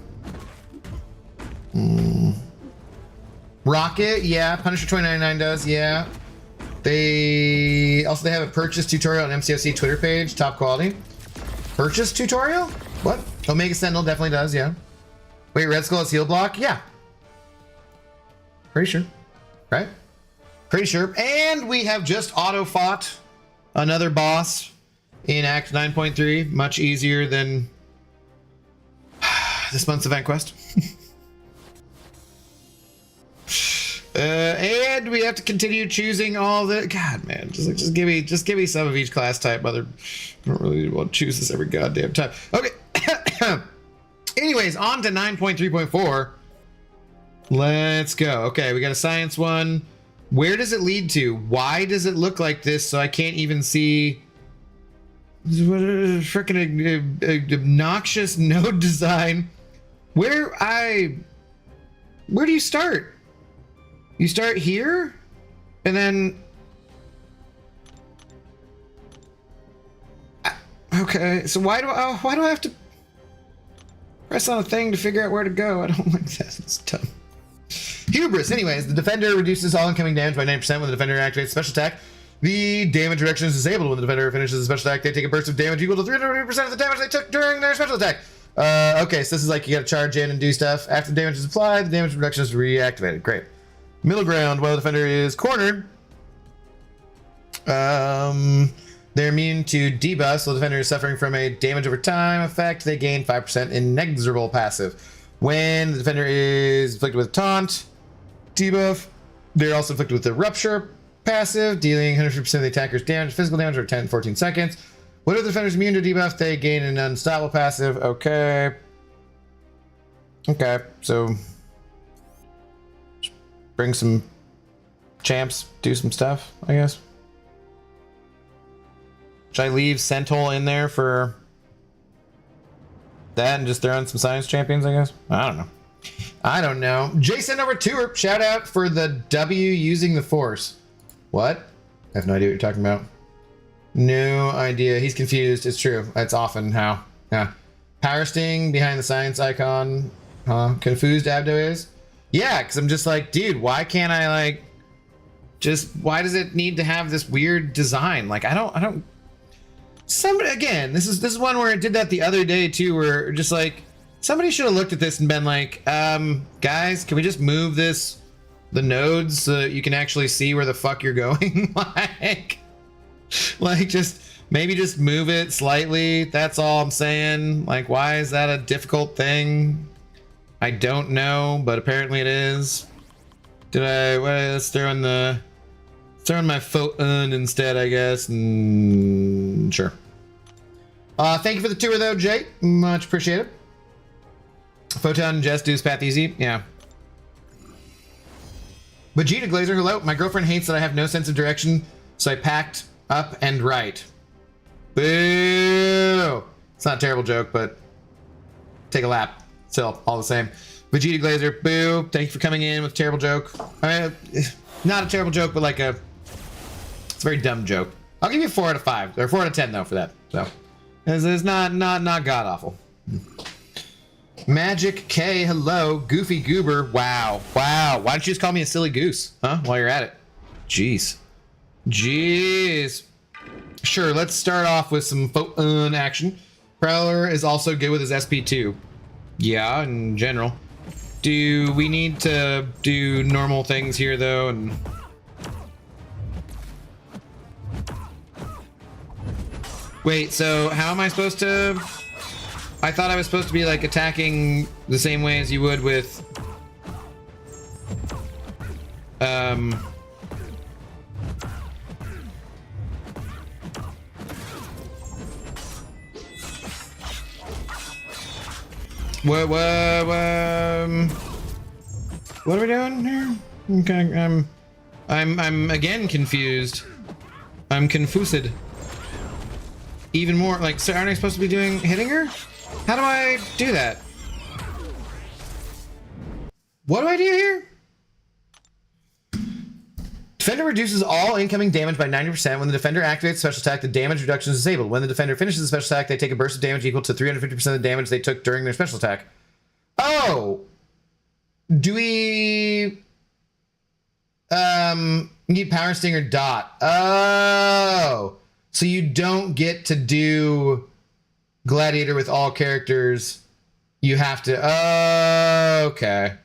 Rocket, yeah. Punisher 2099 does, yeah. They have a purchase tutorial on MCOC Twitter page, top quality. Purchase tutorial? What? Omega Sentinel definitely does, yeah. Wait, Red Skull has heal block? Yeah. Pretty sure. Right? Pretty sure. And we have just auto fought another boss in Act 9.3. Much easier than this month's event quest. And we have to continue choosing all the God, man. Just give me some of each class type, mother. I don't really want to choose this every goddamn time. Okay. Anyways, on to 9.3.4. Let's go. Okay, we got a science one. Where does it lead to? Why does it look like this? So I can't even see. What a freaking obnoxious node design. Where do you start? You start here, and then okay. So why do I have to press on a thing to figure out where to go? I don't like that. It's dumb. Hubris. Anyways, the defender reduces all incoming damage by 9% when the defender activates special attack. The damage reduction is disabled when the defender finishes a special attack. They take a burst of damage equal to 300% of the damage they took during their special attack. Okay, so this is like you gotta charge in and do stuff. After the damage is applied, the damage reduction is reactivated. Great. Middle ground, while the defender is cornered, they're immune to debuff, so the defender is suffering from a damage over time effect. They gain 5% inexorable passive. When the defender is inflicted with taunt debuff, they're also inflicted with the rupture passive, dealing 100% of the attacker's damage, physical damage over 10-14 seconds. What if the defender's immune to debuff? They gain an unstoppable passive. Okay. Okay, so bring some champs, do some stuff, I guess. Should I leave Sentinel in there for that and just throw in some science champions, I guess? I don't know. Jason over tour, shout out for the W using the force. What? I have no idea what you're talking about. No idea. He's confused. It's true. That's often how. Yeah. Power Sting behind the science icon. Confused Abdo is. Yeah, because I'm just like, dude, why can't I why does it need to have this weird design? Like, I don't. Somebody, again, this is one where it did that the other day too, where just like somebody should have looked at this and been like, guys, can we just move the nodes so that you can actually see where the fuck you're going? like just maybe just move it slightly. That's all I'm saying. Like, why is that a difficult thing? I don't know, but apparently it is. Let's throw in my phone instead, I guess. Sure. Thank you for the tour though, Jay. Much appreciated. Photon and Jess do's path easy. Yeah. Vegeta Glazer, hello. My girlfriend hates that I have no sense of direction, so I packed up and right. Boo! It's not a terrible joke, but take a lap. Still, all the same. Vegeta Glazer, boo. Thank you for coming in with a terrible joke. I mean, not a terrible joke, but like it's a very dumb joke. I'll give you 4 out of 5, or 4 out of 10 though for that. So it's not god awful. Magic K, hello. Goofy Goober, wow. Why don't you just call me a silly goose, huh? While you're at it. Jeez. Sure, let's start off with some phone action. Prowler is also good with his SP2. Yeah, in general. Do we need to do normal things here though? And wait, so how am I supposed to? I thought I was supposed to be like attacking the same way as you would with What are we doing here? Okay, I'm again confused. I'm confused. Even more, like, so aren't I supposed to be hitting her? How do I do that? What do I do here? Defender reduces all incoming damage by 90%. When the defender activates special attack, the damage reduction is disabled. When the defender finishes the special attack, they take a burst of damage equal to 350% of the damage they took during their special attack. Oh! Do we... need Power Stinger Dot. Oh! So you don't get to do Gladiator with all characters. You have to... Oh, okay.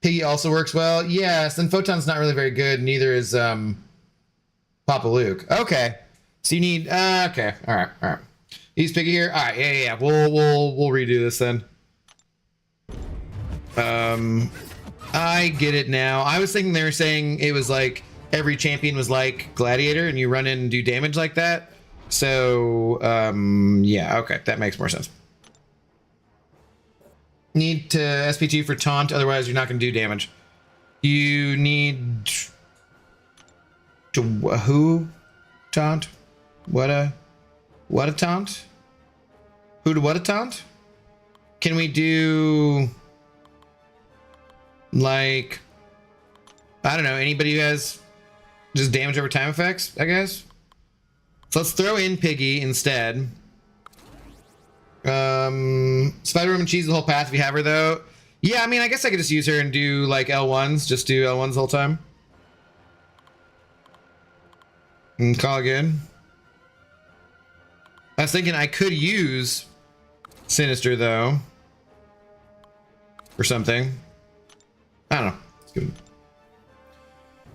Piggy also works well. Yes, and Photon's not really very good. Neither is Papa Luke. Okay. So you need... okay. All right. Use Piggy here. All right. Yeah. We'll redo this then. I get it now. I was thinking they were saying it was like every champion was like Gladiator and you run in and do damage like that. So, yeah, okay. That makes more sense. Need to SPT for taunt, otherwise you're not going to do damage. You need to who taunt? What a taunt? Who to what a taunt? Can we do like, I don't know, anybody who has just damage over time effects, I guess? So let's throw in Piggy instead. Spider-Woman cheese the whole path if you have her though. Yeah, I mean, I guess I could just use her and do like L1s, just do L1s the whole time. And call it good. I was thinking I could use Sinister though. Or something. I don't know. Let's give it.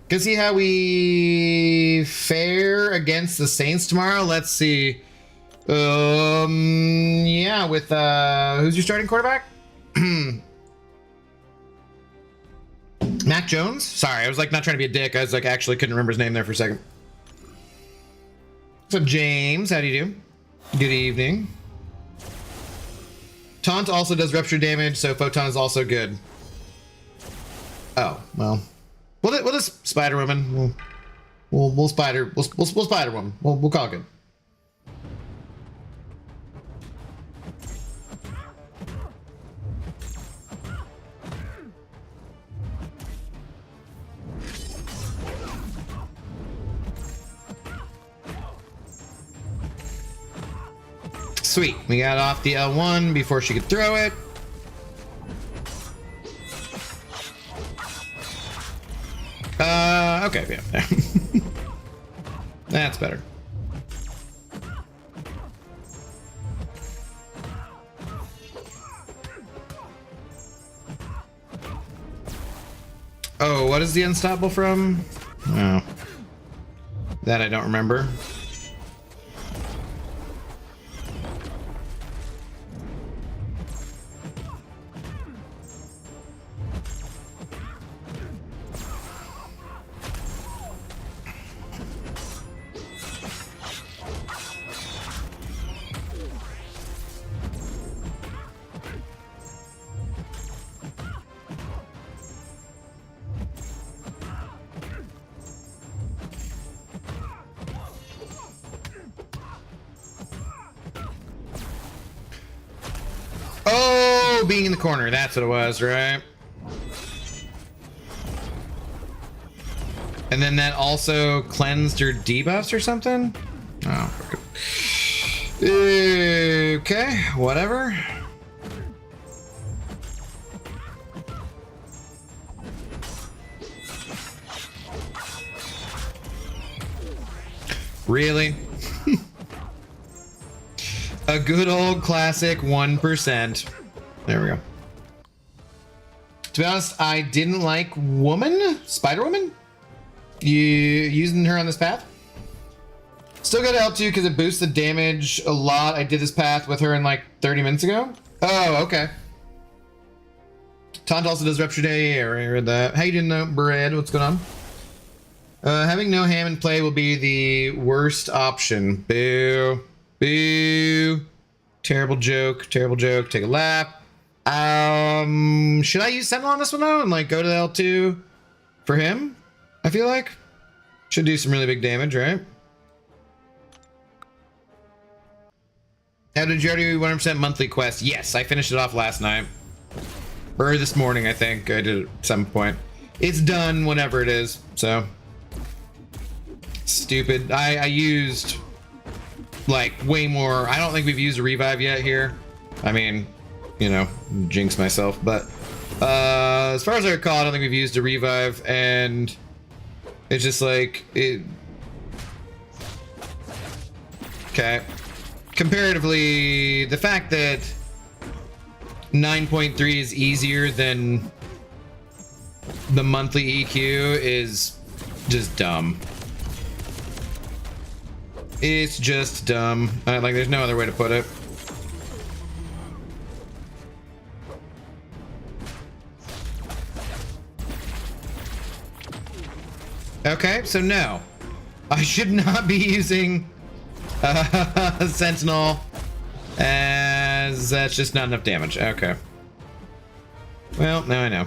Can see how we fare against the Saints tomorrow. Let's see. Yeah, with who's your starting quarterback? Mac Jones? Sorry, I was like not trying to be a dick. I was like actually couldn't remember his name there for a second. What's up, James? How do you do? Good evening. Taunt also does rupture damage, so Photon is also good. Oh, well. We'll just Spider-Woman. We'll Spider-Woman. We'll call it good. Sweet. We got off the L1 before she could throw it. Okay, yeah. That's better. Oh, what is the unstoppable from? Oh. That I don't remember. Being in the corner, that's what it was, right? And then that also cleansed your debuffs or something? Oh, okay, whatever. Really? A good old classic 1%. There we go. To be honest, I didn't like Spider-Woman? You using her on this path? Still got L2 because it boosts the damage a lot. I did this path with her in like 30 minutes ago. Oh, okay. Taunt also does Rupture Day. I read that. How you doing, though, Brad? What's going on? Having no ham in play will be the worst option. Boo. Boo. Terrible joke. Terrible joke. Take a lap. Should I use Sentinel on this one, though, and, like, go to the L2 for him? I feel like. Should do some really big damage, right? How did you already do 100% monthly quest? Yes, I finished it off last night. Or this morning, I think. I did it at some point. It's done whenever it is, so. Stupid. I used, like, way more. I don't think we've used a revive yet here. I mean, you know, jinx myself. But as far as I recall, I don't think we've used a revive. And it's just like, it. Okay. Comparatively, the fact that 9.3 is easier than the monthly EQ is just dumb. It's just dumb. Like, there's no other way to put it. Okay, so no. I should not be using Sentinel, as that's just not enough damage. Okay. Well, now I know.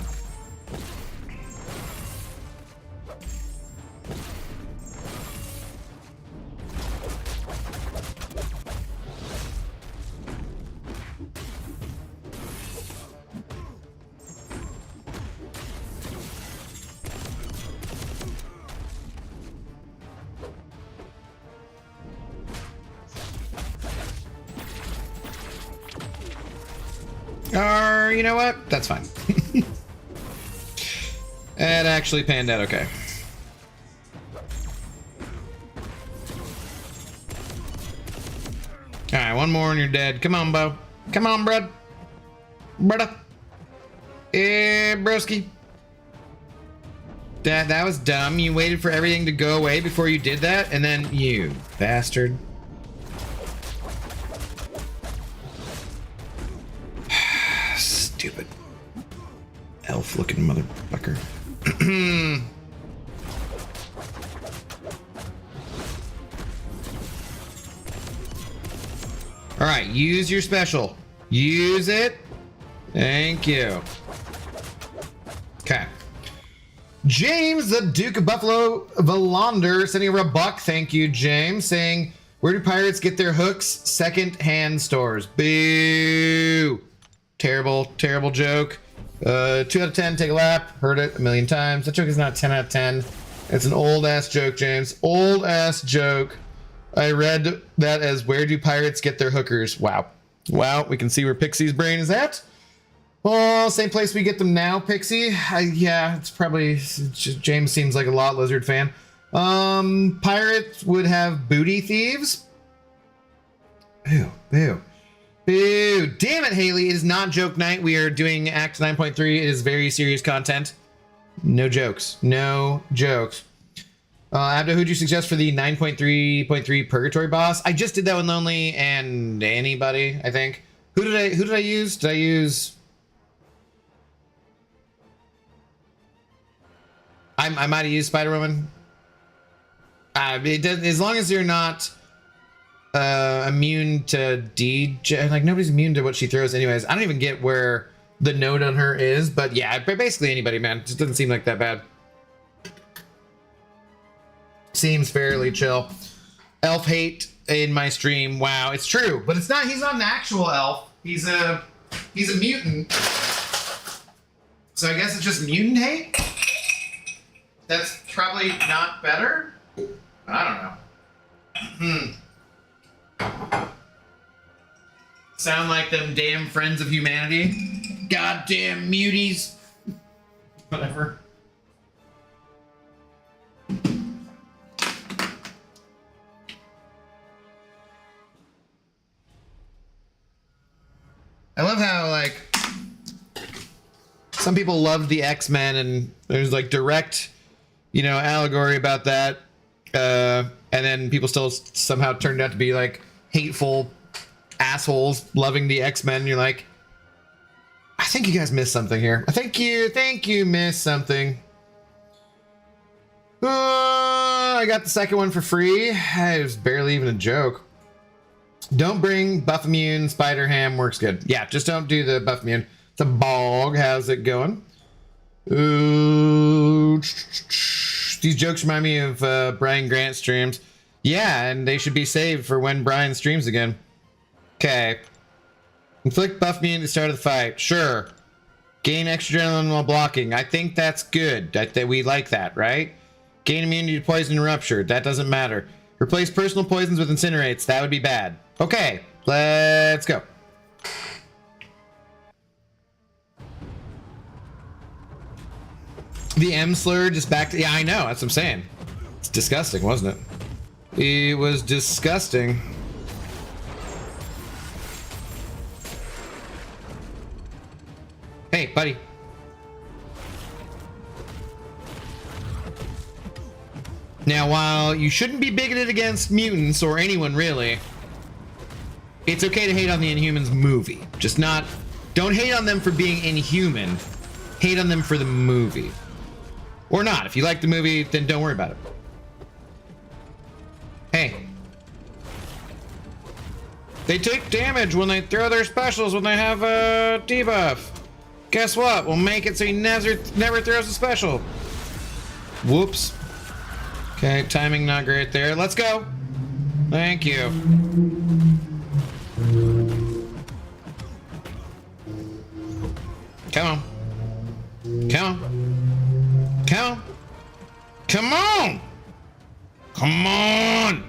Or, you know what? That's fine. It actually panned out okay. Alright, one more and you're dead. Come on, Bo. Come on, bud. Brudda. Eh, broski. That was dumb. You waited for everything to go away before you did that, and then you bastard. Stupid elf looking motherfucker. All right, use your special. Use it. Thank you. Okay. James, the Duke of Buffalo Valander, sending over $1. Thank you, James, saying, where do pirates get their hooks? Second-hand stores. Boo. Terrible, terrible joke. 2 out of 10, take a lap. Heard it a million times. That joke is not 10 out of 10. It's an old-ass joke, James. Old-ass joke. I read that as, where do pirates get their hookers? Wow. Wow, we can see where Pixie's brain is at. Well, same place we get them now, Pixie. Yeah, it's probably... James seems like a lot Lizard fan. Pirates would have booty thieves. Ew, ew. Boo. Damn it, Haley. It is not joke night. We are doing Act 9.3. It is very serious content. No jokes. No jokes. Abdo, who'd you suggest for the 9.3.3 Purgatory boss? I just did that with Lonely and anybody, I think. Who did I use? Did I use... I might have used Spider-Woman. It does, as long as you're not immune to DJ, like nobody's immune to what she throws anyways. I don't even get where the note on her is, but yeah, basically anybody, man. It just doesn't seem like that bad. Seems fairly chill. Elf hate in my stream. Wow, it's true, but it's not. He's not an actual elf. He's a mutant. So I guess it's just mutant hate. That's probably not better. I don't know. Sound like them damn friends of humanity. Goddamn muties. Whatever. I love how, like, some people love the X-Men and there's like direct, you know, allegory about that. And then people still somehow turned out to be like hateful assholes loving the X-Men. You're like, think you guys missed something here. Thank you missed something. I got the second one for free. It was barely even a joke. Don't bring buff immune. Spider ham works good. Yeah, just don't do the buff immune. It's a bog. How's it going? Ooh, these jokes remind me of Brian Grant streams. Yeah, and they should be saved for when Brian streams again. Okay. Inflict buff immune at the start of the fight. Sure. Gain extra adrenaline while blocking. I think that's good. We like that, right? Gain immunity to poison and rupture. That doesn't matter. Replace personal poisons with incinerates. That would be bad. Okay, let's go. The M slur just back to... Yeah, I know. That's what I'm saying. It's disgusting, wasn't it? It was disgusting. Hey, buddy. Now, while you shouldn't be bigoted against mutants or anyone really, it's okay to hate on the Inhumans movie. Just not... Don't hate on them for being inhuman. Hate on them for the movie. Or not. If you like the movie, then don't worry about it. Hey. They take damage when they throw their specials when they have a debuff. Guess what? We'll make it so he never throws a special. Whoops. Okay, timing not great there. Let's go. Thank you. Come on. Come on. Come on. Come on. Come on.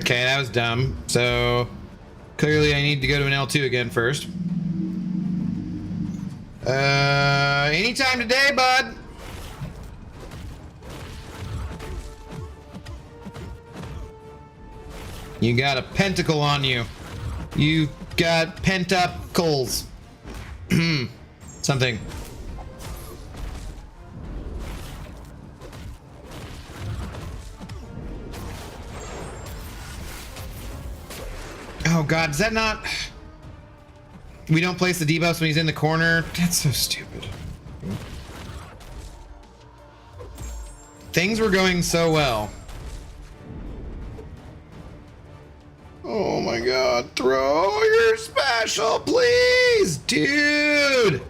Okay, that was dumb. So clearly I need to go to an L2 again first. Anytime today, bud. You got a pentacle on you. You got pentacles. Something. Oh god, is that not... We don't place the debuffs when he's in the corner? That's so stupid. Things were going so well. Oh my god, throw your special, please, dude!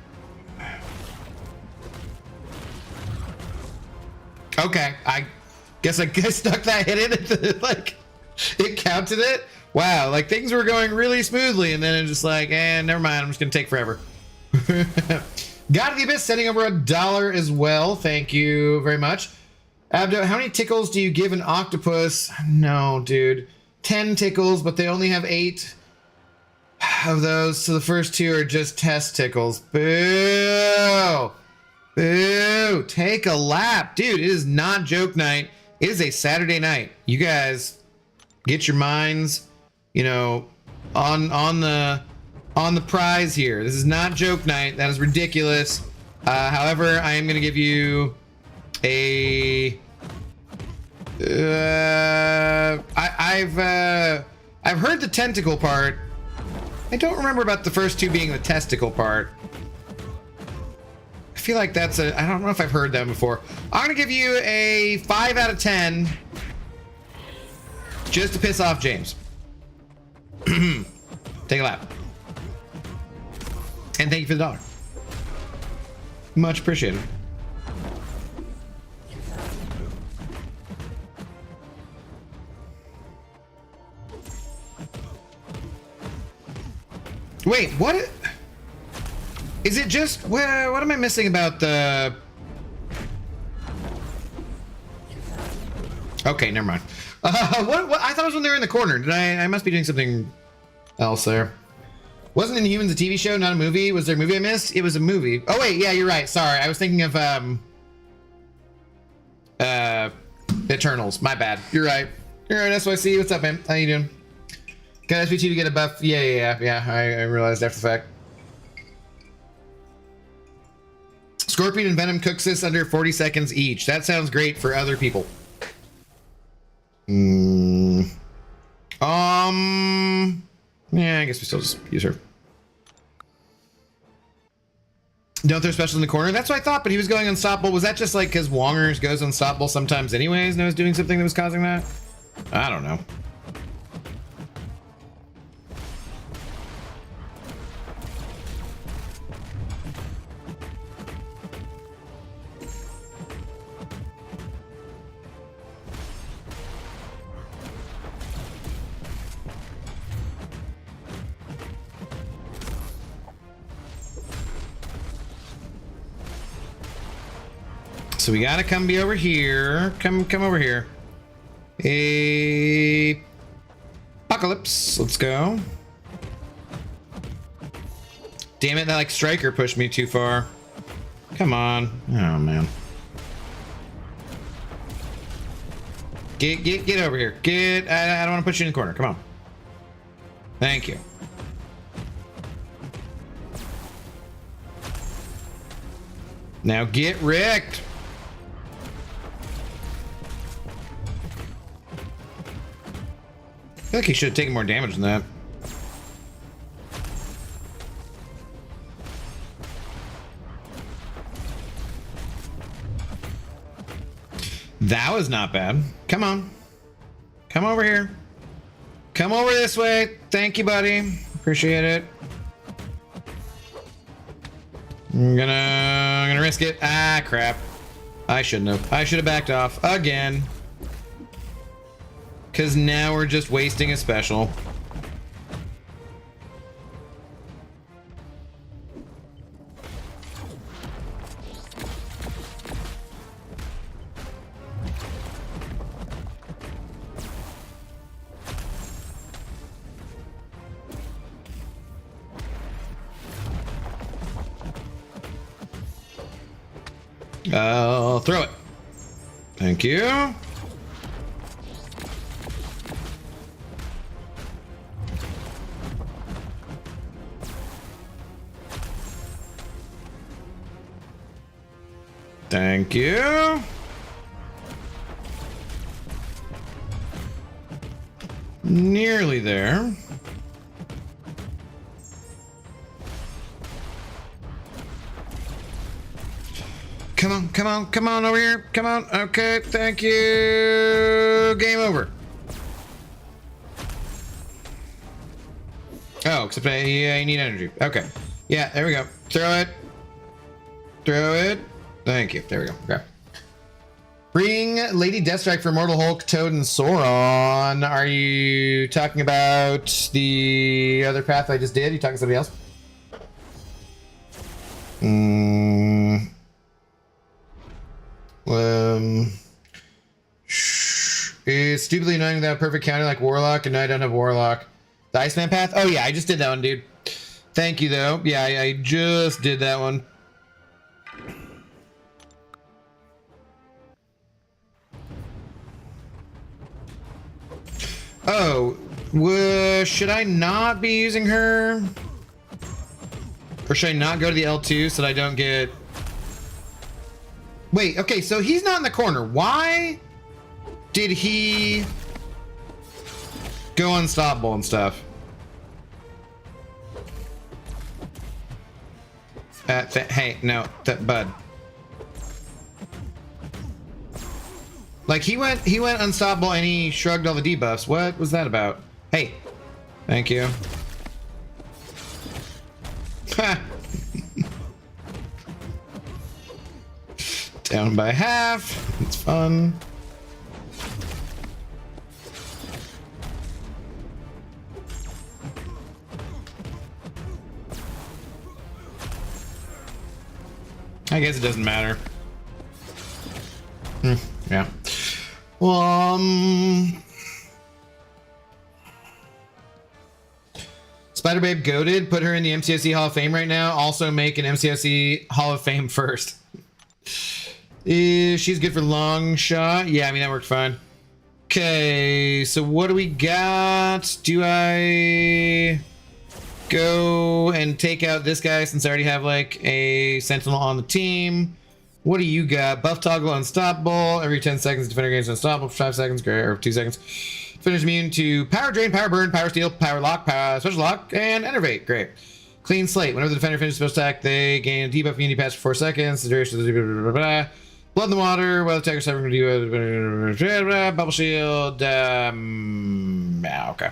Okay, I guess I stuck that hit in it, like, it counted it? Wow, like things were going really smoothly and then it's just like, never mind, I'm just gonna take forever. God of the Abyss sending over $1 as well, thank you very much. Abdo, how many tickles do you give an octopus? No, dude. 10 tickles, but they only have 8 of those, so the first 2 are just test tickles. Boo! Boo! Take a lap. Dude, it is not joke night. It is a Saturday night. You guys get your minds, you know, on the prize here. This is not joke night. That is ridiculous. However, I am going to give you a... I've heard the tentacle part. I don't remember about the first 2 being the testicle part. I feel like that's a... I don't know if I've heard that before. I'm gonna give you a 5 out of 10 just to piss off James. Take a lap. And thank you for the $1. Much appreciated. Wait, what? Is it just... What am I missing about the... Okay, never mind. What? I thought it was when they were in the corner. Did I must be doing something else there. Wasn't Inhumans a TV show, not a movie? Was there a movie I missed? It was a movie. Oh, wait, yeah, you're right. Sorry, I was thinking of, Eternals. My bad. You're right. You're right, SYC. What's up, man? How you doing? Got SVT to get a buff. Yeah. I realized after the fact. Scorpion and Venom cooks this under 40 seconds each. That sounds great for other people. Yeah, I guess we still just use her. Don't throw specials in the corner? That's what I thought, but he was going unstoppable. Was that just like because Wongers goes unstoppable sometimes anyways and I was doing something that was causing that? I don't know. So we gotta come be over here. Come over here. Apocalypse. Let's go. Damn it, that like striker pushed me too far. Come on. Oh man. Get over here. I don't want to put you in the corner. Come on. Thank you. Now get wrecked. I feel like he should have taken more damage than that. That was not bad. Come on. Come over here. Come over this way. Thank you, buddy. Appreciate it. I'm gonna risk it. Ah, crap. I shouldn't have. I should have backed off again. Because now we're just wasting a special. I'll throw it. Thank you. Thank you. Nearly there. Come on, come on, come on over here. Come on. Okay, thank you. Game over. Oh, except I need energy. Okay. Yeah, there we go. Throw it. Throw it. Thank you. There we go. Okay. Bring Lady Deathstrike for Immortal Hulk, Toad, and Sauron. Are you talking about the other path I just did? Are you talking to somebody else? It's stupidly annoying without perfect counter like Warlock, and now I don't have Warlock. The Iceman path? Oh yeah, I just did that one, dude. Thank you, though. Yeah, I just did that one. Oh, should I not be using her? Or should I not go to the L2 so that I don't get... Wait, okay, so he's not in the corner. Why did he go unstoppable and stuff? Hey, no, bud. Like he went unstoppable and he shrugged all the debuffs. What was that about? Hey, thank you. Ha. Down by half. It's fun. I guess it doesn't matter. Yeah. Well, Spider Babe goated. Put her in the MCOC Hall of Fame right now. Also make an MCOC Hall of Fame first. She's good for long shot. Yeah, I mean, that worked fine. Okay, so what do we got? Do I go and take out this guy since I already have like a sentinel on the team. What do you got? Buff toggle unstoppable. Every 10 seconds, defender gains unstoppable for 5 seconds, or 2 seconds. Finish immune to power drain, power burn, power steal, power lock, power special lock, and enervate. Great. Clean slate. Whenever the defender finishes special attack, they gain a debuff immunity patch for 4 seconds. The duration of the blood in the water. While the attacker suffering from bubble shield. Yeah, okay.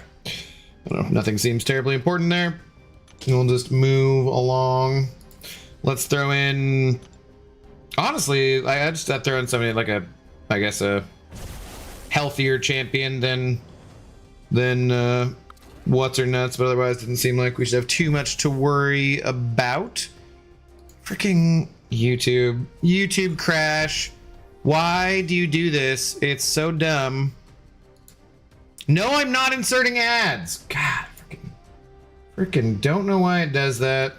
I don't know. Nothing seems terribly important there. We'll just move along. Let's throw in. Honestly, I just throw in somebody like a, I guess a healthier champion than what's or nuts, but otherwise didn't seem like we should have too much to worry about. Freaking YouTube crash. Why do you do this? It's so dumb. No, I'm not inserting ads. God, freaking don't know why it does that.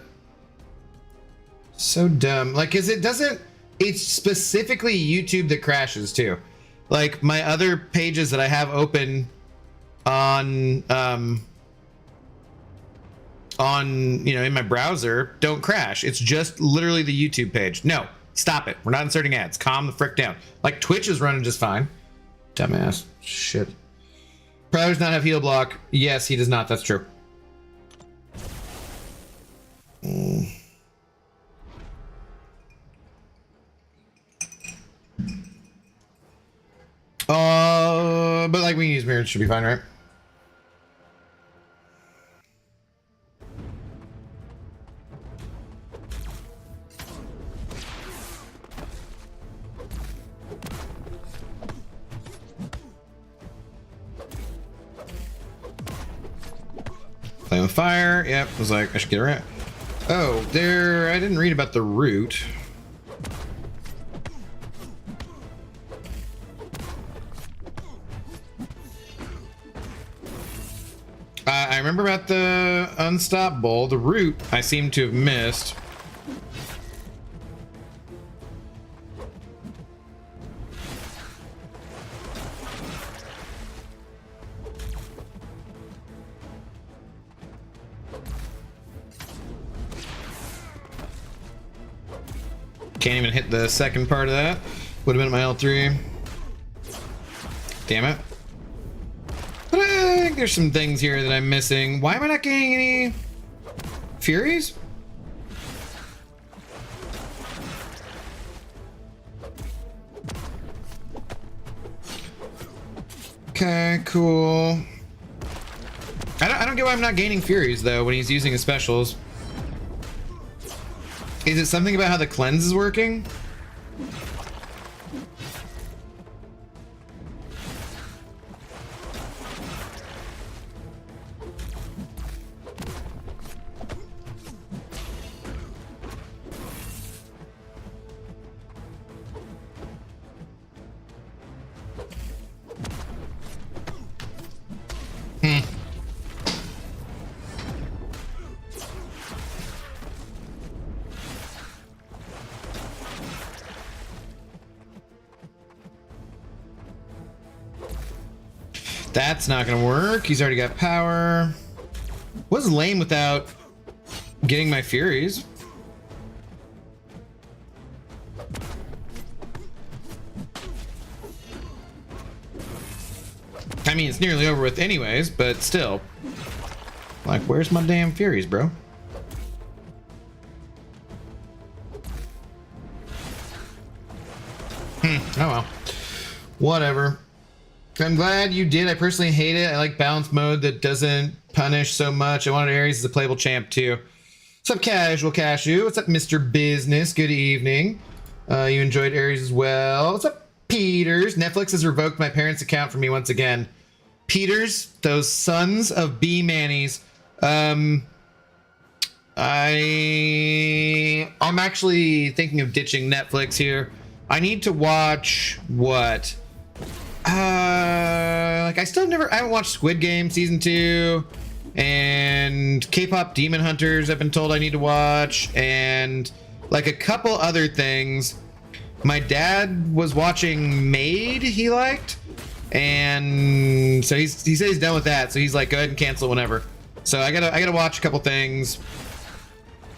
So dumb. Like, cause it doesn't. It's specifically YouTube that crashes too. Like my other pages that I have open on you know, in my browser don't crash. It's just literally the YouTube page. No, stop it. We're not inserting ads. Calm the frick down. Like Twitch is running just fine. Dumbass. Shit. Prowler does not have heal block. Yes, he does not. That's true. But like we can use mirrors, should be fine, right? Flame of fire. Yep, was like I should get around. Oh, there. I didn't read about the root. I remember about the unstoppable. The root I seem to have missed. Can't even hit the second part of that. Would have been at my L3. Damn it. But I think there's some things here that I'm missing. Why am I not getting any Furies? Okay, cool. I don't get why I'm not gaining Furies though when he's using his specials. Is it something about how the cleanse is working? That's not gonna work. He's already got power. Was lame without getting my Furies. I mean, it's nearly over with anyways, but still. Like, where's my damn Furies, bro? Oh well. Whatever. I'm glad you did. I personally hate it. I like balance mode that doesn't punish so much. I wanted Ares as a playable champ too. What's up, Casual Cashew? What's up, Mr. Business? Good evening. You enjoyed Ares as well. What's up, Peters? Netflix has revoked my parents' account for me once again. Peters, those sons of bee mannies. I'm actually thinking of ditching Netflix here. I need to watch what? Like I haven't watched Squid Game season 2 and K-pop Demon Hunters I've been told I need to watch, and like a couple other things. My dad was watching Maid he liked, and so he said he's done with that, so he's like, go ahead and cancel whenever. So I gotta watch a couple things,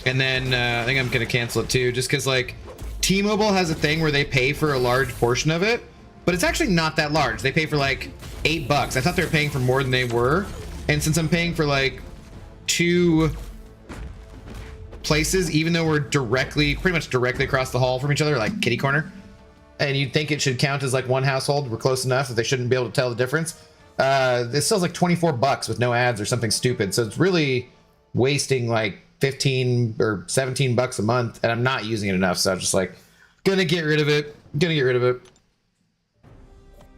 and then I think I'm gonna cancel it too, just because like T-Mobile has a thing where they pay for a large portion of it, but it's actually not that large. They pay for like $8. I thought they were paying for more than they were, and since I'm paying for like 2 places, even though we're pretty much directly across the hall from each other, like kitty corner, and you'd think it should count as like one household, we're close enough that they shouldn't be able to tell the difference. It sells like $24 with no ads or something stupid, so it's really wasting like 15 or 17 bucks a month, and I'm not using it enough, so I'm just like gonna get rid of it.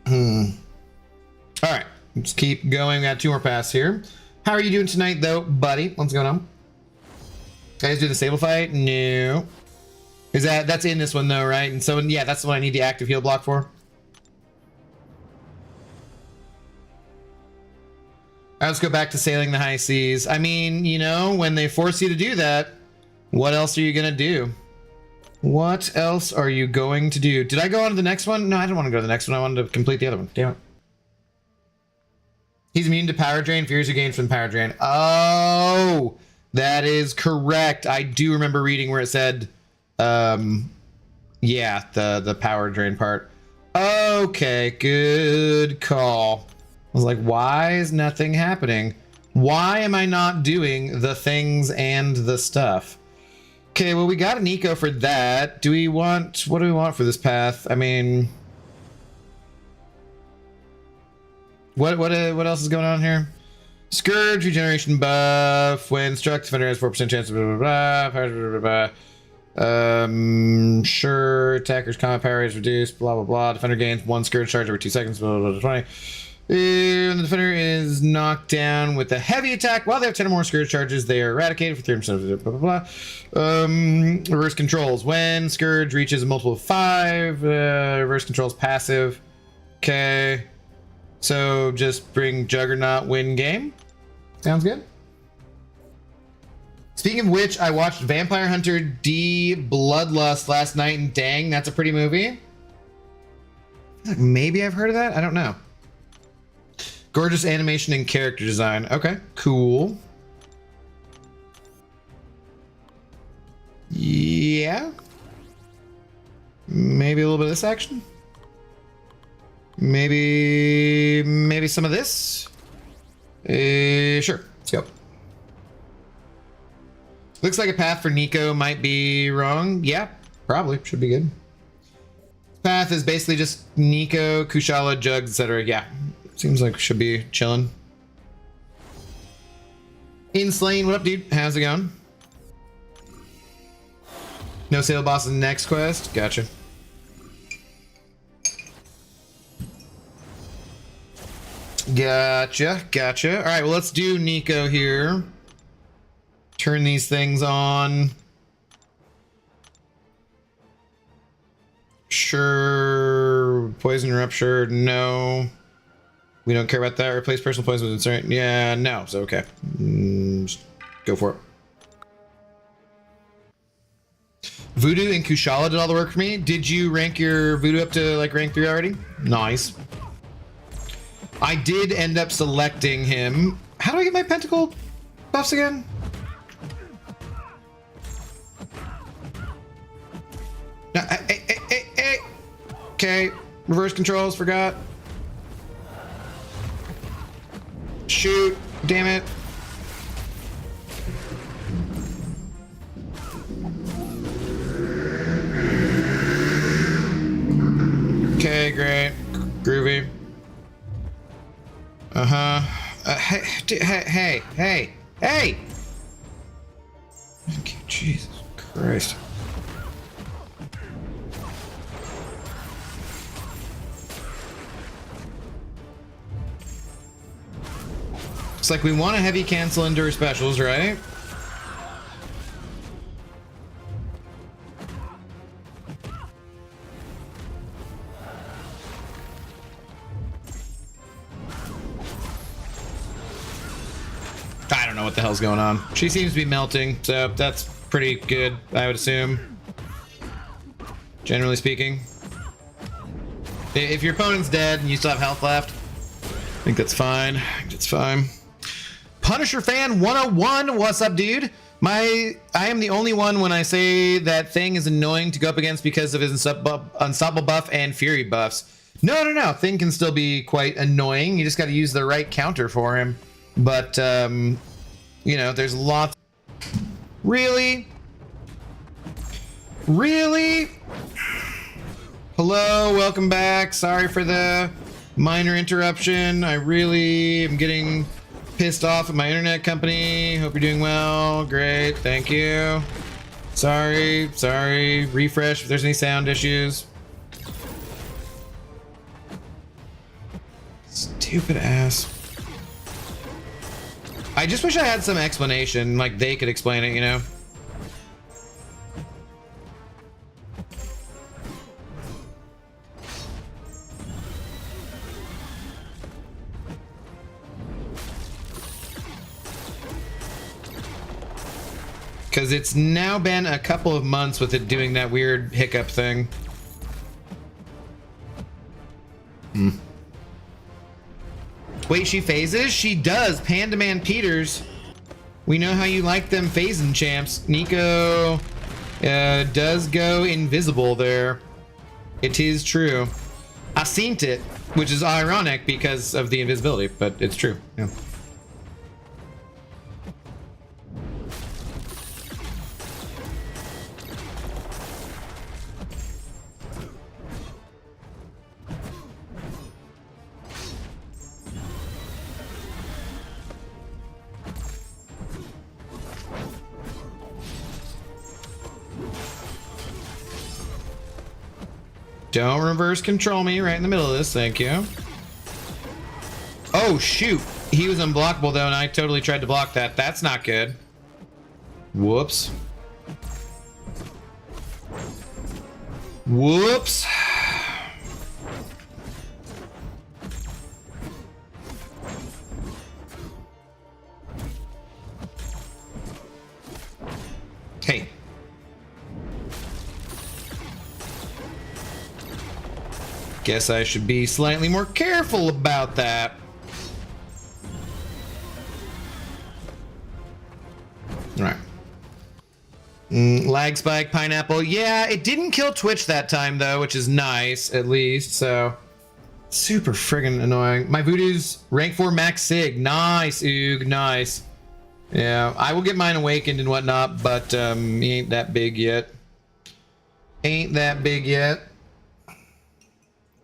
All right, let's keep going. We got 2 more paths here. How are you doing tonight though, buddy? What's going on? Guys do the stable fight? No. Is that's in this one though, right? And so yeah, that's the one I need the active heal block for. Let's go back to sailing the high seas. I mean, you know, when they force you to do that, what else are you gonna do? What else are you going to do? Did I go on to the next one? No, I didn't want to go to the next one. I wanted to complete the other one. Damn it. He's immune to power drain. Fears you gain from power drain. Oh, that is correct. I do remember reading where it said, yeah, the power drain part. Okay, good call. I was like, why is nothing happening? Why am I not doing the things and the stuff? Okay, well, we got an eco for that. What do we want for this path? I mean, what else is going on here? Scourge regeneration buff. When struck, defender has 4% chance of blah, blah, blah, blah, blah. Sure, attacker's combat power is reduced, blah, blah, blah. Defender gains 1 Scourge charge every 2 seconds, blah, blah, blah, 20. And the defender is knocked down with a heavy attack. While they have 10 or more Scourge charges, they are eradicated for 3% of blah, blah, blah. Reverse controls. When Scourge reaches a multiple of 5, reverse controls passive. Okay. So just bring Juggernaut, win game. Sounds good. Speaking of which, I watched Vampire Hunter D Bloodlust last night, and dang, that's a pretty movie. Maybe I've heard of that? I don't know. Gorgeous animation and character design. Okay, cool. Yeah. Maybe a little bit of this action. Maybe some of this. Sure, let's go. Looks like a path for Nico might be wrong. Yeah, probably should be good. Path is basically just Nico, Kushala, Jugs, etc. Yeah, seems like should be chilling. Inslane, what up, dude? How's it going? No sale boss in the next quest. Gotcha. Gotcha. All right, well, let's do Nico here. Turn these things on. Sure. Poison rupture. No. We don't care about that. Replace personal poison with insert. Yeah, no. So, okay. Just go for it. Voodoo and Kushala did all the work for me. Did you rank your Voodoo up to like rank 3 already? Nice. I did end up selecting him. How do I get my pentacle buffs again? No, hey. Okay, reverse controls, forgot. Shoot, damn it. Okay, great. Groovy. Hey. Thank you, Jesus Christ. It's like we want to heavy cancel Endure specials, right? I don't know what the hell's going on. She seems to be melting, so that's pretty good, I would assume. Generally speaking. If your opponent's dead and you still have health left, I think that's fine. Punisher Fan 101, what's up, dude? I am the only one when I say that Thing is annoying to go up against because of his Unstoppable buff and Fury buffs. No. Thing can still be quite annoying. You just got to use the right counter for him. But, you know, there's lots. Really? Really? Hello, welcome back. Sorry for the minor interruption. I really am getting pissed off at my internet company. Hope you're doing well. Great, thank you. Sorry. Refresh if there's any sound issues. Stupid ass. I just wish I had some explanation, like they could explain it, you know? Because it's now been a couple of months with it doing that weird hiccup thing. Wait, she phases? She does. Panda Man Peters. We know how you like them phasing, champs. Nico does go invisible there. It is true. I seen it, which is ironic because of the invisibility, but it's true. Yeah. Don't reverse control me right in the middle of this, thank you. Oh, shoot. He was unblockable, though, and I totally tried to block that. That's not good. Whoops. Whoops. Hey. Guess I should be slightly more careful about that. All right. Lag spike, pineapple. Yeah, it didn't kill Twitch that time, though, which is nice, at least. So, super friggin' annoying. My Voodoo's rank 4 max sig. Nice, Oog, nice. Yeah, I will get mine awakened and whatnot, but he ain't that big yet. Ain't that big yet.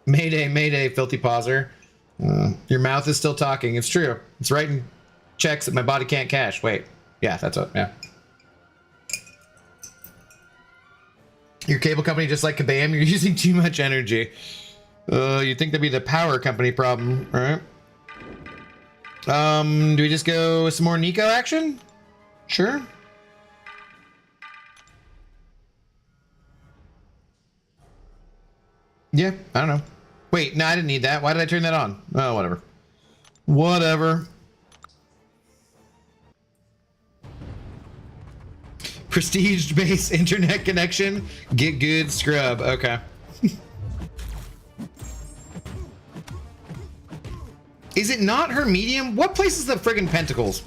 Mayday, filthy pauser. Your mouth is still talking. It's true. It's writing checks that my body can't cash. Wait. Yeah, that's what. Yeah. Your cable company just like Kabam. You're using too much energy. You'd think that'd be the power company problem, right? Do we just go with some more Nico action? Sure. Yeah, I don't know. Wait, no, I didn't need that. Why did I turn that on? Oh, whatever. Whatever. Prestige-based internet connection. Get good, scrub. Okay. Is it not her medium? What places the friggin' pentacles?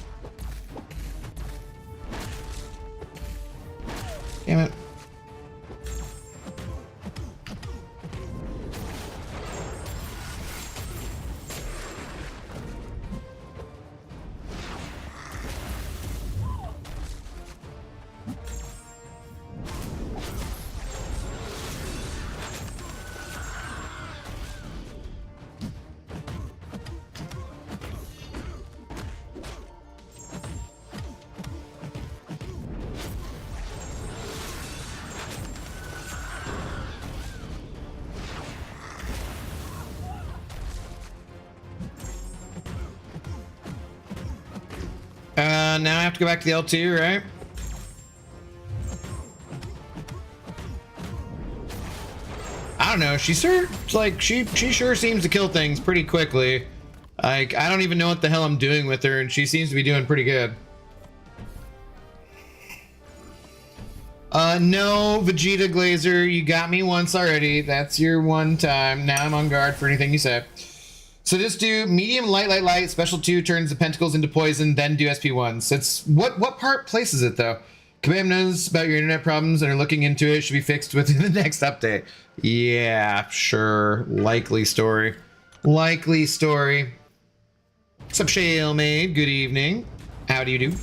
Damn it. Now I have to go back to the L2, right? I don't know. She sure seems to kill things pretty quickly. Like, I don't even know what the hell I'm doing with her, and she seems to be doing pretty good. No, Vegeta Glazer, you got me once already. That's your one time. Now I'm on guard for anything you say. So just do medium, light, special 2 turns the pentacles into poison, then do SP1s. It's what part places it though? Kabam knows about your internet problems and are looking into it. Should be fixed within the next update. Yeah, sure. Likely story. Likely story. What's up, Shalemade? Good evening. How do you do?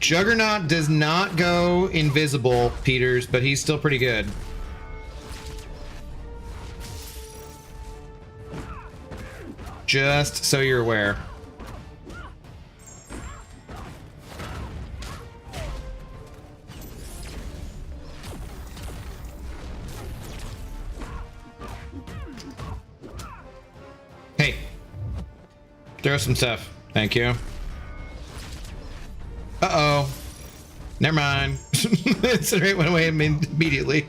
Juggernaut does not go invisible, Peters, but he's still pretty good. Just so you're aware. Hey, throw some stuff. Thank you. Uh-oh. Never mind. Incinerate went away immediately.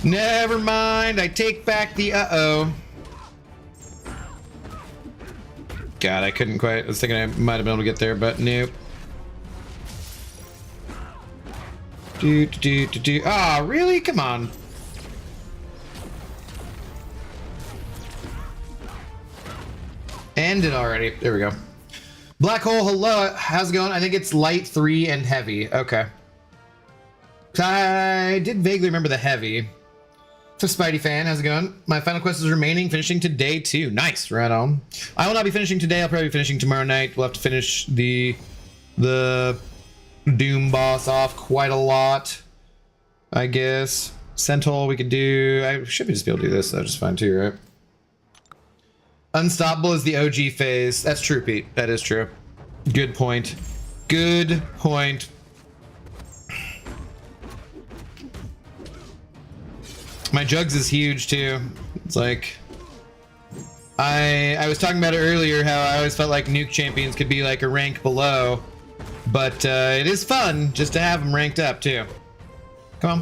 Never mind. I take back the uh-oh. God, I couldn't quite. I was thinking I might have been able to get there, but nope. Ah, really? Come on. End it already. There we go. Black hole, hello. How's it going? I think it's light 3 and heavy. Okay. I did vaguely remember the heavy. So Spidey fan, how's it going? My final quest is remaining, finishing today too. Nice, right on. I will not be finishing today. I'll probably be finishing tomorrow night. We'll have to finish the Doom boss off quite a lot, I guess. Sentinel we could do. I should just be able to do this. That's just fine too, right? Unstoppable is the OG phase. That's true, Pete. That is true. Good point. Good point. My jugs is huge too. It's like I was talking about it earlier how I always felt like nuke champions could be like a rank below, but it is fun just to have them ranked up too. Come on.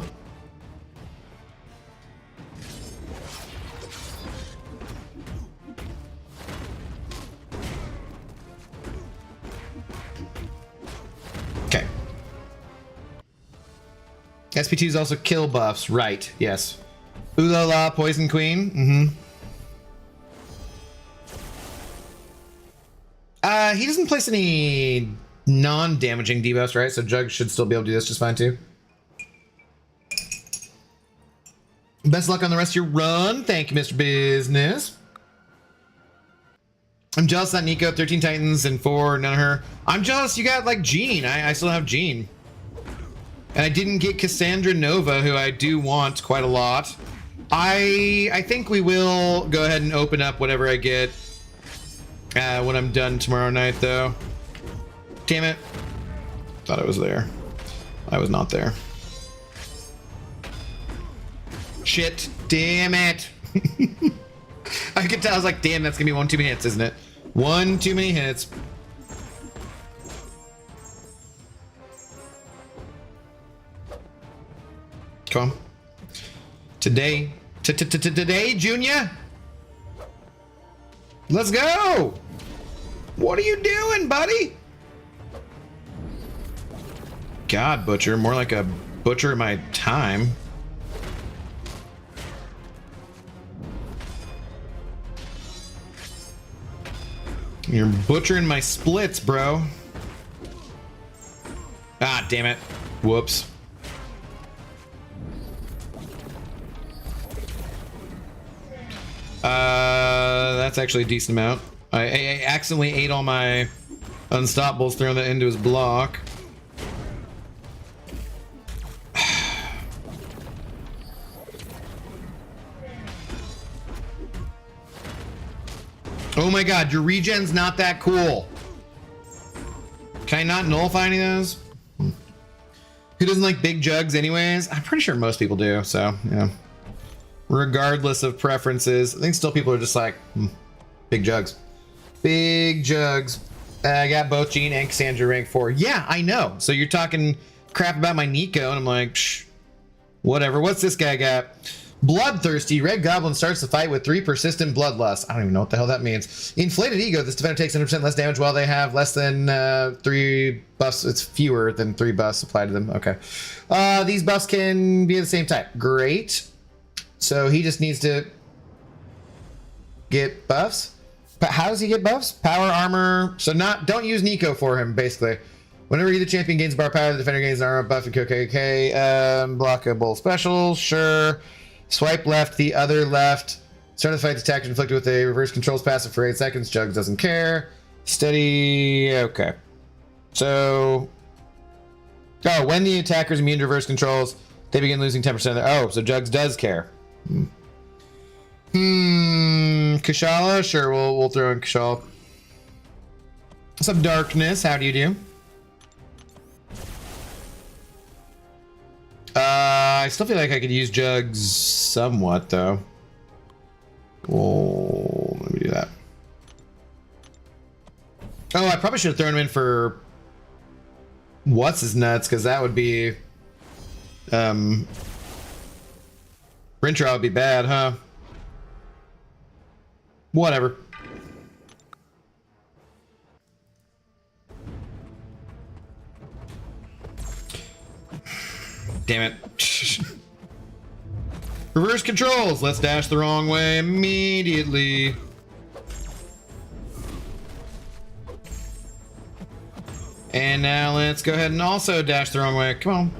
Okay. SP2s also kill buffs, right? Yes. Ooh la la, Poison Queen. He doesn't place any non-damaging debuffs, right? So Jug should still be able to do this just fine too. Best luck on the rest of your run. Thank you, Mr. Business. I'm jealous that Nico 13 Titans and 4 none of her. I'm jealous you got like Jean. I still have Jean. And I didn't get Cassandra Nova, who I do want quite a lot. I think we will go ahead and open up whatever I get when I'm done tomorrow night, though. Damn it. Thought I was there. I was not there. Shit. Damn it. I could tell. I was like, damn, that's going to be one too many hits, isn't it? One too many hits. Come on. Today, Junior. Let's go. What are you doing, buddy? God, Butcher. More like a butcher of my time. You're butchering my splits, bro. Ah, damn it. Whoops. That's actually a decent amount. I accidentally ate all my unstoppables, throwing that into his block. Oh my god, your regen's not that cool. Can I not nullify any of those? Who doesn't like big jugs anyways? I'm pretty sure most people do, so, yeah. Regardless of preferences, I think still people are just like, big jugs. Big jugs. I got both Jean and Cassandra rank 4. Yeah, I know. So you're talking crap about my Nico, and I'm like, psh, whatever. What's this guy got? Bloodthirsty. Red Goblin starts the fight with 3 persistent bloodlust. I don't even know what the hell that means. Inflated Ego. This defender takes 100% less damage while they have less than 3 buffs. It's fewer than 3 buffs applied to them. Okay. These buffs can be of the same type. Great. So he just needs to get buffs. But how does he get buffs? Power, armor. So don't use Nico for him, basically. Whenever either champion gains bar power, the defender gains an armor buff. Okay. Blockable special. Sure. Swipe left, the other left. Start the fight, attack is inflicted with a reverse controls passive for 8 seconds. Jugs doesn't care. Steady. Okay. So. Oh, when the attacker is immune to reverse controls, they begin losing 10% of their. Oh, so Jugs does care. Kushala? Sure, we'll throw in Kushala. What's up, Darkness? How do you do? I still feel like I could use Jugs somewhat, though. Oh, let me do that. Oh, I probably should have thrown him in for what's his nuts, because that would be Rintrah would be bad, huh? Whatever. Damn it. Reverse controls. Let's dash the wrong way immediately. And now let's go ahead and also dash the wrong way. Come on.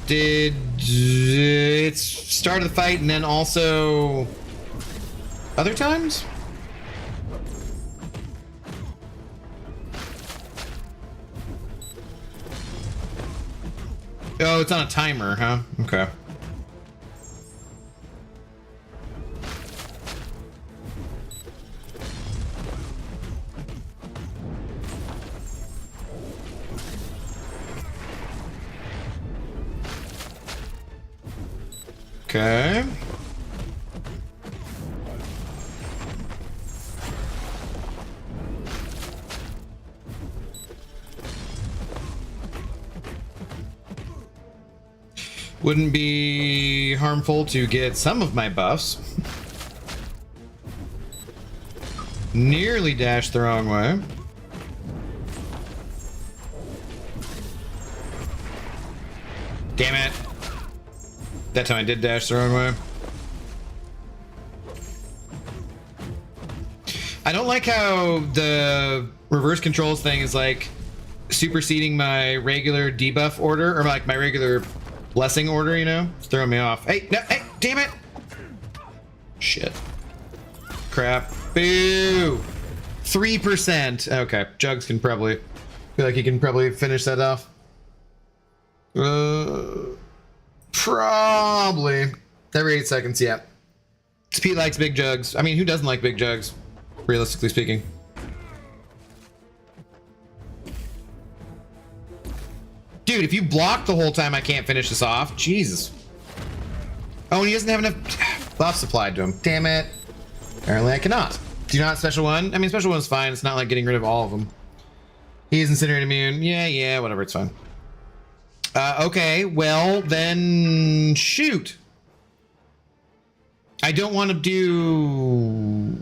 Did it start the fight and then also other times? Oh, it's on a timer, huh? Okay. Okay. Wouldn't be harmful to get some of my buffs. Nearly dashed the wrong way. Damn it. That time I did dash the wrong way. I don't like how the reverse controls thing is like superseding my regular debuff order, or like my regular blessing order, you know? It's throwing me off. Hey, no, hey, damn it! Shit. Crap. Boo! 3%. Okay, Jugs can probably, feel like he can probably finish that off. Probably. Every 8 seconds, yeah. Pete likes big Jugs. I mean, who doesn't like big Jugs? Realistically speaking. Dude, if you block the whole time, I can't finish this off. Jesus. Oh, and he doesn't have enough buffs applied to him. Damn it. Apparently I cannot. Do not special one? I mean, special one's fine. It's not like getting rid of all of them. He's incinerate immune. Yeah, whatever. It's fine. Okay, well, then shoot. I don't want to do...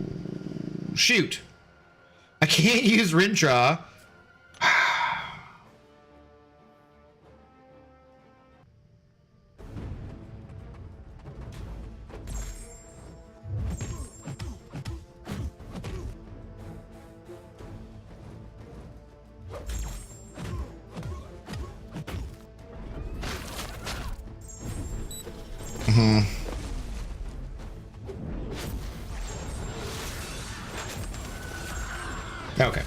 Shoot. I can't use Rintrah. Okay.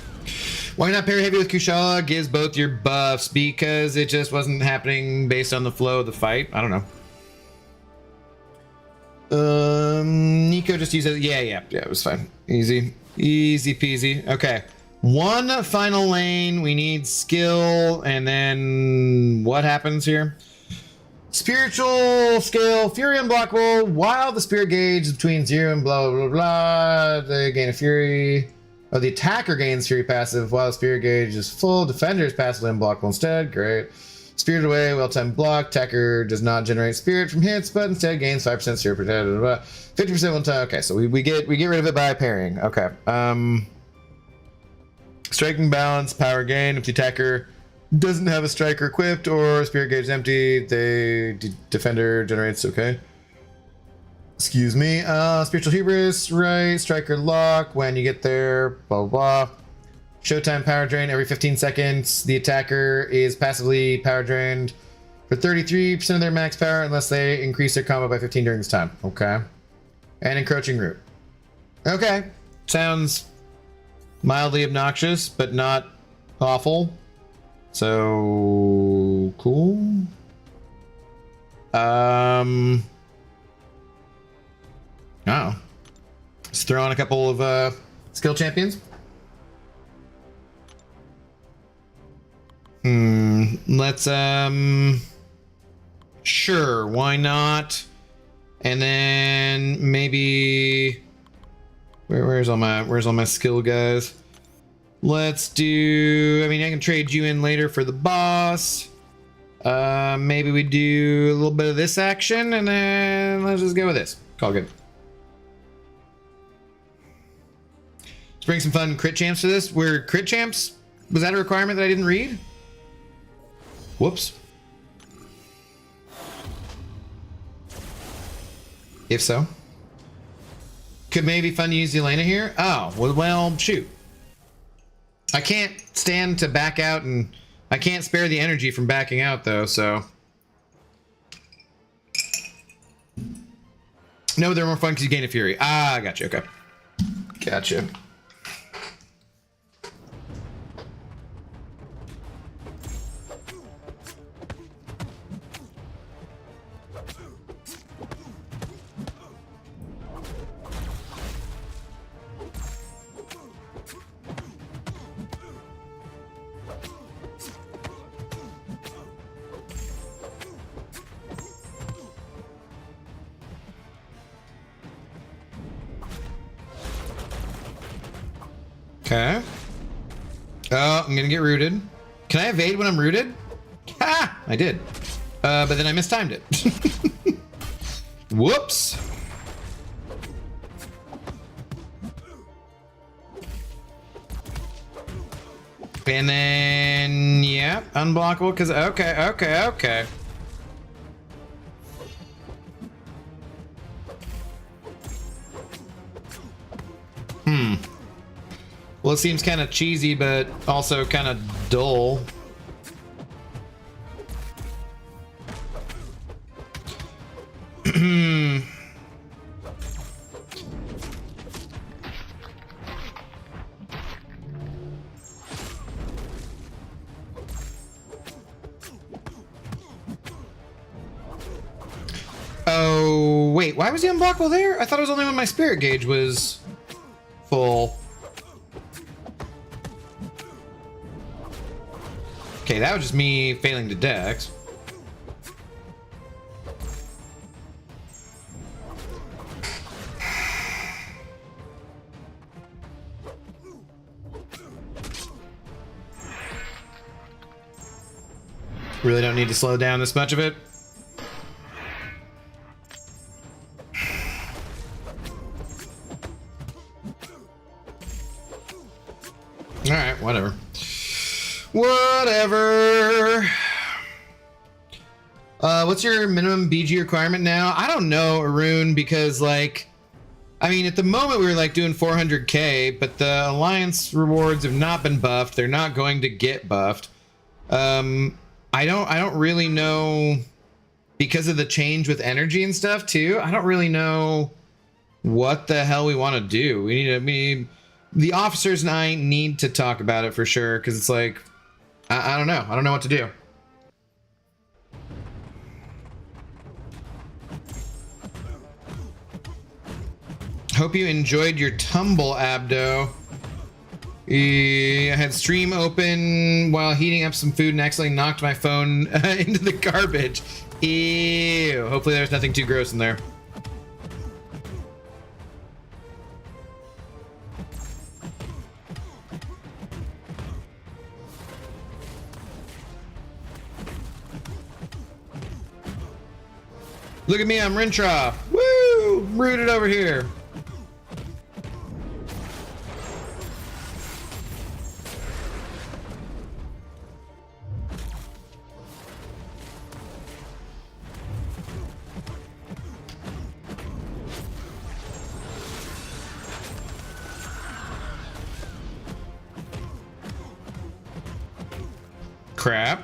Why not pair heavy with Kushala? Gives both your buffs because it just wasn't happening based on the flow of the fight. I don't know. Nico just used it. Yeah, it was fine. Easy peasy. Okay. One final lane. We need skill, and then what happens here? Spiritual skill, Fury unblockable. While the spirit gauge is between 0 and blah blah blah, they gain a Fury. Oh, the attacker gains Fury passive while the spirit gauge is full. Defender is passively unblockable instead. Great. Spirited Away, well-timed block. Attacker does not generate spirit from hits, but instead gains 5% spirit protected. 50% one-time. Okay, so we get rid of it by parrying. Okay. Striking balance, power gain. If the attacker doesn't have a striker equipped or spirit gauge is empty, the defender generates. Okay. Excuse me. Spiritual hubris, right? Striker lock. When you get there, blah blah blah. Showtime power drain every 15 seconds. The attacker is passively power drained for 33% of their max power unless they increase their combo by 15 during this time. Okay. And encroaching root. Okay. Sounds mildly obnoxious, but not awful. So cool. Oh. Let's throw on a couple of skill champions. Let's sure, why not? And then maybe where's all my skill guys? Let's do, I mean, I can trade you in later for the boss. Maybe we do a little bit of this action and then let's just go with this. Call good. Let's bring some fun crit champs to this. Were crit champs, was that a requirement that I didn't read? Whoops. If so. Could maybe fun to use Elena here? Oh, well, shoot. I can't stand to back out and I can't spare the energy from backing out though, so. No, they're more fun because you gain a fury. Ah, gotcha, okay. Gotcha. Okay. Oh, I'm gonna get rooted. Can I evade when I'm rooted? Ha! I did. But then I mistimed it. Whoops. And then, yeah, unblockable, because, okay. Well, it seems kind of cheesy, but also kind of dull. Oh, wait, why was he unblockable there? I thought it was only when my spirit gauge was full. Okay, that was just me failing to dex. Really don't need to slow down this much of it. All right, whatever. Whatever. What's your minimum BG requirement now? I don't know, Arun, because like, I mean, at the moment we were like doing 400k, but the alliance rewards have not been buffed. They're not going to get buffed. I don't really know, because of the change with energy and stuff too. I don't really know what the hell we want to do. We need to the officers and I need to talk about it for sure, because it's like, I don't know. I don't know what to do. Hope you enjoyed your tumble, Abdo. I had stream open while heating up some food and accidentally knocked my phone into the garbage. Ew. Hopefully there's nothing too gross in there. Look at me, I'm Rintroff. Woo! Rooted over here. Crap.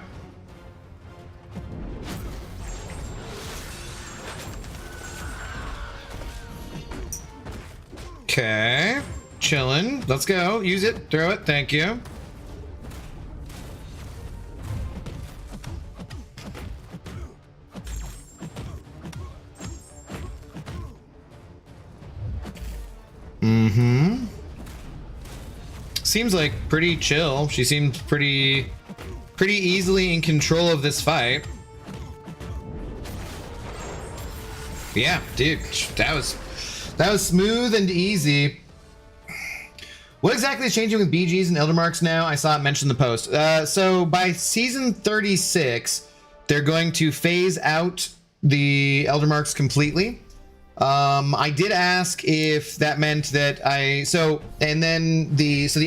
Okay. Chillin'. Let's go. Use it. Throw it. Thank you. Mm-hmm. Seems like pretty chill. She seems pretty easily in control of this fight. Yeah, dude, that was smooth and easy. What exactly is changing with BGs and Elder Marks now? I saw it mentioned in the post. So by season 36, they're going to phase out the Elder Marks completely. I did ask if that meant that the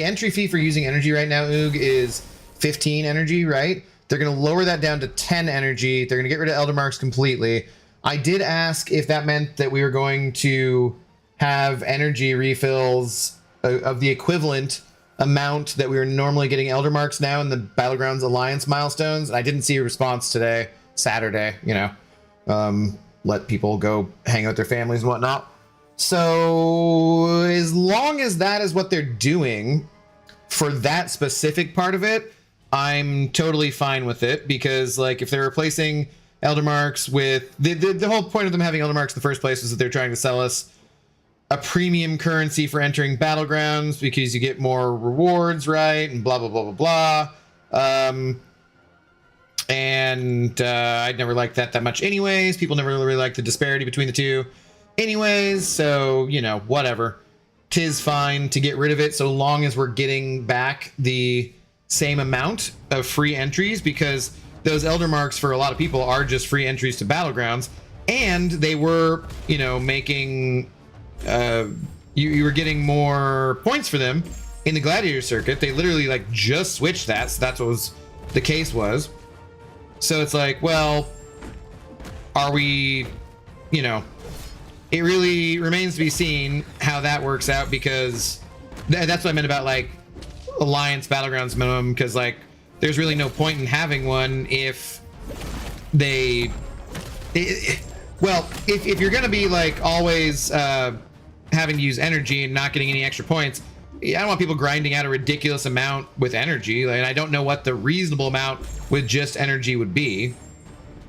entry fee for using energy right now, Oog, is 15 energy, right? They're going to lower that down to 10 energy. They're going to get rid of Elder Marks completely. I did ask if that meant that we were going to have energy refills of the equivalent amount that we were normally getting Elder Marks now in the Battlegrounds Alliance milestones. And I didn't see a response today, Saturday, you know, let people go hang out with their families and whatnot. So as long as that is what they're doing for that specific part of it, I'm totally fine with it, because like if they're replacing Elder Marks with the whole point of them having Elder Marks in the first place was that they're trying to sell us a premium currency for entering Battlegrounds because you get more rewards, right? And blah, blah, blah, blah, blah. I'd never liked that much anyways. People never really liked the disparity between the two anyways. So, you know, whatever. 'Tis fine to get rid of it so long as we're getting back the same amount of free entries, because those Elder Marks for a lot of people are just free entries to Battlegrounds, and they were, you know, making you were getting more points for them in the Gladiator circuit. They literally like just switched that, so that's what was the case was. So it's like, well, are we, you know, it really remains to be seen how that works out, because that's what I meant about like Alliance Battlegrounds minimum, because like there's really no point in having one if they well, if you're gonna be like always having to use energy and not getting any extra points, I don't want people grinding out a ridiculous amount with energy. Like, I don't know what the reasonable amount with just energy would be.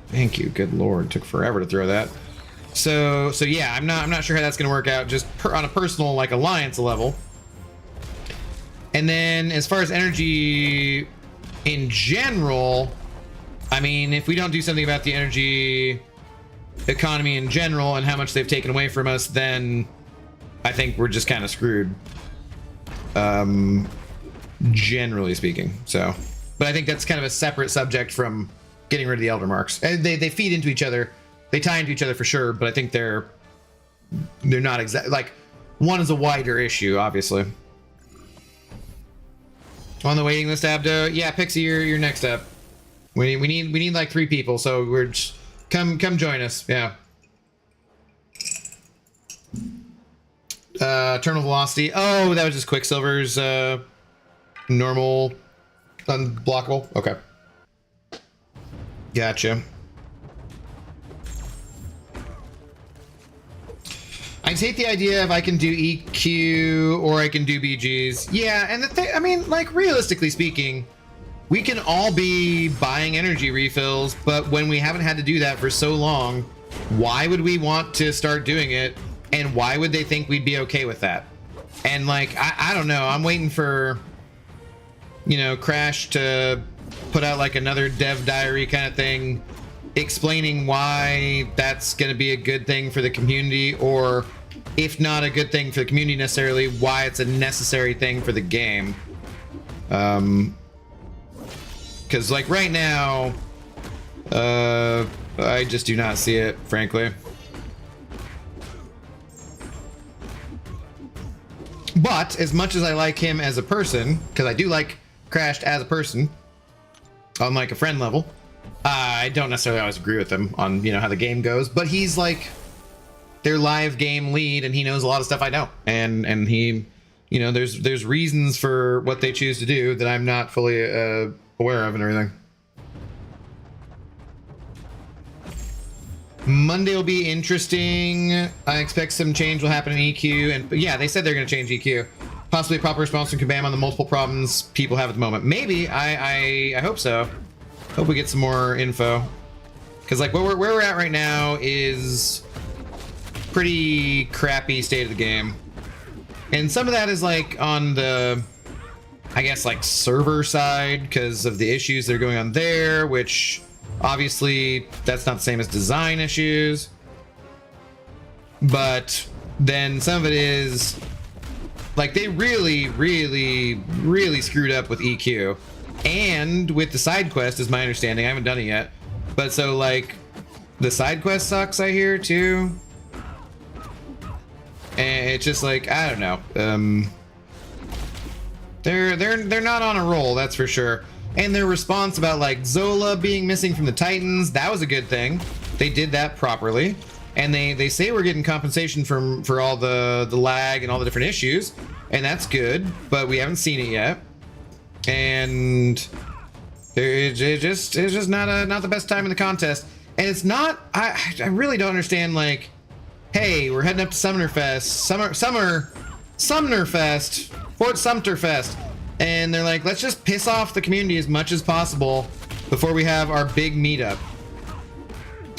Thank you. Good lord, took forever to throw that. So yeah, I'm not sure how that's gonna work out just on a personal like Alliance level. And then as far as energy in general, I mean, if we don't do something about the energy economy in general and how much they've taken away from us, then I think we're just kind of screwed, generally speaking. So, but I think that's kind of a separate subject from getting rid of the Elder Marks. And they feed into each other, they tie into each other for sure, but I think they're not exactly like, one is a wider issue, obviously. On the waiting list, Abdo. Yeah, Pixie, you're next up. We need like 3 people, so we're just, come join us. Yeah. Eternal Velocity. Oh, that was just Quicksilver's normal unblockable. Okay. Gotcha. I hate the idea of I can do EQ or I can do BGs. Yeah, and the thing, I mean, like, realistically speaking, we can all be buying energy refills, but when we haven't had to do that for so long, why would we want to start doing it? And why would they think we'd be okay with that? And like, I don't know, I'm waiting for, you know, Crash to put out like another dev diary kind of thing, explaining why that's going to be a good thing for the community, or if not a good thing for the community necessarily, why it's a necessary thing for the game. Because like right now, I just do not see it, frankly. But as much as I like him as a person, because I do like Crashed as a person, on like a friend level, I don't necessarily always agree with him on, you know, how the game goes, but he's like their live game lead and he knows a lot of stuff I don't. And he, you know, there's reasons for what they choose to do that I'm not fully aware of and everything. Monday will be interesting. I expect some change will happen in EQ, and yeah, they said they're going to change EQ. Possibly a proper response from Kabam on the multiple problems people have at the moment. Maybe. I hope so. Hope we get some more info. Because like where we're at right now is pretty crappy state of the game, and some of that is like on the, I guess, like server side because of the issues that are going on there, which obviously that's not the same as design issues, but then some of it is like they really screwed up with EQ and with the side quest, is my understanding. I haven't done it yet, but so like the side quest sucks, I hear, too. And it's just like, I don't know. They're not on a roll, that's for sure. And their response about like Zola being missing from the Titans, that was a good thing. They did that properly. And they say we're getting compensation for all the lag and all the different issues, and that's good, but we haven't seen it yet. And it's just not the best time in the contest. And it's not, I really don't understand, like, hey, we're heading up to Sumner Fest, Sumner Fest, Fort Sumter Fest, and they're like, let's just piss off the community as much as possible before we have our big meetup,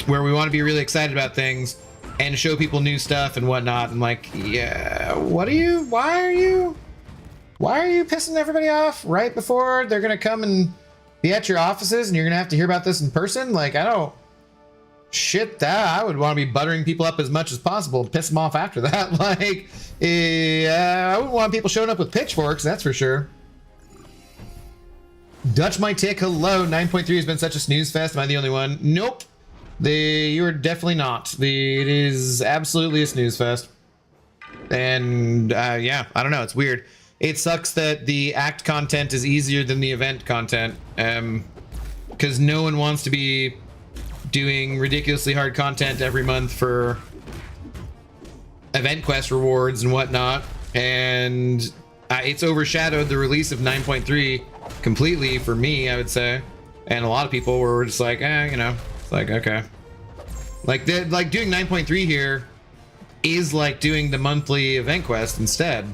where we want to be really excited about things and show people new stuff and whatnot. And like, yeah, why are you pissing everybody off right before they're gonna come and be at your offices and you're gonna have to hear about this in person? Like, I don't. Shit, that I would want to be buttering people up as much as possible and piss them off after that. Like, I wouldn't want people showing up with pitchforks, that's for sure. Dutch My Tick, hello. 9.3 has been such a snooze fest. Am I the only one? Nope. You are definitely not. It is absolutely a snooze fest. And yeah, I don't know. It's weird. It sucks that the act content is easier than the event content, because no one wants to be doing ridiculously hard content every month for event quest rewards and whatnot, and it's overshadowed the release of 9.3 completely for me, I would say. And a lot of people were just like, you know, it's like, okay, like doing 9.3 here is like doing the monthly event quest instead.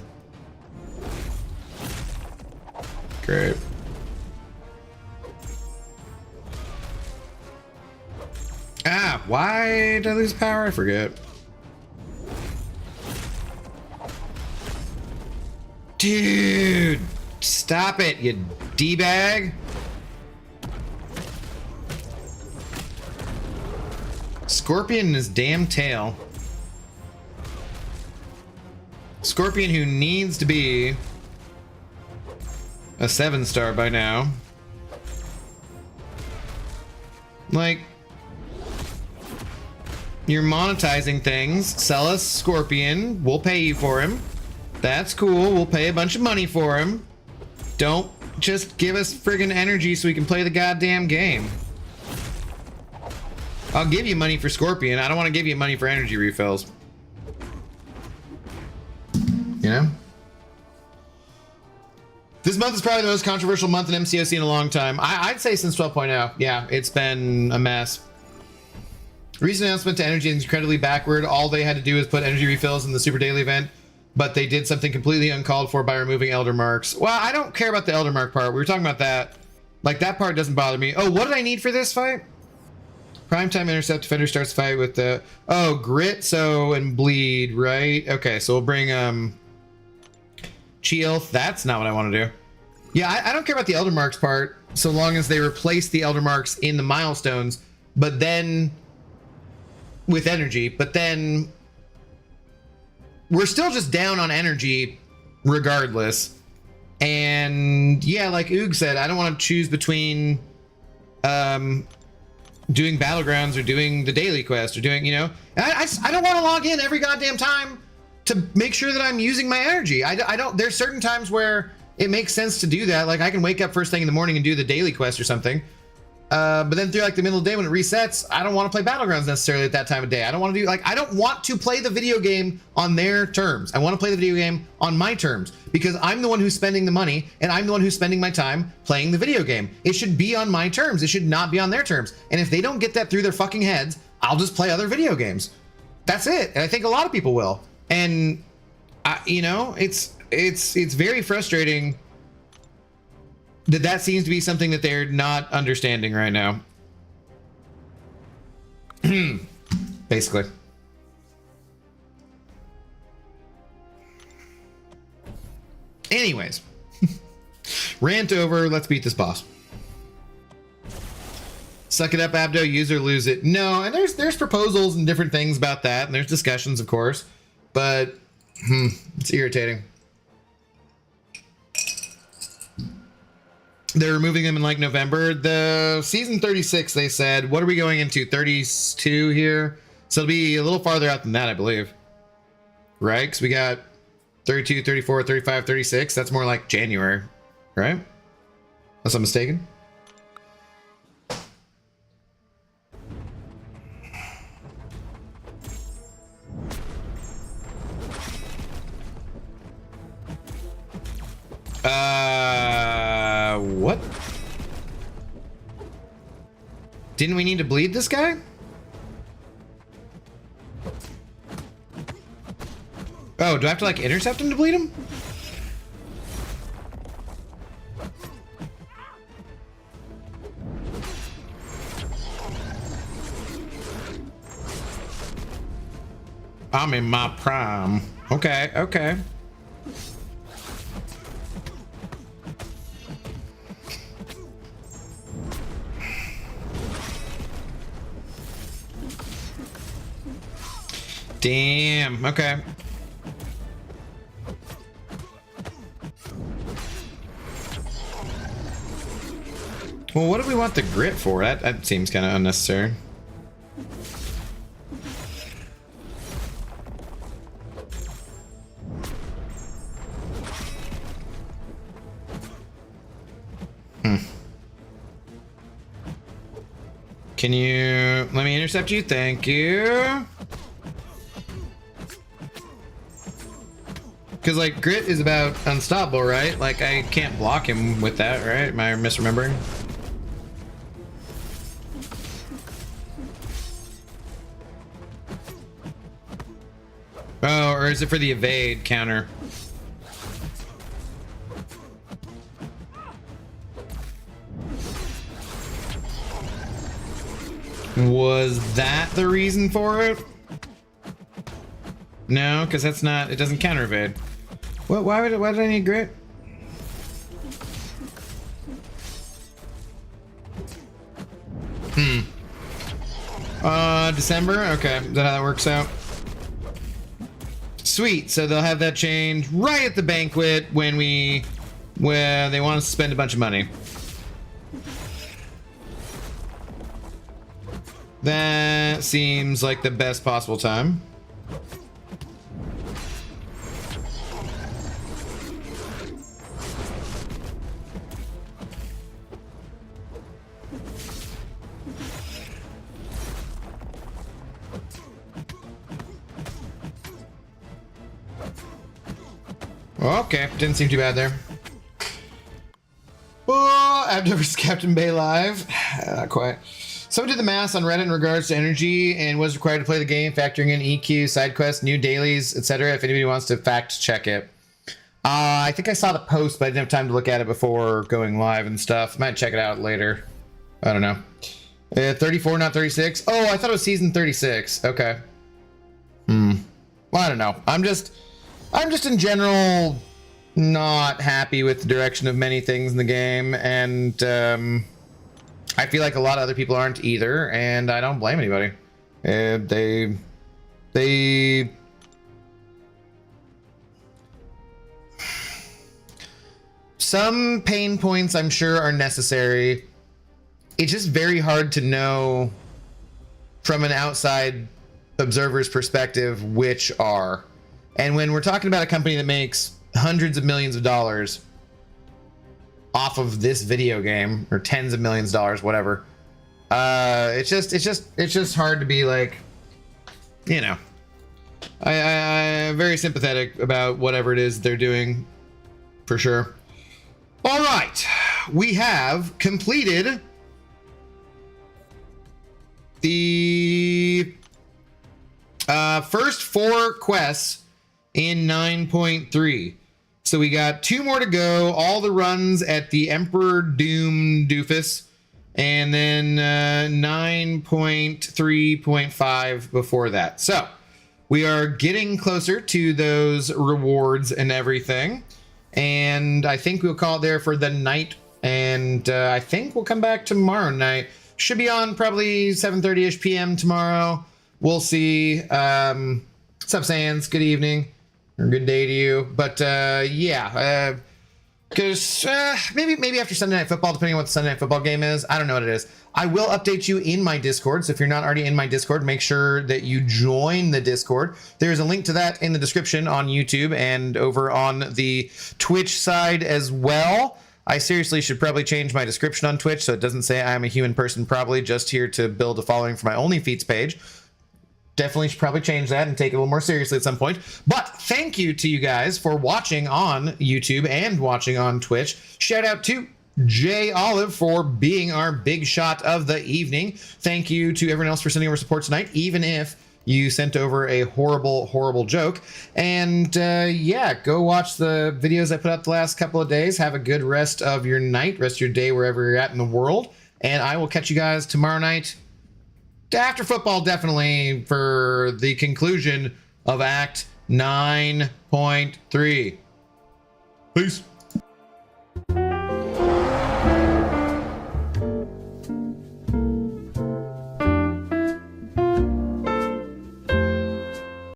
Great. Why did I lose power? I forget. Dude, stop it, you D-bag. Scorpion and his damn tail. Scorpion, who needs to be a 7-star by now. Like, you're monetizing things. Sell us Scorpion. We'll pay you for him. That's cool. We'll pay a bunch of money for him. Don't just give us friggin' energy so we can play the goddamn game. I'll give you money for Scorpion. I don't want to give you money for energy refills. You know? This month is probably the most controversial month in MCOC in a long time. I'd say since 12.0. Yeah, it's been a mess. Recent announcement to energy is incredibly backward. All they had to do was put energy refills in the Super Daily event, but they did something completely uncalled for by removing Elder Marks. Well, I don't care about the Elder Mark part. We were talking about that. Like, that part doesn't bother me. Oh, what did I need for this fight? Primetime Intercept Defender starts the fight with the... Oh, Grit, and Bleed, right? Okay, so we'll bring, Chielth. That's not what I want to do. Yeah, I don't care about the Elder Marks part, so long as they replace the Elder Marks in the milestones, but then... with energy, but then we're still just down on energy regardless. And yeah, like Oog said, I don't want to choose between doing Battlegrounds or doing the daily quest or doing, you know, I don't want to log in every goddamn time to make sure that I'm using my energy. I don't, there's certain times where it makes sense to do that. Like I can wake up first thing in the morning and do the daily quest or something. But then through like the middle of the day when it resets, I don't want to play Battlegrounds necessarily at that time of day. I don't want to do, like, I don't want to play the video game on their terms. I want to play the video game on my terms because I'm the one who's spending the money and I'm the one who's spending my time playing the video game. It should be on my terms. It should not be on their terms. And if they don't get that through their fucking heads, I'll just play other video games. That's it. And I think a lot of people will. And you know, it's very frustrating that seems to be something that they're not understanding right now. Basically. Anyways. Rant over, let's beat this boss. Suck it up, Abdo, use or lose it. No, and there's proposals and different things about that, and there's discussions, of course, but it's irritating. They're removing them in like November. The season 36, they said, what are we going into? 32 here? So it'll be a little farther out than that, I believe. Right? Because we got 32, 34, 35, 36. That's more like January, right? Unless I'm mistaken. What? Didn't we need to bleed this guy? Oh, do I have to like intercept him to bleed him? I'm in my prime. Okay, okay. Damn, okay. Well, what do we want the grit for? That seems kind of unnecessary. Can you let me intercept you? Thank you. Because, like, grit is about unstoppable, right? Like, I can't block him with that, right? Am I misremembering? Oh, or is it for the evade counter? Was that the reason for it? No, because that's not, it doesn't counter evade. What? Why did I need grit? December? Okay, is that how that works out? Sweet, so they'll have that change right at the banquet when they want us to spend a bunch of money. That seems like the best possible time. Okay, didn't seem too bad there. Oh, I've never Captain Bay live. Not quite. Someone did the math on Reddit in regards to energy and was required to play the game, factoring in EQ, side quests, new dailies, etc. If anybody wants to fact check it. I think I saw the post, but I didn't have time to look at it before going live and stuff. Might check it out later. I don't know. 34, not 36. Oh, I thought it was season 36. Okay. Well, I don't know. I'm just in general not happy with the direction of many things in the game, and I feel like a lot of other people aren't either, and I don't blame anybody. They some pain points I'm sure are necessary, it's just very hard to know from an outside observer's perspective which are. And when we're talking about a company that makes hundreds of millions of dollars off of this video game, or tens of millions of dollars, whatever, it's just hard to be like, you know, I'm very sympathetic about whatever it is they're doing, for sure. All right, we have completed the first 4 quests in 9.3. So we got 2 more to go, all the runs at the Emperor Doom Doofus, and then 9.3.5 before that. So we are getting closer to those rewards and everything. And I think we'll call it there for the night. And I think we'll come back tomorrow night. Should be on probably 7:30ish p.m. tomorrow. We'll see. What's up, Sans? Good evening. Or good day to you. But yeah, because maybe after Sunday Night Football, depending on what the Sunday Night Football game is. I don't know what it is. I will update you in my Discord. So if you're not already in my Discord, make sure that you join the Discord. There's a link to that in the description on YouTube and over on the Twitch side as well. I seriously should probably change my description on Twitch so it doesn't say I'm a human person, probably just here to build a following for my Only Feats page. Definitely should probably change that and take it a little more seriously at some point. But thank you to you guys for watching on YouTube and watching on Twitch. Shout out to Jay Olive for being our big shot of the evening. Thank you to everyone else for sending over support tonight, even if you sent over a horrible, horrible joke. And yeah, go watch the videos I put up the last couple of days. Have a good rest of your night, rest of your day, wherever you're at in the world. And I will catch you guys tomorrow night after football, definitely, for the conclusion of Act 9.3. Peace.